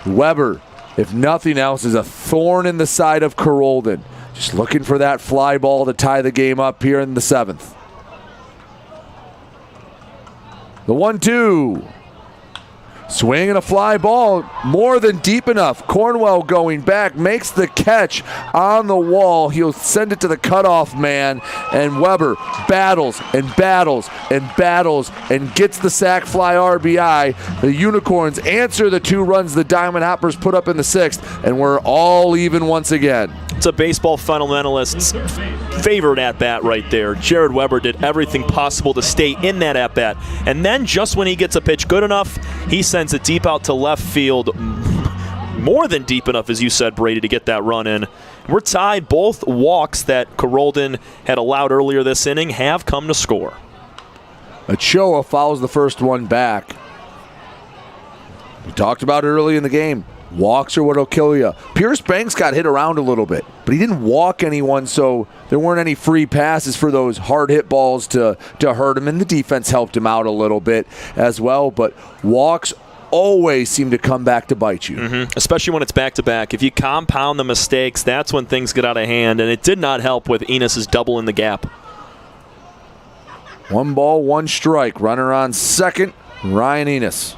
Weber, if nothing else, is a thorn in the side of Carolden. Just looking for that fly ball to tie the game up here in the 7th. The 1-2. Swing and a fly ball, more than deep enough. Cornwell going back, makes the catch on the wall. He'll send it to the cutoff man, and Weber battles and battles and battles and gets the sac fly RBI. The Unicorns answer the 2 runs the Diamond Hoppers put up in the 6th, and we're all even once again. It's a baseball fundamentalist's favorite at-bat right there. Jared Weber did everything possible to stay in that at-bat. And then just when he gets a pitch good enough, he sends it deep out to left field. More than deep enough, as you said, Brady, to get that run in. We're tied. Both walks that Carolden had allowed earlier this inning have come to score. Ochoa fouls the first one back. We talked about it early in the game. Walks are what'll kill you. Pierce Banks got hit around a little bit, but he didn't walk anyone, so there weren't any free passes for those hard hit balls to hurt him, and the defense helped him out a little bit as well. But walks always seem to come back to bite you. Especially when it's back-to-back. If you compound the mistakes, that's when things get out of hand, and it did not help with Enos's double in the gap. 1 ball, 1 strike. Runner on second, Ryan Enos.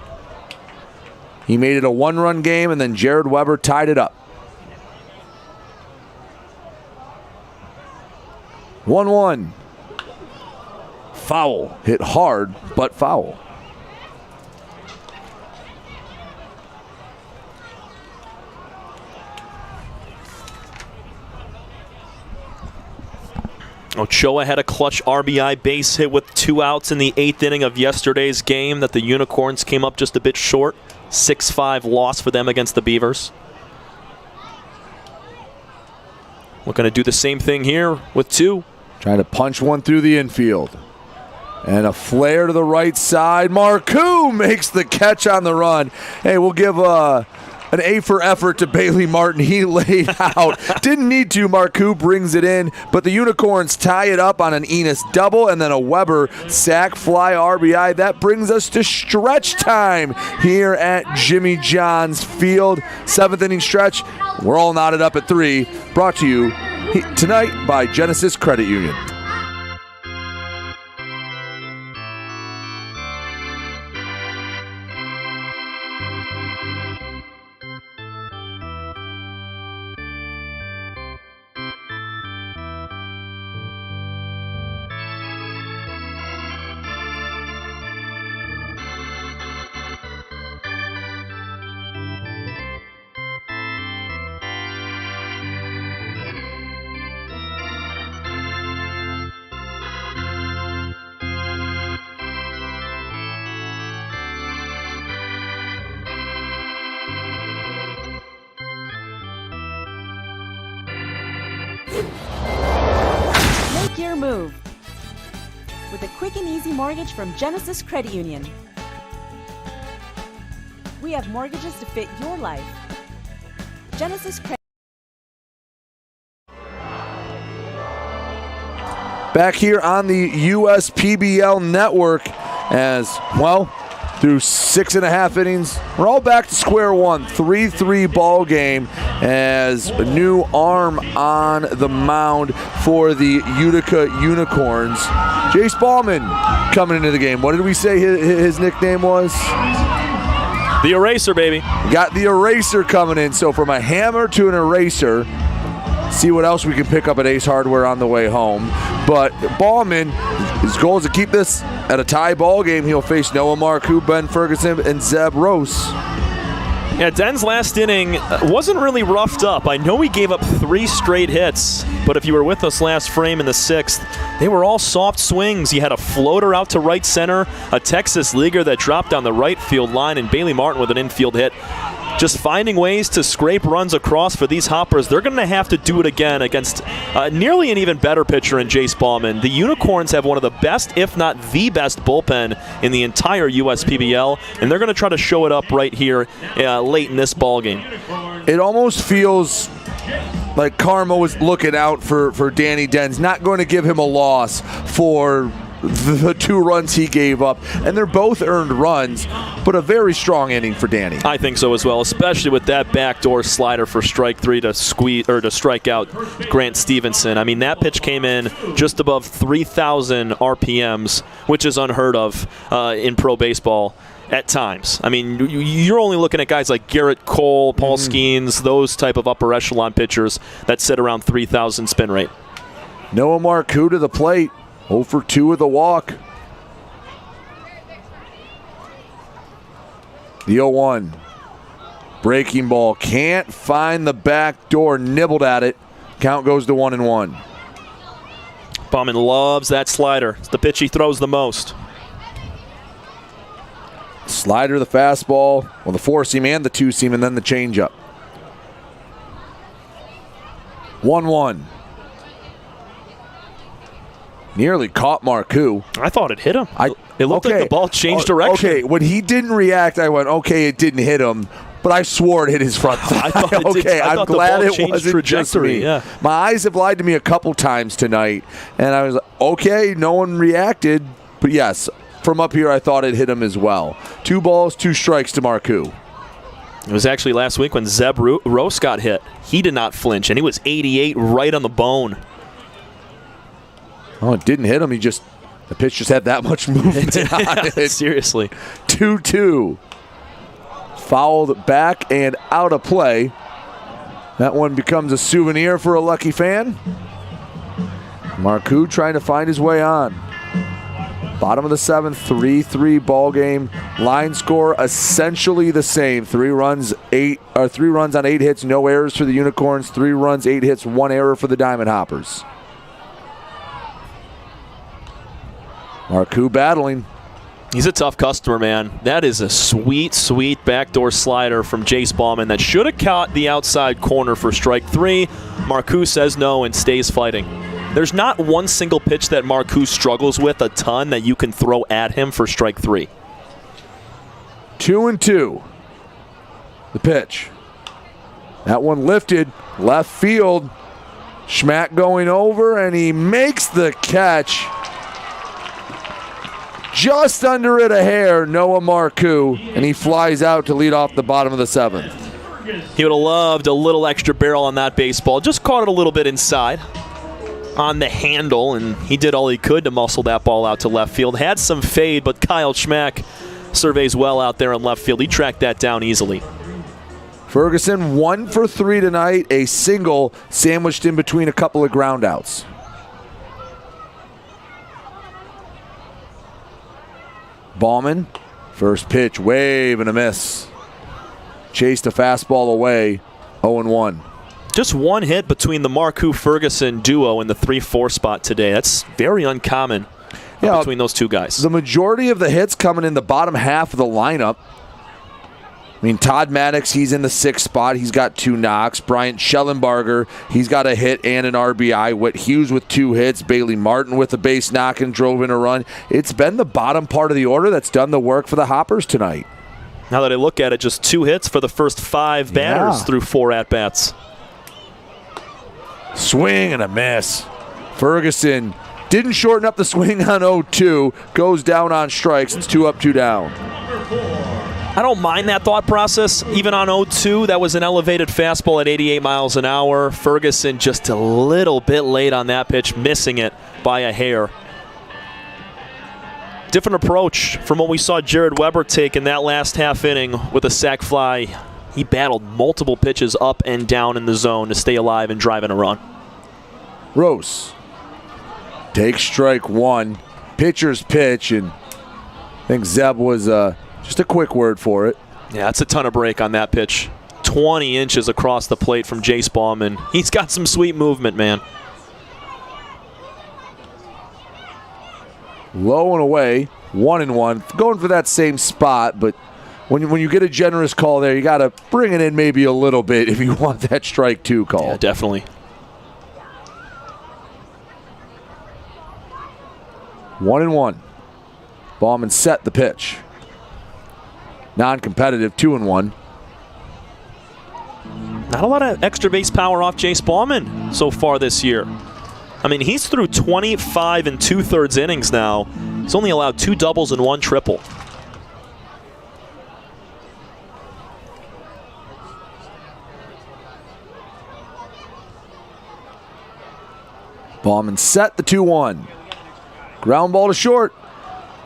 He made it a 1-run game, and then Jared Weber tied it up. 1-1. Foul. Hit hard, but foul. Ochoa had a clutch RBI base hit with 2 outs in the 8th inning of yesterday's game that the Unicorns came up just a bit short. 6-5 loss for them against the Beavers. Looking to do the same thing here with 2. Trying to punch one through the infield. And a flare to the right side. Marcoux makes the catch on the run. Hey, we'll give an A for effort to Bailey Martin. He laid out. Didn't need to. Marcoux brings it in, but the Unicorns tie it up on an Enos double and then a Weber sac fly RBI. That brings us to stretch time here at Jimmy John's Field. 7th inning stretch. We're all knotted up at 3. Brought to you tonight by Genesis Credit Union. Make your move with a quick and easy mortgage from Genesis Credit Union. We have mortgages to fit your life. Genesis Credit. Back here on the USPBL network as, well, through 6.5 innings, we're all back to square one. 3-3 ball game as a new arm on the mound for the Utica Unicorns. Jace Ballman coming into the game. What did we say his nickname was? The Eraser, baby. Got the Eraser coming in. So from a hammer to an eraser, see what else we can pick up at Ace Hardware on the way home. But Ballman, his goal is to keep this at a tie ball game. He'll face Noah Marcoux, Ben Ferguson, and Zeb Rose. Yeah, Den's last inning wasn't really roughed up. I know he gave up 3 straight hits, but if you were with us last frame in the 6th, they were all soft swings. He had a floater out to right center, a Texas leaguer that dropped down the right field line, and Bailey Martin with an infield hit. Just finding ways to scrape runs across for these Hoppers. They're going to have to do it again against nearly an even better pitcher in Jace Ballman. The Unicorns have one of the best, if not the best, bullpen in the entire USPBL, and they're going to try to show it up right here late in this ball game. It almost feels like karma was looking out for Danny Dens, not going to give him a loss for the 2 runs he gave up, and they're both earned runs, but a very strong inning for Danny. I think so as well, especially with that backdoor slider for strike 3 to strike out Grant Stevenson. I mean, that pitch came in just above 3,000 RPMs, which is unheard of in pro baseball at times. I mean, you're only looking at guys like Garrett Cole, Paul Skeens, those type of upper echelon pitchers that sit around 3,000 spin rate. Noah Marcoux to the plate, 0 for 2 with a walk. The 0-1. Breaking ball, can't find the back door, nibbled at it. Count goes to 1-1. Baumann loves that slider. It's the pitch he throws the most. Slider, the fastball, well, the 4-seam and the 2-seam, and then the changeup. 1-1. Nearly caught Marcoux. I thought it hit him. It looked like the ball changed direction. Okay, when he didn't react, I went, okay, it didn't hit him, but I swore it hit his front thigh. I thought it did. Okay, I I'm glad it wasn't trajectory. just me. Yeah. My eyes have lied to me a couple times tonight, and I was like, okay, no one reacted, but yes, from up here I thought it hit him as well. 2 balls, 2 strikes to Marcoux. It was actually last week when Zeb Rose got hit. He did not flinch, and he was 88 right on the bone. Oh, it didn't hit him. The pitch just had that much movement on it. Seriously. 2-2. Fouled back and out of play. That one becomes a souvenir for a lucky fan. Marcoux trying to find his way on. Bottom of the 7th, 3-3 ball game. Line score essentially the same. 3 runs on 8 hits, no errors for the Unicorns. 3 runs, 8 hits, 1 error for the Diamond Hoppers. Marcoux battling. He's a tough customer, man. That is a sweet, sweet backdoor slider from Jace Baumann that should have caught the outside corner for strike 3. Marcoux says no and stays fighting. There's not one single pitch that Marcoux struggles with a ton that you can throw at him for strike 3. 2-2. The pitch. That one lifted, left field. Schmack going over, and he makes the catch. Just under it a hair, Noah Marcoux, and he flies out to lead off the bottom of the 7th. He would have loved a little extra barrel on that baseball. Just caught it a little bit inside on the handle, and he did all he could to muscle that ball out to left field. Had some fade, but Kyle Schmack surveys well out there in left field. He tracked that down easily. Ferguson 1 for 3 tonight, a single sandwiched in between a couple of groundouts. Baumann, first pitch, wave and a miss. Chased a fastball away, 0-1. Just one hit between the Marcoux-Ferguson duo in the 3-4 spot today. That's very uncommon between those two guys. The majority of the hits coming in the bottom half of the lineup. I mean, Todd Maddox, he's in the 6th spot. He's got 2 knocks. Bryant Schellenbarger, he's got a hit and an RBI. Whit Hughes with 2 hits. Bailey Martin with a base knock and drove in a run. It's been the bottom part of the order that's done the work for the Hoppers tonight. Now that I look at it, just 2 hits for the first 5 batters through 4 at-bats. Swing and a miss. Ferguson didn't shorten up the swing on 0-2. Goes down on strikes. It's 2 up, 2 down. I don't mind that thought process. Even on 0-2, that was an elevated fastball at 88 miles an hour. Ferguson just a little bit late on that pitch, missing it by a hair. Different approach from what we saw Jared Weber take in that last half inning with a sac fly. He battled multiple pitches up and down in the zone to stay alive and drive in a run. Rose takes strike 1. Pitcher's pitch, and I think Zeb was just a quick word for it. Yeah, that's a ton of break on that pitch. 20 inches across the plate from Jace Baumann. He's got some sweet movement, man. Low and away, 1-1. Going for that same spot, but when you get a generous call there, you got to bring it in maybe a little bit if you want that strike 2 call. Yeah, definitely. 1-1. Baumann set the pitch. Non-competitive, 2-1. Not a lot of extra base power off Jace Baumann so far this year. I mean, he's through 25 and 2/3 innings now. He's only allowed 2 doubles and 1 triple. Ballman set the 2-1. Ground ball to short.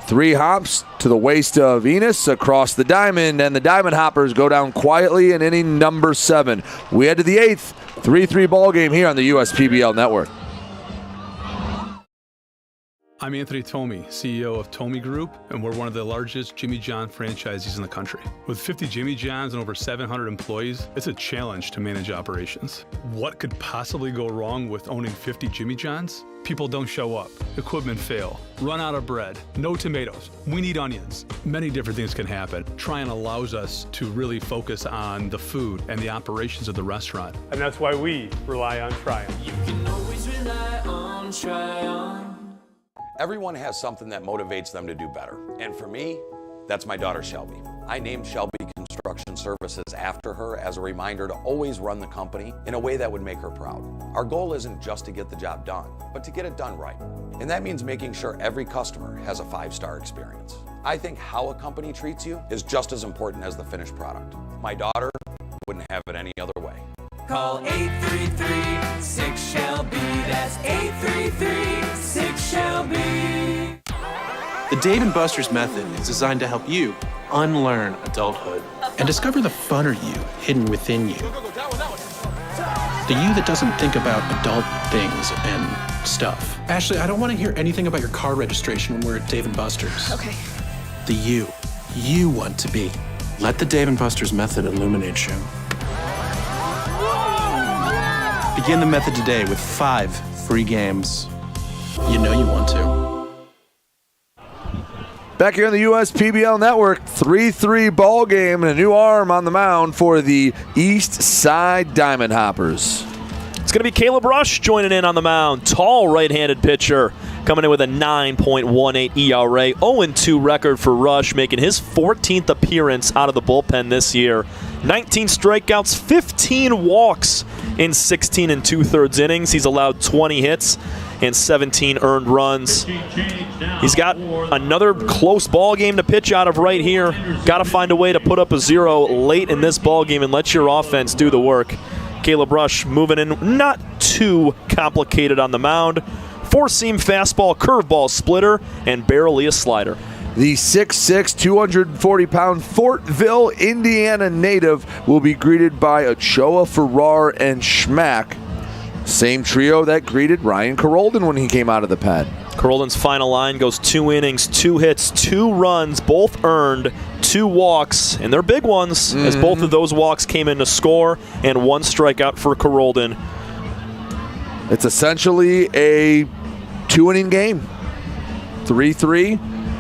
3 hops to the waist of Enos across the diamond, and the Diamond Hoppers go down quietly in inning number 7. We head to the 8th, 3-3 ball game here on the USPBL Network. I'm Anthony Tomey, CEO of Tomey Group, and we're one of the largest Jimmy John franchisees in the country. With 50 Jimmy Johns and over 700 employees, it's a challenge to manage operations. What could possibly go wrong with owning 50 Jimmy Johns? People don't show up, equipment fail, run out of bread, no tomatoes, we need onions. Many different things can happen. Tryon allows us to really focus on the food and the operations of the restaurant. And that's why we rely on Tryon. You can always rely on Tryon. Everyone has something that motivates them to do better. And for me, that's my daughter Shelby. I named Shelby Construction Services after her as a reminder to always run the company in a way that would make her proud. Our goal isn't just to get the job done, but to get it done right. And that means making sure every customer has a 5-star experience. I think how a company treats you is just as important as the finished product. My daughter wouldn't have it any other way. Call 833-6-SHELBY. That's 833-6-SHELBY. The Dave & Buster's method is designed to help you unlearn adulthood and discover the funner you hidden within you. The you that doesn't think about adult things and stuff. Ashley, I don't want to hear anything about your car registration when we're at Dave & Buster's. Okay. The you want to be. Let the Dave & Buster's method illuminate you. Begin the method today with 5 free games. You know you want to. Back here on the USPBL Network, 3-3 ball game and a new arm on the mound for the Eastside Diamond Hoppers. It's going to be Caleb Rush joining in on the mound. Tall right-handed pitcher coming in with a 9.18 ERA. 0-2 record for Rush, making his 14th appearance out of the bullpen this year. 19 strikeouts, 15 walks in 16 and 2/3 innings. He's allowed 20 hits and 17 earned runs. He's got another close ball game to pitch out of right here. Got to find a way to put up a 0 late in this ball game and let your offense do the work. Caleb Rush moving in, not too complicated on the mound. 4-seam fastball, curveball, splitter, and barely a slider. The 6'6", 240-pound Fortville, Indiana native will be greeted by Ochoa, Farrar, and Schmack. Same trio that greeted Ryan Carolden when he came out of the pen. Carolden's final line goes 2 innings, 2 hits, 2 runs, both earned, 2 walks, and they're big ones, as both of those walks came in to score, and 1 strikeout for Carolden. It's essentially a 2-inning game. 3-3,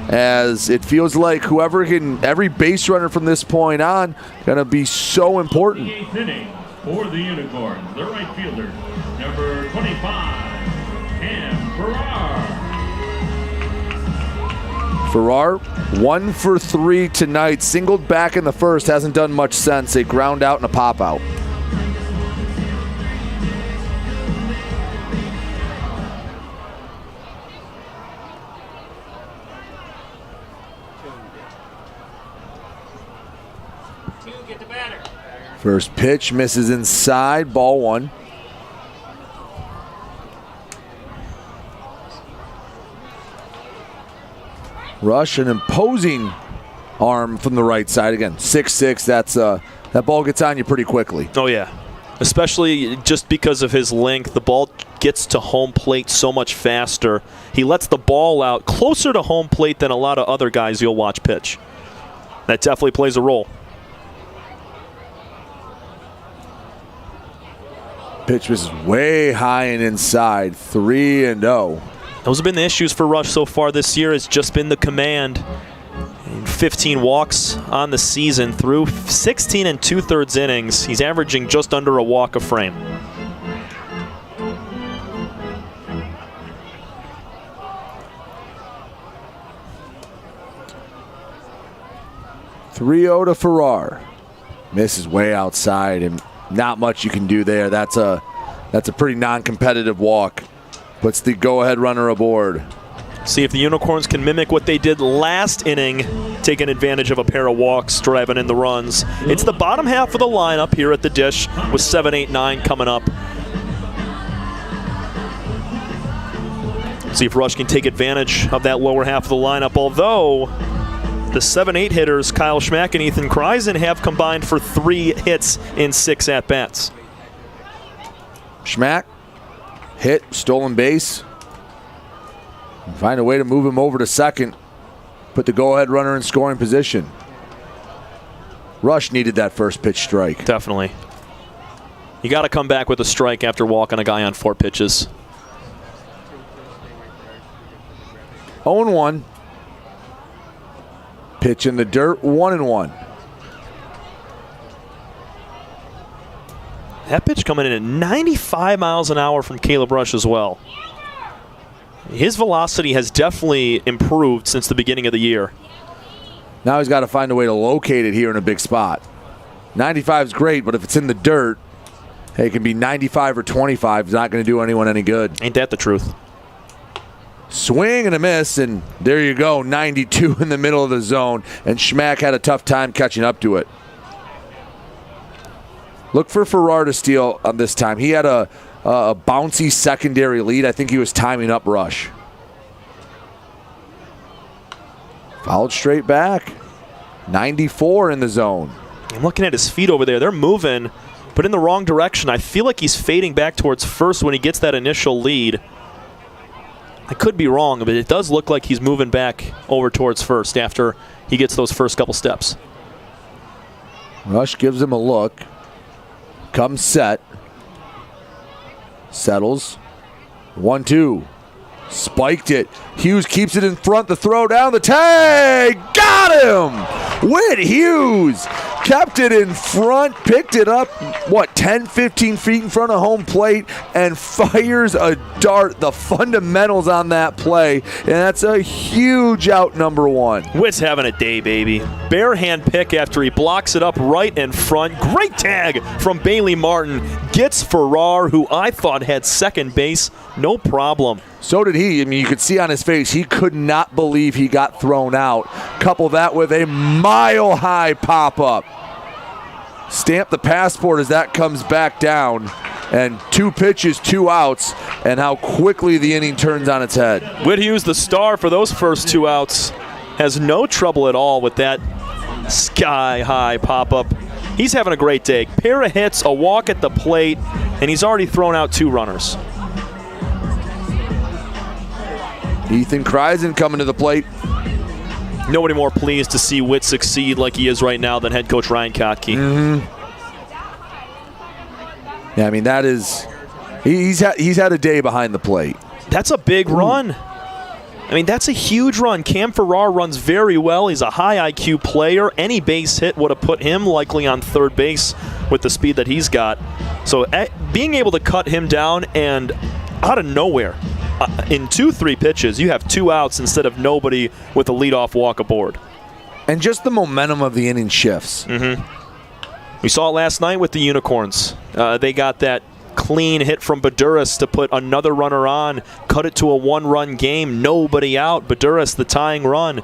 as it feels like whoever can, every base runner from this point on, gonna be so important. The 8th inning for the Unicorns, the right fielder, number 25, Cam Farrar. Farrar, 1 for 3 tonight. Singled back in the first, hasn't done much since. A ground out and a pop out. First pitch misses inside, ball 1. Rush, an imposing arm from the right side. Again, 6'6", that ball gets on you pretty quickly. Oh, yeah. Especially just because of his length. The ball gets to home plate so much faster. He lets the ball out closer to home plate than a lot of other guys you'll watch pitch. That definitely plays a role. Pitch was way high and inside, 3-0. Those have been the issues for Rush so far this year. It's just been the command. 15 walks on the season through 16 and 2/3 innings. He's averaging just under a walk a frame. (3-0) to Farrar. Misses way outside, and not much you can do there. That's a pretty non-competitive walk. puts the go-ahead runner aboard. See if the Unicorns can mimic what they did last inning, taking advantage of a pair of walks, driving in the runs. It's the bottom half of the lineup here at the Dish with 7, 8, 9 coming up. See if Rush can take advantage of that lower half of the lineup, although the 7-8 hitters, Kyle Schmack and Ethan Kreisen, have combined for 3 hits in 6 at-bats. Schmack, hit, stolen base. Find a way to move him over to second. Put the go-ahead runner in scoring position. Rush needed that first pitch strike. Definitely. You got to come back with a strike after walking a guy on 4 pitches. 0-1. Pitch in the dirt, 1-1. That pitch coming in at 95 miles an hour from Caleb Rush as well. His velocity has definitely improved since the beginning of the year. Now he's got to find a way to locate it here in a big spot. 95 is great, but if it's in the dirt, hey, it can be 95 or 25. It's not going to do anyone any good. Ain't that the truth? Swing and a miss, and there you go, 92 in the middle of the zone, and Schmack had a tough time catching up to it. Look for Farrar to steal on this time. He had a bouncy secondary lead. I think he was timing up Rush. Fouled straight back. 94 in the zone. I'm looking at his feet over there. They're moving, but in the wrong direction. I feel like he's fading back towards first when he gets that initial lead. I could be wrong, but it does look like he's moving back over towards first after he gets those first couple steps. Rush gives him a look. Comes set. Settles. 1-2. Spiked it. Hughes keeps it in front. The throw down. The tag. Got him! Whit Hughes kept it in front. Picked it up, 10, 15 feet in front of home plate and fires a dart. The fundamentals on that play. And that's a huge out, number 1. Whit's having a day, baby. Bare hand pick after he blocks it up right in front. Great tag from Bailey Martin. Gets Farrar, who I thought had second base. No problem. So did he. I mean, you could see on his face, he could not believe he got thrown out. Couple that with a mile-high pop-up. Stamp the passport as that comes back down. And 2 pitches, 2 outs, and how quickly the inning turns on its head. Whit Hughes, the star for those first 2 outs, has no trouble at all with that sky-high pop-up. He's having a great day. Pair of hits, a walk at the plate, and he's already thrown out 2 runners. Ethan Kreisen coming to the plate. Nobody more pleased to see Whit succeed like he is right now than head coach Ryan Kotke. Mm-hmm. Yeah, I mean, that is, he's had a day behind the plate. That's a big run. I mean, that's a huge run. Cam Farrar runs very well. He's a high IQ player. Any base hit would have put him likely on third base with the speed that he's got. So being able to cut him down and out of nowhere, in 2-3 pitches, you have 2 outs instead of nobody with a leadoff walk aboard. And just the momentum of the inning shifts. Mm-hmm. We saw it last night with the Unicorns. They got that clean hit from Baduras to put another runner on, cut it to a 1-run game, nobody out. Baduras, the tying run.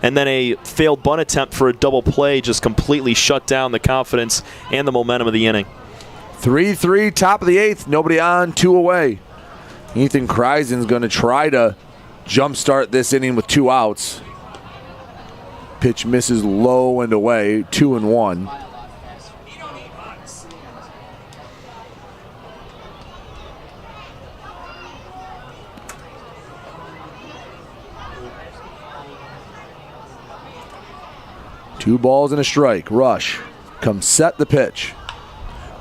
And then a failed bunt attempt for a double play just completely shut down the confidence and the momentum of the inning. 3-3, top of the 8th, nobody on, 2 away. Ethan Kreisen's going to try to jumpstart this inning with 2 outs. Pitch misses low and away, 2-1. Two balls and a strike. Rush comes set the pitch.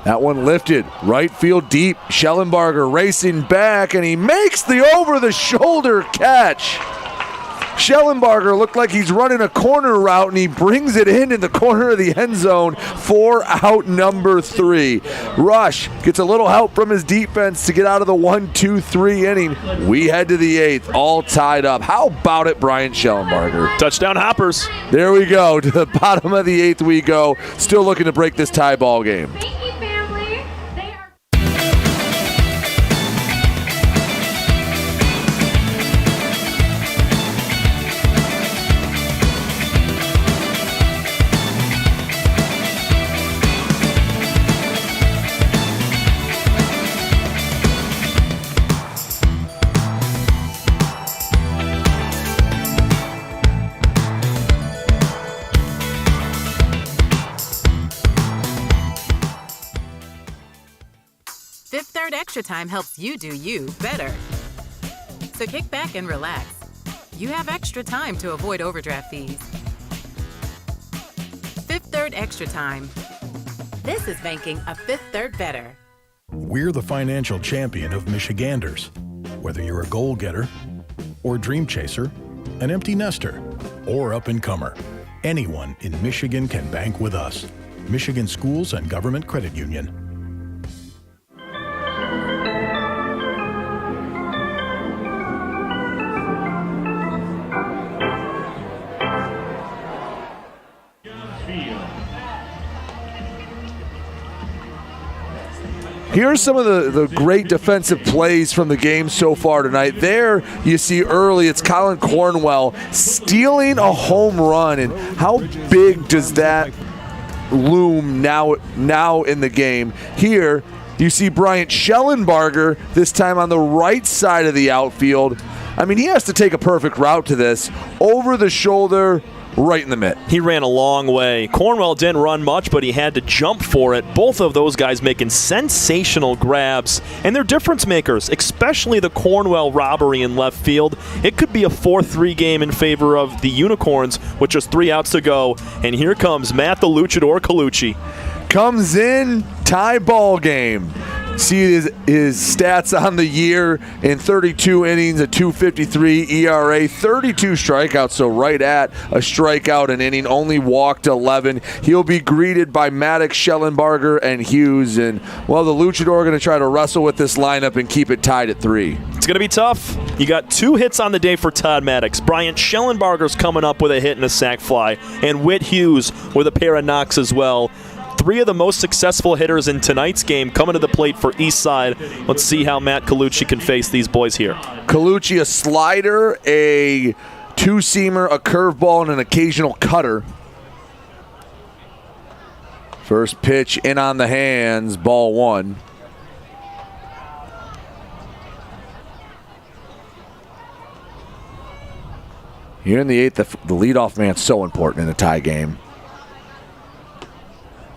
That one lifted, right field deep. Schellenbarger racing back, and he makes the over-the-shoulder catch. Schellenbarger looked like he's running a corner route, and he brings it in the corner of the end zone for out number 3. Rush gets a little help from his defense to get out of the 1-2-3 inning. We head to the 8th, all tied up. How about it, Brian Schellenbarger? Touchdown Hoppers. There we go. To the bottom of the 8th we go. Still looking to break this tie ball game. Third Extra Time helps you do you better. So kick back and relax. You have extra time to avoid overdraft fees. Fifth Third Extra Time. This is banking a Fifth Third better. We're the financial champion of Michiganders. Whether you're a goal getter or dream chaser, an empty nester or up-and-comer, anyone in Michigan can bank with us. Michigan Schools and Government Credit Union. Here's some of the great defensive plays from the game so far tonight. There you see early, it's Colin Cornwell stealing a home run. And how big does that loom now in the game? Here you see Bryant Schellenbarger, this time on the right side of the outfield. I mean, he has to take a perfect route to this. Over the shoulder, right in the mitt. He ran a long way. Cornwell didn't run much, but he had to jump for it. Both of those guys making sensational grabs, and they're difference makers, especially the Cornwell robbery in left field. It could be a 4-3 game in favor of the Unicorns with just 3 outs to go. And here comes Matt the Luchador Colucci. Comes in, tie ball game. See his stats on the year in 32 innings, a 2.53 ERA, 32 strikeouts, so right at a strikeout an inning, only walked 11. He'll be greeted by Maddox, Schellenbarger, and Hughes. And, well, the Luchador are going to try to wrestle with this lineup and keep it tied at 3. It's going to be tough. You got 2 hits on the day for Todd Maddox. Bryant Schellenbarger's coming up with a hit and a sac fly, and Whit Hughes with a pair of knocks as well. 3 of the most successful hitters in tonight's game coming to the plate for Eastside. Let's see how Matt Colucci can face these boys here. Colucci, a slider, a two-seamer, a curveball, and an occasional cutter. First pitch in on the hands, ball 1. Here in the 8th, the leadoff man's so important in a tie game.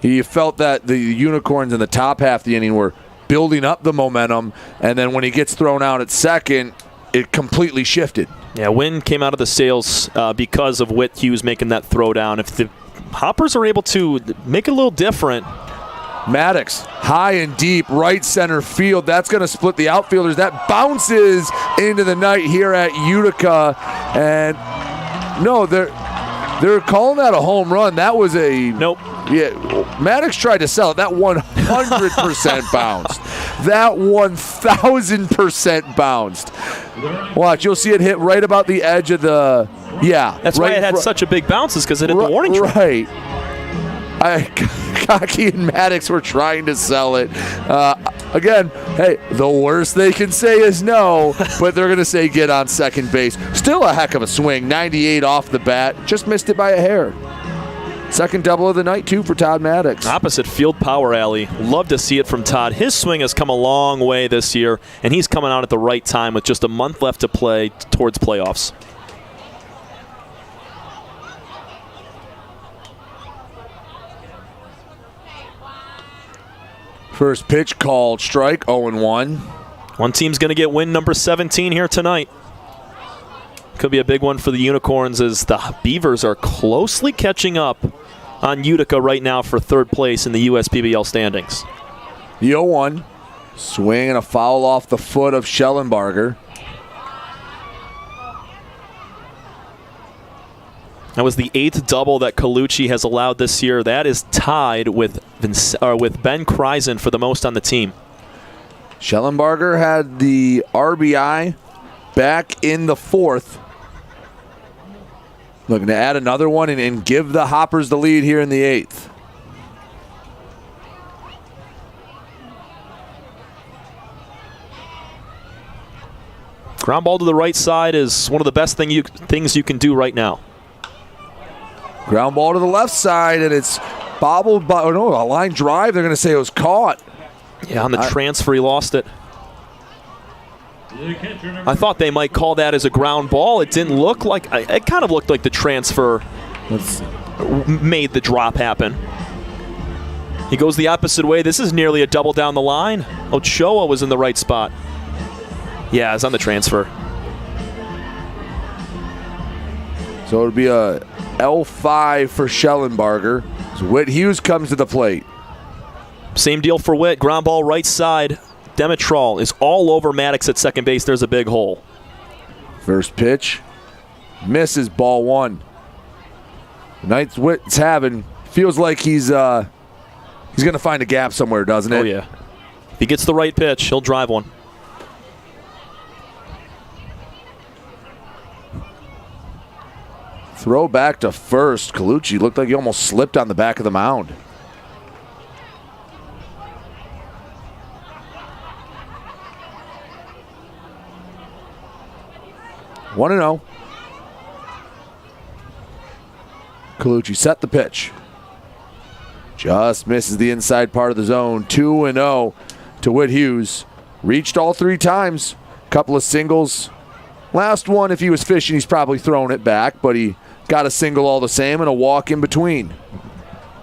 You felt that the Unicorns in the top half of the inning were building up the momentum, and then when he gets thrown out at second, it completely shifted. Yeah, win came out of the sails because of Whit Hughes making that throw down. If the Hoppers are able to make it a little different. Maddox, high and deep, right center field. That's going to split the outfielders. That bounces into the night here at Utica. And no, they're calling that a home run. That was a... Nope. Yeah, Maddox tried to sell it. That 100% bounced. That 1,000% bounced. Watch, you'll see it hit right about the edge of the... Yeah. That's right why it had such a big bounce, is because it hit the warning track. Right. Cocky and Maddox were trying to sell it. Again, hey, the worst they can say is no, but they're going to say get on second base. Still a heck of a swing. 98 off the bat. Just missed it by a hair. Second double of the night, too, for Todd Maddox. Opposite field power alley. Love to see it from Todd. His swing has come a long way this year, and he's coming out at the right time with just a month left to play towards playoffs. First pitch called strike, 0-1. One team's going to get win number 17 here tonight. Could be a big one for the Unicorns as the Beavers are closely catching up on Utica right now for third place in the USPBL standings. The 0-1. Swing and a foul off the foot of Schellenbarger. That was the 8th double that Colucci has allowed this year. That is tied with Ben Kreisen for the most on the team. Schellenbarger had the RBI back in the 4th. Looking to add another one and give the Hoppers the lead here in the 8th. Ground ball to the right side is one of the best things you can do right now. Ground ball to the left side, and it's bobbled by a line drive. They're going to say it was caught. Yeah, on the transfer, he lost it. I thought they might call that as a ground ball. It didn't look like it. Kind of looked like the transfer made the drop happen. He goes the opposite way. This is nearly a double down the line. Ochoa was in the right spot. Yeah, it's on the transfer. So it'll be a L5 for Schellenbarger. So Whit Hughes comes to the plate. Same deal for Whit. Ground ball right side. Demetral is all over Maddox at second base. There's a big hole. First pitch. Misses, ball one. The ninth Whit's having. Feels like he's going to find a gap somewhere, doesn't it? Oh, yeah. If he gets the right pitch, he'll drive one. Throw back to first. Colucci looked like he almost slipped on the back of the mound. One 1-0. Colucci set the pitch. Just misses the inside part of the zone. 2-0 to Whit Hughes. Reached all three times. Couple of singles. Last one, if he was fishing, he's probably throwing it back, but he got a single all the same and a walk in between.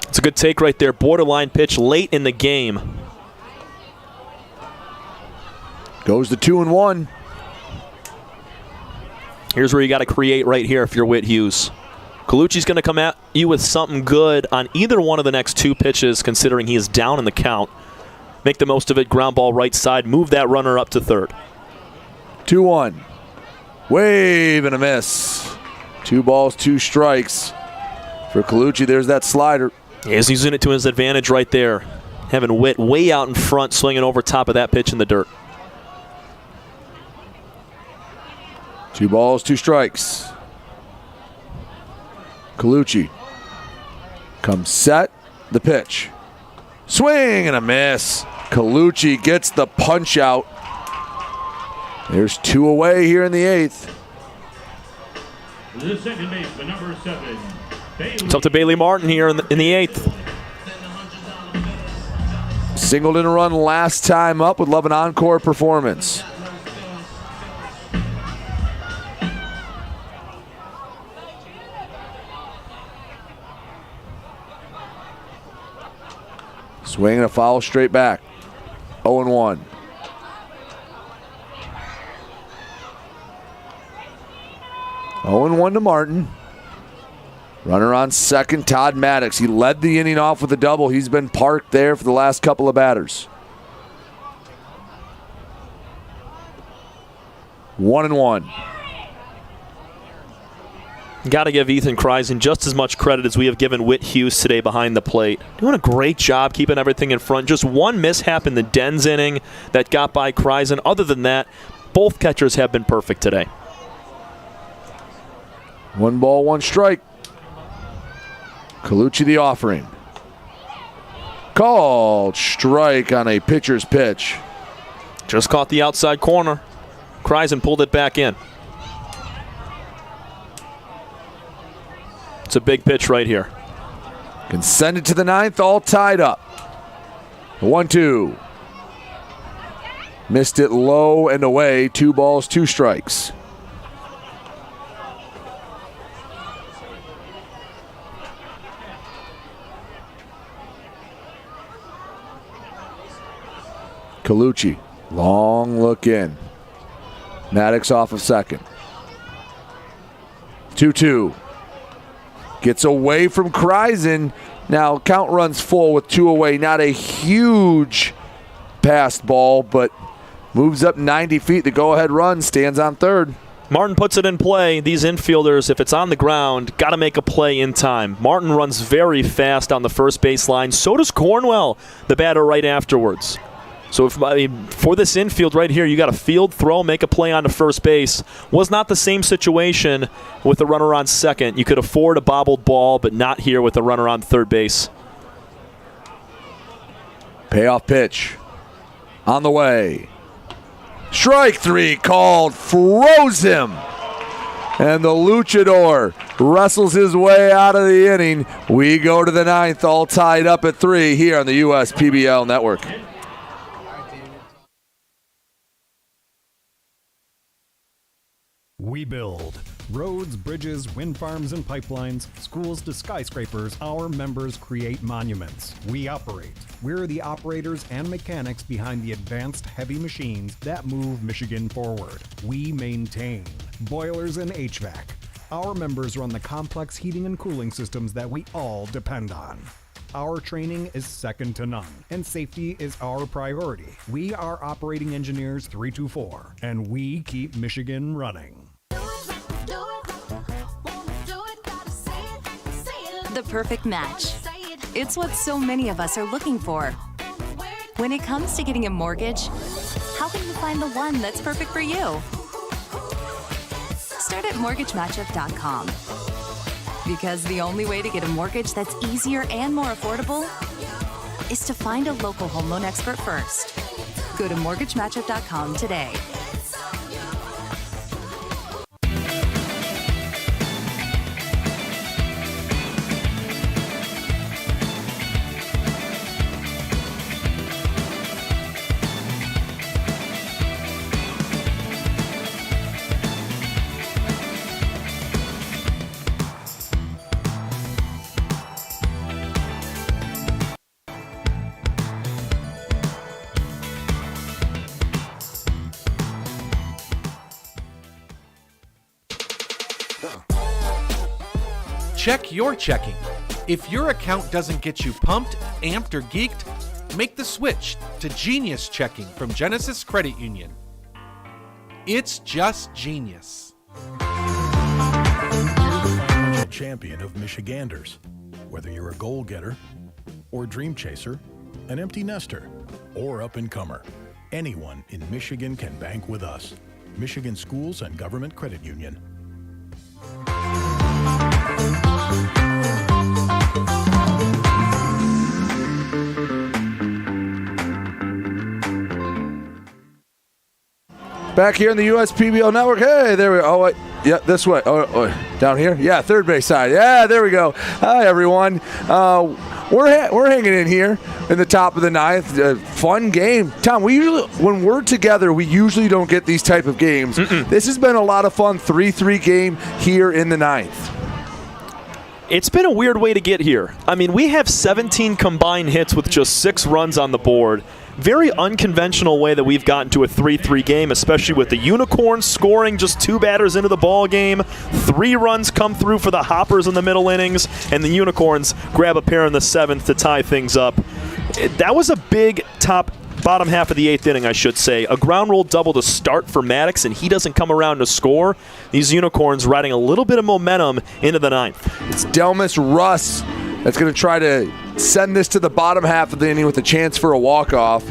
It's a good take right there. Borderline pitch late in the game. Goes to 2-1. Here's where you got to create right here if you're Whit Hughes. Colucci's going to come at you with something good on either one of the next two pitches, considering he is down in the count. Make the most of it. Ground ball right side. Move that runner up to third. 2-1. Wave and a miss. 2 balls, 2 strikes. For Colucci, there's that slider. He's using it to his advantage right there. Having Whit way out in front, swinging over top of that pitch in the dirt. 2 balls, 2 strikes. Colucci comes set, the pitch. Swing and a miss. Colucci gets the punch out. There's 2 away here in the 8th. The second baseman, number 7. It's up to Bailey Martin here in the 8th. Singled in a run last time up, would love an encore performance. Swing and a foul straight back. 0-1. To Martin. Runner on second, Todd Maddox. He led the inning off with a double. He's been parked there for the last couple of batters. 1-1. Got to give Ethan Kreisen just as much credit as we have given Whit Hughes today behind the plate. Doing a great job keeping everything in front. Just one mishap in the Dens inning that got by Kreisen. Other than that, both catchers have been perfect today. 1 ball, 1 strike. Colucci the offering. Called strike on a pitcher's pitch. Just caught the outside corner. Kreisen pulled it back in. It's a big pitch right here. Can send it to the 9th, all tied up. 1-2. Missed it low and away. 2 balls, 2 strikes. Colucci, long look in. Maddox off of second. 2-2. Gets away from Kreisen. Now count runs full with 2 away. Not a huge passed ball, but moves up 90 feet. The go-ahead run stands on third. Martin puts it in play. These infielders, if it's on the ground, got to make a play in time. Martin runs very fast on the first baseline. So does Cornwell, the batter right afterwards. So for this infield right here, you got a field throw, make a play on the first base. Was not the same situation with the runner on second. You could afford a bobbled ball, but not here with the runner on third base. Payoff pitch. On the way. Strike 3 called. Froze him. And the luchador wrestles his way out of the inning. We go to the 9th, all tied up at 3 here on the USPBL Network. We build, Roads, bridges, wind farms and pipelines, schools to skyscrapers, our members create monuments. We operate. We're the operators and mechanics behind the advanced heavy machines that move Michigan forward. We maintain boilers and HVAC. Our members run the complex heating and cooling systems that we all depend on. Our training is second to none, and safety is our priority. We are Operating Engineers 324, and we keep Michigan running. The perfect match. It's what so many of us are looking for. When it comes to getting a mortgage, how can you find the one that's perfect for you? Start at mortgagematchup.com. Because the only way to get a mortgage that's easier and more affordable is to find a local home loan expert first. Go to mortgagematchup.com today. Check your checking. If your account doesn't get you pumped, amped, or geeked, make the switch to Genius Checking from Genesis Credit Union. It's just genius. Financial champion of Michiganders. Whether you're a goal-getter or dream chaser, an empty nester, or up-and-comer, anyone in Michigan can bank with us. Michigan Schools and Government Credit Union. Back here in the USPBL network. Hey, there we go. Oh, wait. Yeah, this way. Oh, down here? Yeah, third base side. Yeah, there we go. Hi, everyone. We're hanging in here in the top of the ninth. Fun game. Tom, when we're together, we usually don't get these type of games. This has been a lot of fun. 3-3 game here in the ninth. It's been a weird way to get here. I mean, we have 17 combined hits with just 6 runs on the board. Very unconventional way that we've gotten to a 3-3 game, especially with the Unicorns scoring just 2 batters into the ball game. 3 runs come through for the Hoppers in the middle innings, and the Unicorns grab a pair in the 7th to tie things up. That was a big bottom half of the 8th inning, I should say. A ground rule double to start for Maddox, and he doesn't come around to score. These Unicorns riding a little bit of momentum into the 9th. It's Delmas Russ that's going to try to send this to the bottom half of the inning with a chance for a walk-off.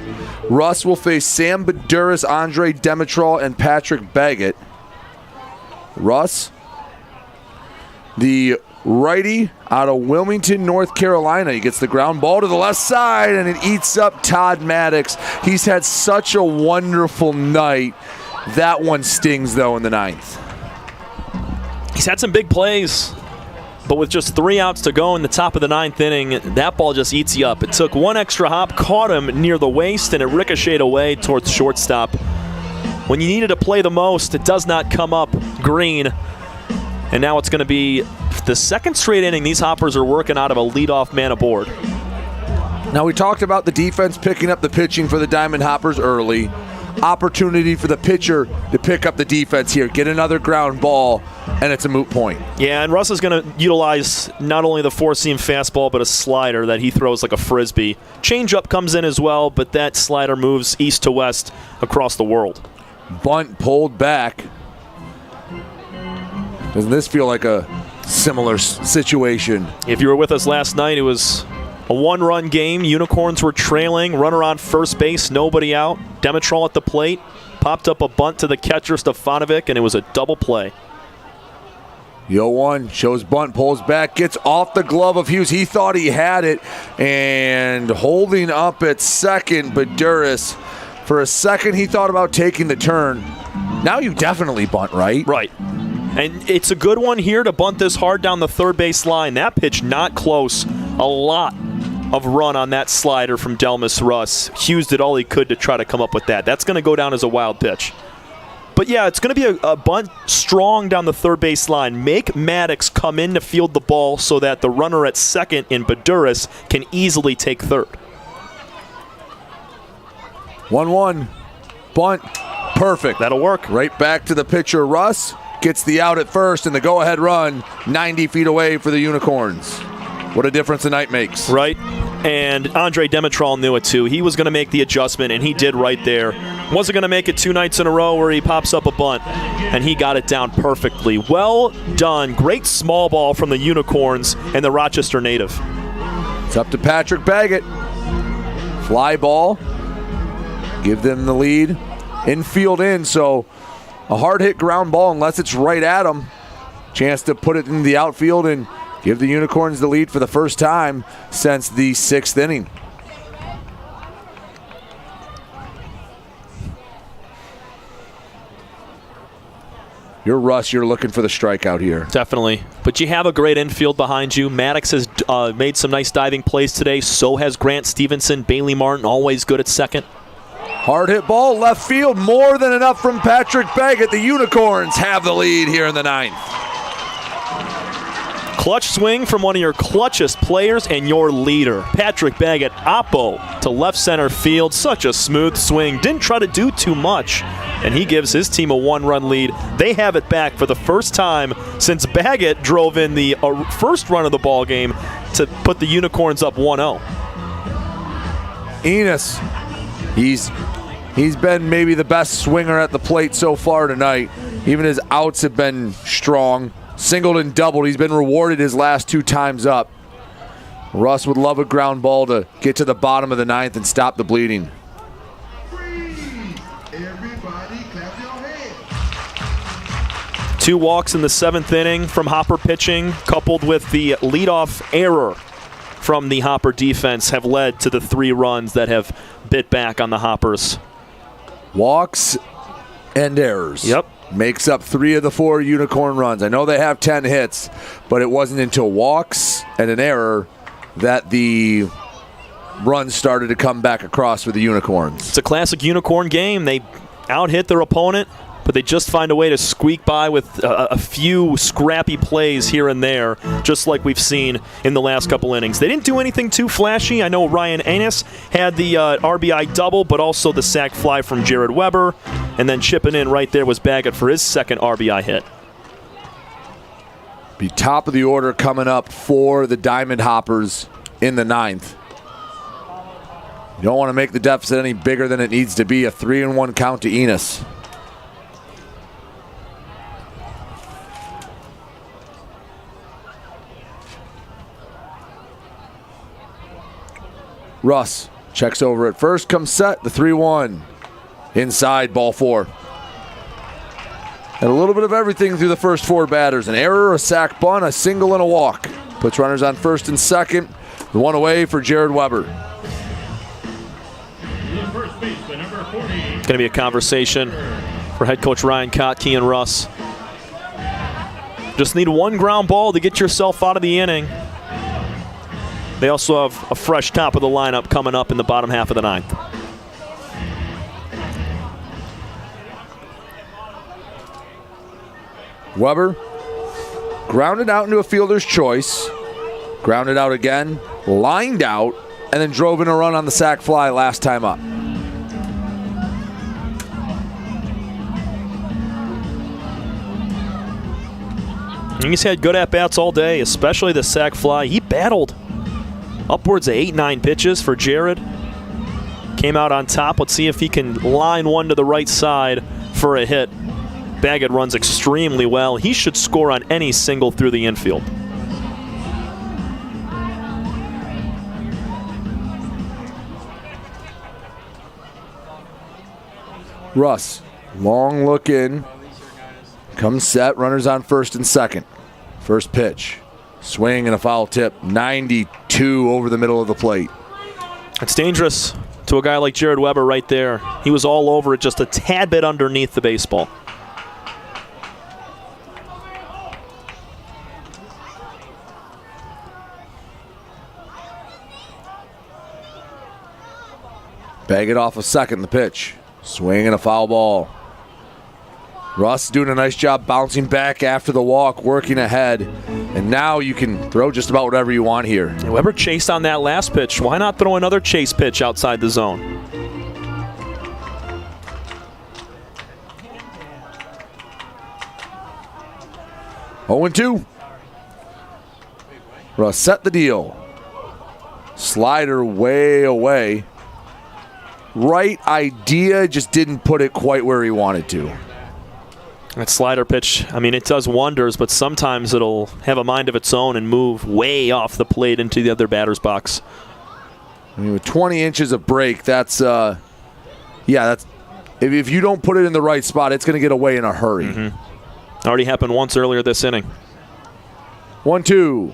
Russ will face Sam Baduras, Andre Dimitrol, and Patrick Baggett. Russ, the righty out of Wilmington, North Carolina. He gets the ground ball to the left side, and it eats up Todd Maddox. He's had such a wonderful night. That one stings, though, in the 9th. He's had some big plays, but with just 3 outs to go in the top of the 9th inning, that ball just eats you up. It took one extra hop, caught him near the waist, and it ricocheted away towards shortstop. When you needed to play the most, it does not come up green. And now it's going to be the 2nd straight inning these Hoppers are working out of a leadoff man aboard. Now, we talked about the defense picking up the pitching for the Diamond Hoppers early. Opportunity for the pitcher to pick up the defense here, get another ground ball, and it's a moot point. Yeah, and Russ is going to utilize not only the 4-seam fastball, but a slider that he throws like a frisbee. Changeup comes in as well, but that slider moves east to west across the world. Bunt pulled back. Doesn't this feel like a similar situation? If you were with us last night, it was a 1-run game. Unicorns were trailing. Runner on first base, nobody out. Dimitrol at the plate. Popped up a bunt to the catcher, Stefanovic, and it was a double play. 0-1 shows bunt, pulls back, gets off the glove of Hughes. He thought he had it, and holding up at second, Baduras. For a second, he thought about taking the turn. Now you definitely bunt, right? Right. And it's a good one here to bunt this hard down the third base line. That pitch not close. A lot of run on that slider from Delmas Russ. Hughes did all he could to try to come up with that. That's going to go down as a wild pitch. But yeah, it's going to be a bunt strong down the third base line. Make Maddox come in to field the ball so that the runner at second in Baduras can easily take third. 1-1. Bunt. Perfect. That'll work. Right back to the pitcher, Russ. Gets the out at first and the go-ahead run 90 feet away for the Unicorns. What a difference a night makes. Right. And Andre Demetral knew it too. He was going to make the adjustment, and he did right there. Wasn't going to make it 2 nights in a row where he pops up a bunt, and he got it down perfectly. Well done. Great small ball from the Unicorns and the Rochester native. It's up to Patrick Baggett. Fly ball. Give them the lead. Infield in, so a hard-hit ground ball unless it's right at him. Chance to put it in the outfield and give the Unicorns the lead for the first time since the 6th inning. You're Russ, you're looking for the strikeout here. Definitely. But you have a great infield behind you. Maddox has made some nice diving plays today. So has Grant Stevenson. Bailey Martin, always good at second. Hard hit ball, left field, more than enough from Patrick Baggett. The Unicorns have the lead here in the 9th. Clutch swing from one of your clutchest players and your leader. Patrick Baggett, oppo to left center field. Such a smooth swing. Didn't try to do too much. And he gives his team a 1-run lead. They have it back for the first time since Baggett drove in the first run of the ball game to put the Unicorns up 1-0. Enos, he's been maybe the best swinger at the plate so far tonight. Even his outs have been strong. Singled and doubled. He's been rewarded his last 2 times up. Russ would love a ground ball to get to the bottom of the 9th and stop the bleeding. Everybody clap your hands. 2 walks in the 7th inning from Hopper pitching, coupled with the leadoff error from the Hopper defense, have led to the 3 runs that have bit back on the Hoppers. Walks and errors. Yep. Makes up 3 of the 4 Unicorn runs. I know they have 10 hits, but it wasn't until walks and an error that the runs started to come back across for the Unicorns. It's a classic Unicorn game. They out-hit their opponent, but they just find a way to squeak by with a few scrappy plays here and there, just like we've seen in the last couple innings. They didn't do anything too flashy. I know Ryan Annis had the RBI double, but also the sac fly from Jared Weber, and then chipping in right there was Baggett for his 2nd RBI hit. Be top of the order coming up for the Diamond Hoppers in the 9th. You don't want to make the deficit any bigger than it needs to be. A 3-1 count to Enos. Russ checks over at first, comes set, the 3-1. Inside, ball 4. And a little bit of everything through the first 4 batters. An error, a sac bunt, a single, and a walk. Puts runners on first and second. The 1 away for Jared Weber. Going to be a conversation for head coach Ryan Kotke and Russ. Just need 1 ground ball to get yourself out of the inning. They also have a fresh top of the lineup coming up in the bottom half of the 9th. Weber grounded out into a fielder's choice. Grounded out again, lined out, and then drove in a run on the sac fly last time up. He's had good at-bats all day, especially the sac fly. He battled upwards of 8-9 pitches for Jared. Came out on top. Let's see if he can line one to the right side for a hit. Baggett runs extremely well. He should score on any single through the infield. Russ, long look in. Comes set, runners on first and second. First pitch. Swing and a foul tip. 92 over the middle of the plate. It's dangerous to a guy like Jared Weber right there. He was all over it, just a tad bit underneath the baseball. Baggett off a second, the pitch. Swing and a foul ball. Russ doing a nice job bouncing back after the walk, working ahead. And now you can throw just about whatever you want here. Weber chased on that last pitch. Why not throw another chase pitch outside the zone? Oh, 0-2. Russ set the deal. Slider way away. Right idea, just didn't put it quite where he wanted to. That slider pitch, I mean, it does wonders, but sometimes it'll have a mind of its own and move way off the plate into the other batter's box. I mean, with 20 inches of break, that's, that's, if you don't put it in the right spot, it's going to get away in a hurry. Mm-hmm. Already happened once earlier this inning. 1-2.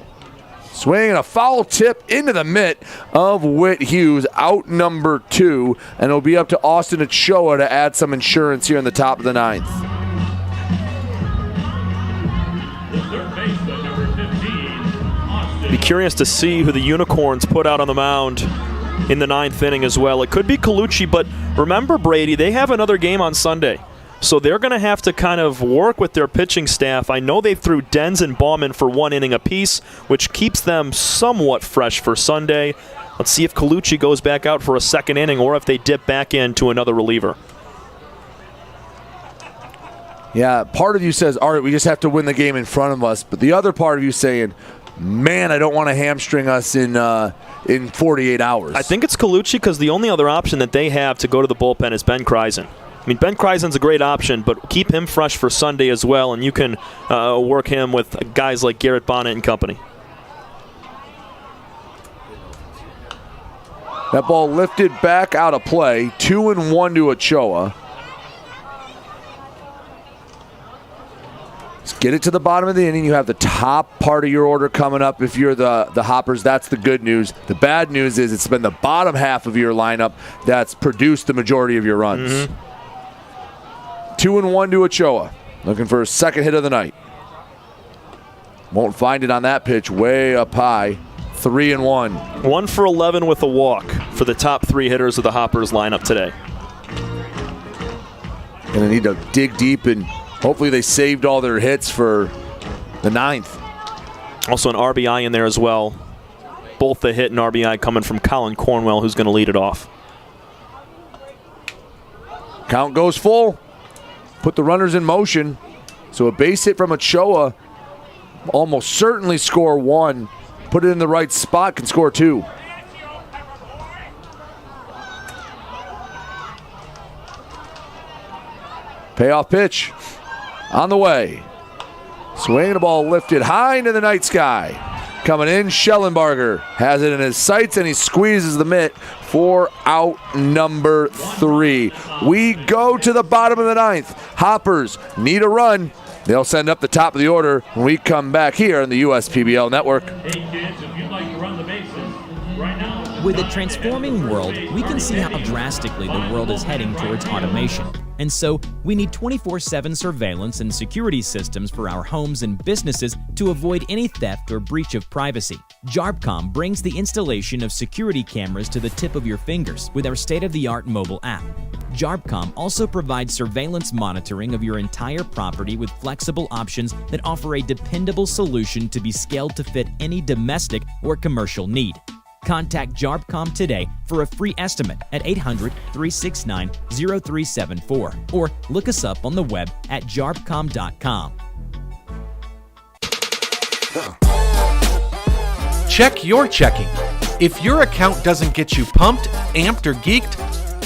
Swing and a foul tip into the mitt of Whit Hughes, out number 2, and it'll be up to Austin Ochoa to add some insurance here in the top of the 9th. Be curious to see who the Unicorns put out on the mound in the 9th inning as well. It could be Colucci, but remember, Brady, they have another game on Sunday. So they're going to have to kind of work with their pitching staff. I know they threw Denz and Bauman for 1 inning apiece, which keeps them somewhat fresh for Sunday. Let's see if Colucci goes back out for a 2nd inning or if they dip back into another reliever. Yeah, part of you says, all right, we just have to win the game in front of us. But the other part of you saying, man, I don't want to hamstring us in 48 hours. I think it's Colucci because the only other option that they have to go to the bullpen is Ben Kreisen. I mean, Ben Kreisen's a great option, but keep him fresh for Sunday as well, and you can work him with guys like Garrett Bonnet and company. That ball lifted back out of play. 2-1 to Ochoa. Let's get it to the bottom of the inning. You have the top part of your order coming up if you're the Hoppers. That's the good news. The bad news is it's been the bottom half of your lineup that's produced the majority of your runs. Mm-hmm. 2-1 to Ochoa. Looking for his 2nd hit of the night. Won't find it on that pitch. Way up high. 3-1. 1 for 11 with a walk for the top 3 hitters of the Hoppers lineup today. Gonna need to dig deep, and hopefully they saved all their hits for the 9th. Also an RBI in there as well. Both the hit and RBI coming from Colin Cornwell, who's going to lead it off. Count goes full. Put the runners in motion. So a base hit from Ochoa, almost certainly score 1. Put it in the right spot, can score 2. Payoff pitch on the way. Swinging the ball lifted high into the night sky. Coming in, Schellenbarger has it in his sights, and he squeezes the mitt for out number 3. We go to the bottom of the 9th. Hoppers need a run. They'll send up the top of the order when we come back here on the USPBL Network. Hey kids, if you'd like to run the bases, right now. With a transforming world, we can see how drastically the world is heading towards automation. And so, we need 24/7 surveillance and security systems for our homes and businesses to avoid any theft or breach of privacy. JARBCOM brings the installation of security cameras to the tip of your fingers with our state-of-the-art mobile app. JARBCOM also provides surveillance monitoring of your entire property with flexible options that offer a dependable solution to be scaled to fit any domestic or commercial need. Contact JARBCOM today for a free estimate at 800-369-0374 or look us up on the web at jarbcom.com. Check your checking. If your account doesn't get you pumped, amped, or geeked,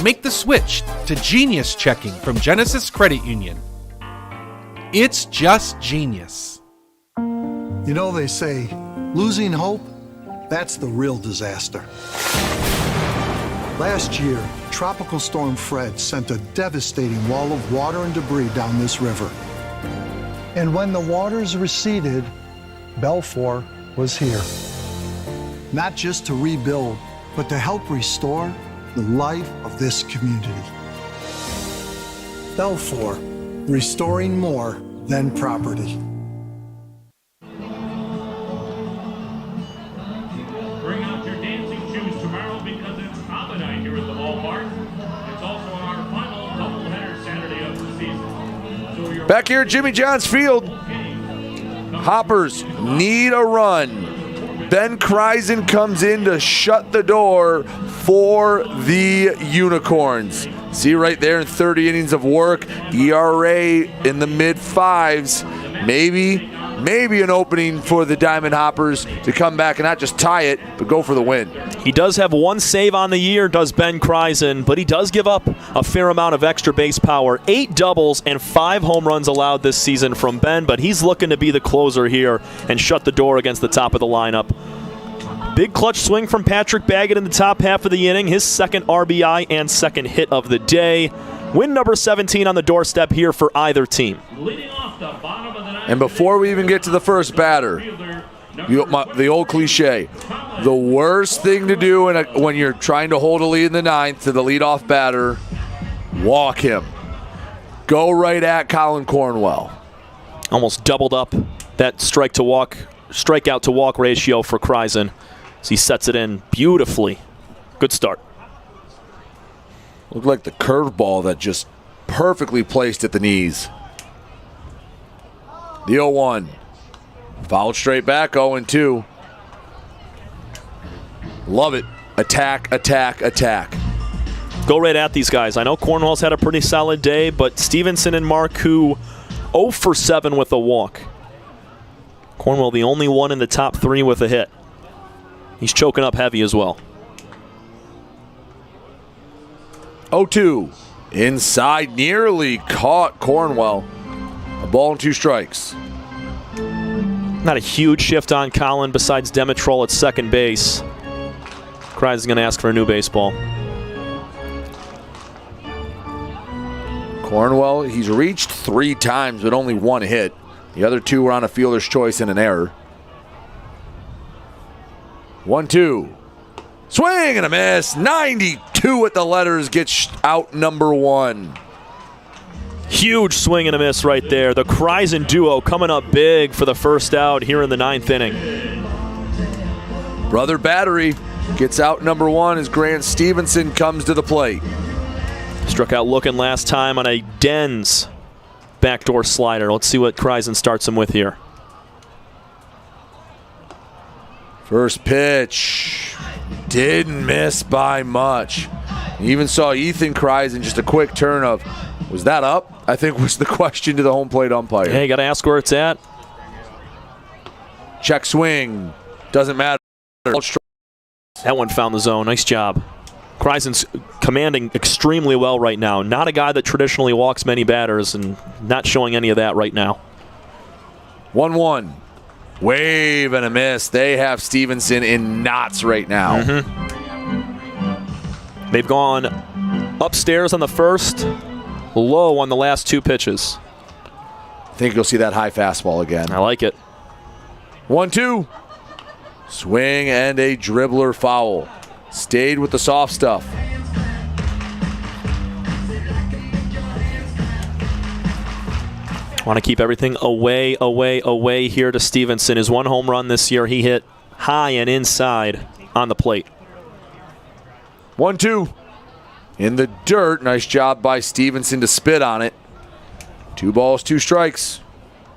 make the switch to Genius Checking from Genesis Credit Union. It's just genius. You know, they say, losing hope, that's the real disaster. Last year, Tropical Storm Fred sent a devastating wall of water and debris down this river. And when the waters receded, Belfour was here. Not just to rebuild, but to help restore the life of this community. Belfour, restoring more than property. Bring out your dancing shoes tomorrow because it's Hobby Night here at the ballpark. It's also our final doubleheader Saturday of the season. So your Back here at Jimmy John's Field, Hoppers need a run. Ben Kreisen comes in to shut the door for the Unicorns. See right there in 30 innings of work, ERA in the mid-5s. Maybe an opening for the Diamond Hoppers to come back and not just tie it, but go for the win. He does have one save on the year, does Ben Kreisen, but he does give up a fair amount of extra base power. 8 doubles and 5 home runs allowed this season from Ben, but he's looking to be the closer here and shut the door against the top of the lineup. Big clutch swing from Patrick Baggett in the top half of the inning, his second RBI and second hit of the day. Win number 17 on the doorstep here for either team. And before we even get to the first batter, the old cliche, the worst thing to do when you're trying to hold a lead in the 9th to the leadoff batter, walk him. Go right at Colin Cornwell. Almost doubled up that strikeout to walk ratio for Kreisen. So he sets it in beautifully. Good start. Looked like the curveball that just perfectly placed at the knees. The 0-1. Fouled straight back, 0-2. Love it. Attack, attack, attack. Go right at these guys. I know Cornwell's had a pretty solid day, but Stevenson and Marcoux 0 for 7 with a walk. Cornwell the only one in the top 3 with a hit. He's choking up heavy as well. 0-2. Inside, nearly caught Cornwell. A ball and 2 strikes. Not a huge shift on Colin besides Demetrol at second base. Kreisen's going to ask for a new baseball. Cornwell, he's reached 3 times but only 1 hit. The other 2 were on a fielder's choice and an error. 1-2. Swing and a miss. 92 at the letters gets out number 1. Huge swing and a miss right there. The Kreisen duo coming up big for the first out here in the 9th inning. Brother Battery gets out number 1 as Grant Stevenson comes to the plate. Struck out looking last time on a Dens backdoor slider. Let's see what Kreisen starts him with here. First pitch. Didn't miss by much. You even saw Ethan Kreisen, just a quick turn of, was that up? I think was the question to the home plate umpire. Hey, you got to ask where it's at. Check swing. Doesn't matter. That one found the zone. Nice job. Kreisen's commanding extremely well right now. Not a guy that traditionally walks many batters and not showing any of that right now. 1-1. Wave and a miss. They have Stevenson in knots right now. They've gone upstairs on the first, low on the last 2 pitches. I think you'll see that high fastball again. I like it. 1-2. Swing and a dribbler foul. Stayed with the soft stuff. Want to keep everything away here to Stevenson. His 1 home run this year, he hit high and inside on the plate. 1-2. In the dirt. Nice job by Stevenson to spit on it. 2 balls, 2 strikes.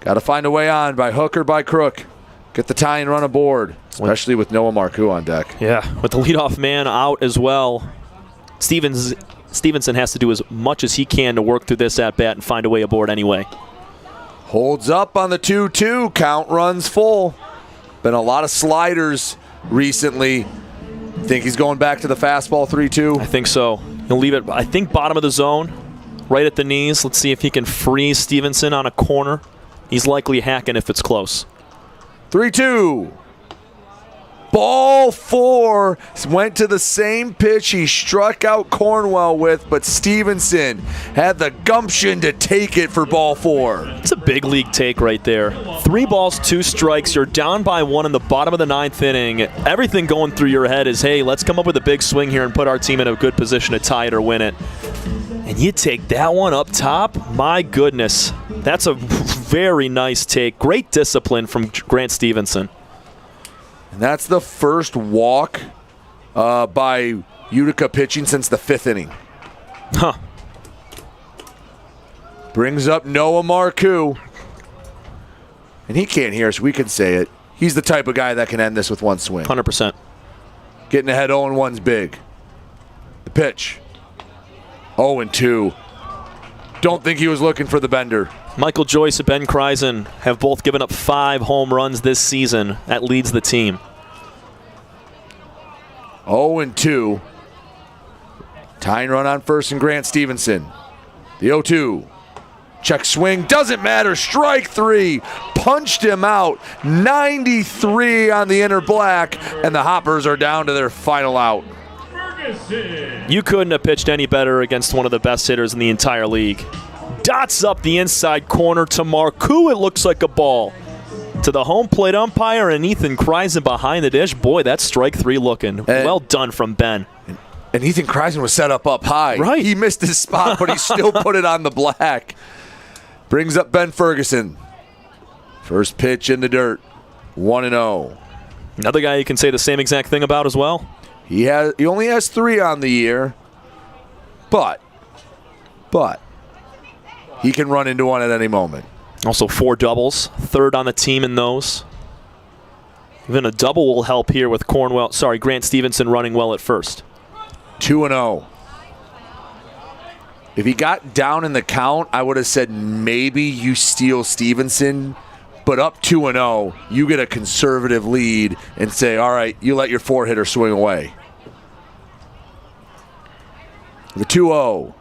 Got to find a way on by hook or by crook. Get the tie and run aboard, especially with Noah Marcoux on deck. Yeah, with the leadoff man out as well. Stevenson has to do as much as he can to work through this at-bat and find a way aboard anyway. Holds up on the 2-2. Count runs full. Been a lot of sliders recently. Think he's going back to the fastball 3-2? I think so. He'll leave it, I think, bottom of the zone, right at the knees. Let's see if he can freeze Stevenson on a corner. He's likely hacking if it's close. 3-2. Ball 4 went to the same pitch he struck out Cornwell with, but Stevenson had the gumption to take it for ball 4. It's a big league take right there. 3 balls, 2 strikes. You're down by 1 in the bottom of the 9th inning. Everything going through your head is, hey, let's come up with a big swing here and put our team in a good position to tie it or win it. And you take that one up top? My goodness. That's a very nice take. Great discipline from Grant Stevenson. And that's the first walk by Utica pitching since the 5th inning. Huh. Brings up Noah Marcoux. And he can't hear us. We can say it. He's the type of guy that can end this with one swing. 100%. Getting ahead 0-1's big. The pitch. 0-2. Don't think he was looking for the bender. Michael Joyce and Ben Kreisen have both given up 5 home runs this season. That leads the team. 0-2. Tying run on first and Grant Stevenson. The 0-2. Check swing. Doesn't matter. Strike 3. Punched him out. 93 on the inner black. And the Hoppers are down to their final out. You couldn't have pitched any better against one of the best hitters in the entire league. Dots up the inside corner to Marcoux. It looks like a ball. To the home plate umpire and Ethan Kreisen behind the dish. Boy, that's strike 3 looking. Well done from Ben. And Ethan Kreisen was set up high. Right. He missed his spot, but he still put it on the black. Brings up Ben Ferguson. First pitch in the dirt. 1-0. Another guy you can say the same exact thing about as well. He only has 3 on the year, but he can run into one at any moment. Also 4 doubles, 3rd on the team in those. Even a double will help here with Grant Stevenson running well at first. 2-0. If he got down in the count, I would have said maybe you steal Stevenson, but up 2-0, you get a conservative lead and say, all right, you let your 4-hitter swing away. The 2-0.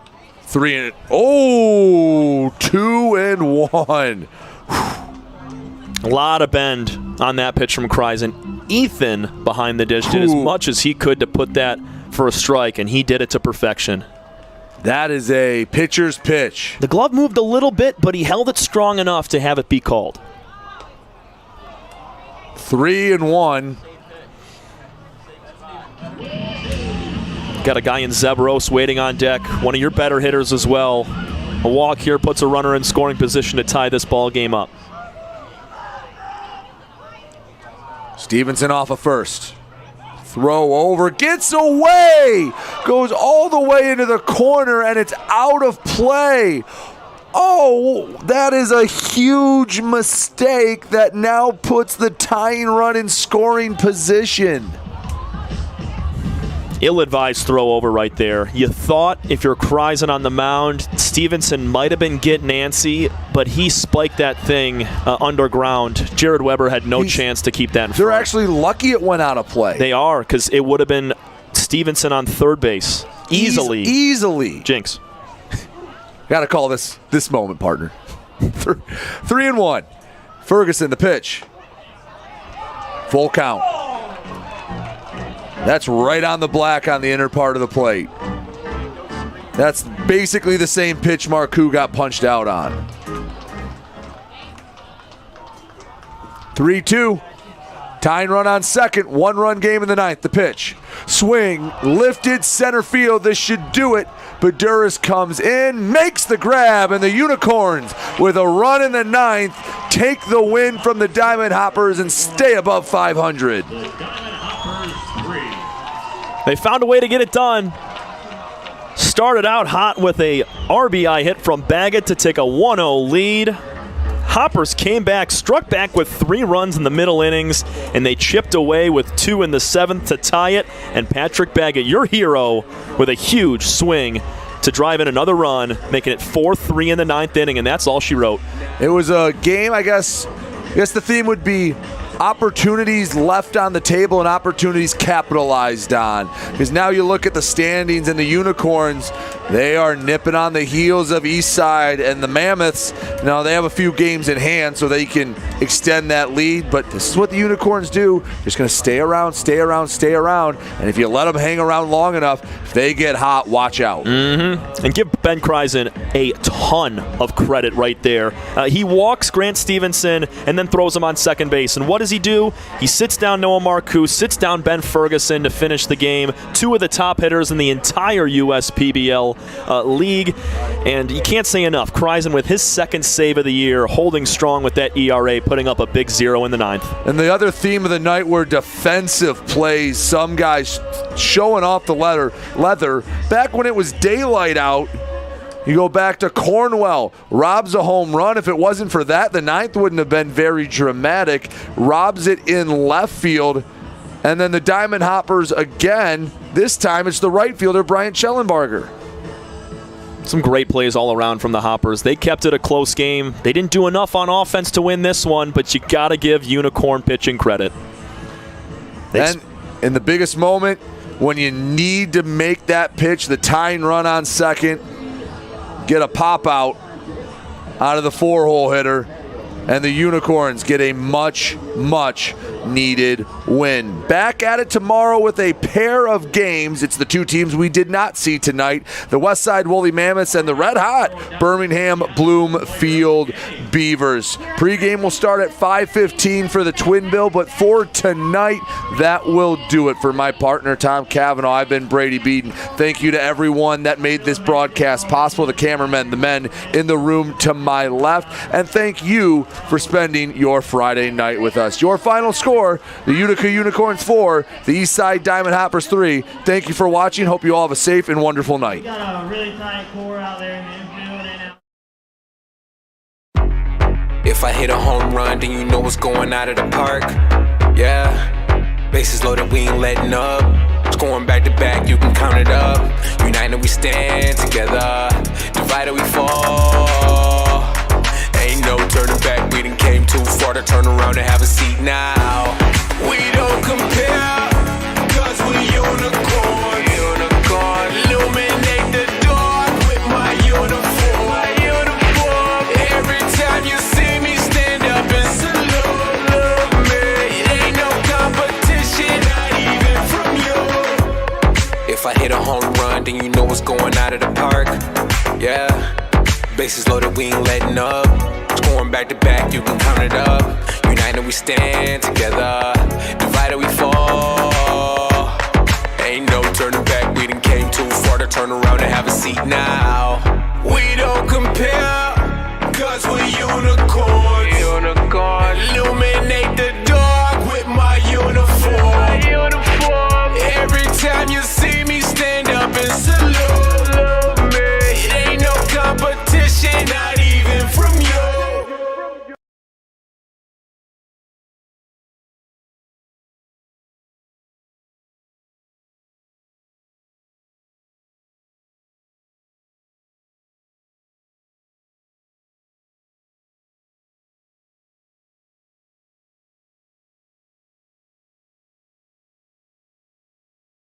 2-1. A lot of bend on that pitch from Kreisen. Ethan behind the dish did as much as he could to put that for a strike, and he did it to perfection. That is a pitcher's pitch. The glove moved a little bit, but he held it strong enough to have it be called. 3-1. Got a guy in Zebros waiting on deck. One of your better hitters as well. A walk here puts a runner in scoring position to tie this ball game up. Stevenson off of first. Throw over, gets away, goes all the way into the corner, and it's out of play. Oh, that is a huge mistake that now puts the tying run in scoring position. Ill-advised throw over right there. You thought if you're Kreisen on the mound, Stevenson might have been getting antsy, but he spiked that thing underground. Jared Weber had no chance to keep that in front. They're actually lucky it went out of play. They are, because it would have been Stevenson on third base. Easily. Easily. Jinx. Got to call this moment, partner. 3-1. Ferguson, the pitch. Full count. That's right on the black on the inner part of the plate. That's basically the same pitch Marcoux got punched out on. 3-2. Tying run on second. 1-run game in the ninth. The pitch. Swing. Lifted center field. This should do it. Baduras comes in, makes the grab, and the Unicorns, with a run in the ninth, take the win from the Diamond Hoppers and stay above 500. They found a way to get it done. Started out hot with a RBI hit from Baggett to take a 1-0 lead. Hoppers came back, struck back with 3 runs in the middle innings, and they chipped away with 2 in the 7th to tie it. And Patrick Baggett, your hero, with a huge swing to drive in another run, making it 4-3 in the 9th inning, and that's all she wrote. It was a game, I guess the theme would be opportunities left on the table and opportunities capitalized on. Because now you look at the standings and the Unicorns, they are nipping on the heels of Eastside, and the Mammoths, now they have a few games in hand so they can extend that lead, but this is what the Unicorns do. Just going to stay around, and if you let them hang around long enough, if they get hot, watch out. And give Ben Kreisen a ton of credit right there. He walks Grant Stevenson and then throws him on second base, and what does he do? He sits down Noah Marcoux, sits down Ben Ferguson to finish the game. 2 of the top hitters in the entire USPBL league, and you can't say enough. Kreisen with his 2nd save of the year, holding strong with that ERA, putting up a big 0 in the 9th. And the other theme of the night were defensive plays. Some guys showing off the leather. Back when it was daylight out, You go back to Cornwell, robs a home run. If it wasn't for that, the ninth wouldn't have been very dramatic. Robs it in left field. And then the Diamond Hoppers again. This time it's the right fielder, Bryant Schellenbarger. Some great plays all around from the Hoppers. They kept it a close game. They didn't do enough on offense to win this one, but you got to give Unicorn pitching credit. And in the biggest moment, when you need to make that pitch, the tying run on second, get a pop out of the 4-hole hitter, and the Unicorns get a much, much needed win. Back at it tomorrow with a pair of games. It's the two teams we did not see tonight, the Westside Woolly Mammoths and the red-hot Birmingham Bloomfield Beavers. Pre-game will start at 5:15 for the Twin Bill, but for tonight, that will do it. For my partner, Tom Cavanaugh, I've been Brady Beaton. Thank you to everyone that made this broadcast possible, the cameramen, the men in the room to my left, and thank you for spending your Friday night with us. Your final score, the Utica Unicorns 4, the Eastside Diamond Hoppers 3. Thank you for watching. Hope you all have a safe and wonderful night. We got a really tight core out there in the infield and out. If I hit a home run, then you know what's going out of the park. Yeah, bases loaded, we ain't letting up. Scoring back to back, you can count it up. United we stand together, divided we fall. Ain't no turning back, we done came too far to turn around and have a seat now. We don't compare, cause we unicorn. Illuminate the dark with my uniform. Every time you see me stand up and salute me. Ain't no competition, not even from you. If I hit a home run, then you know what's going out of the park. Yeah, bases loaded, we ain't letting up. Scoring back to back, you can count it up. United we stand together, divided we fall. Ain't no turning back, we done came too far to turn around and have a seat now. We don't compare, cause we unicorns. Illuminate the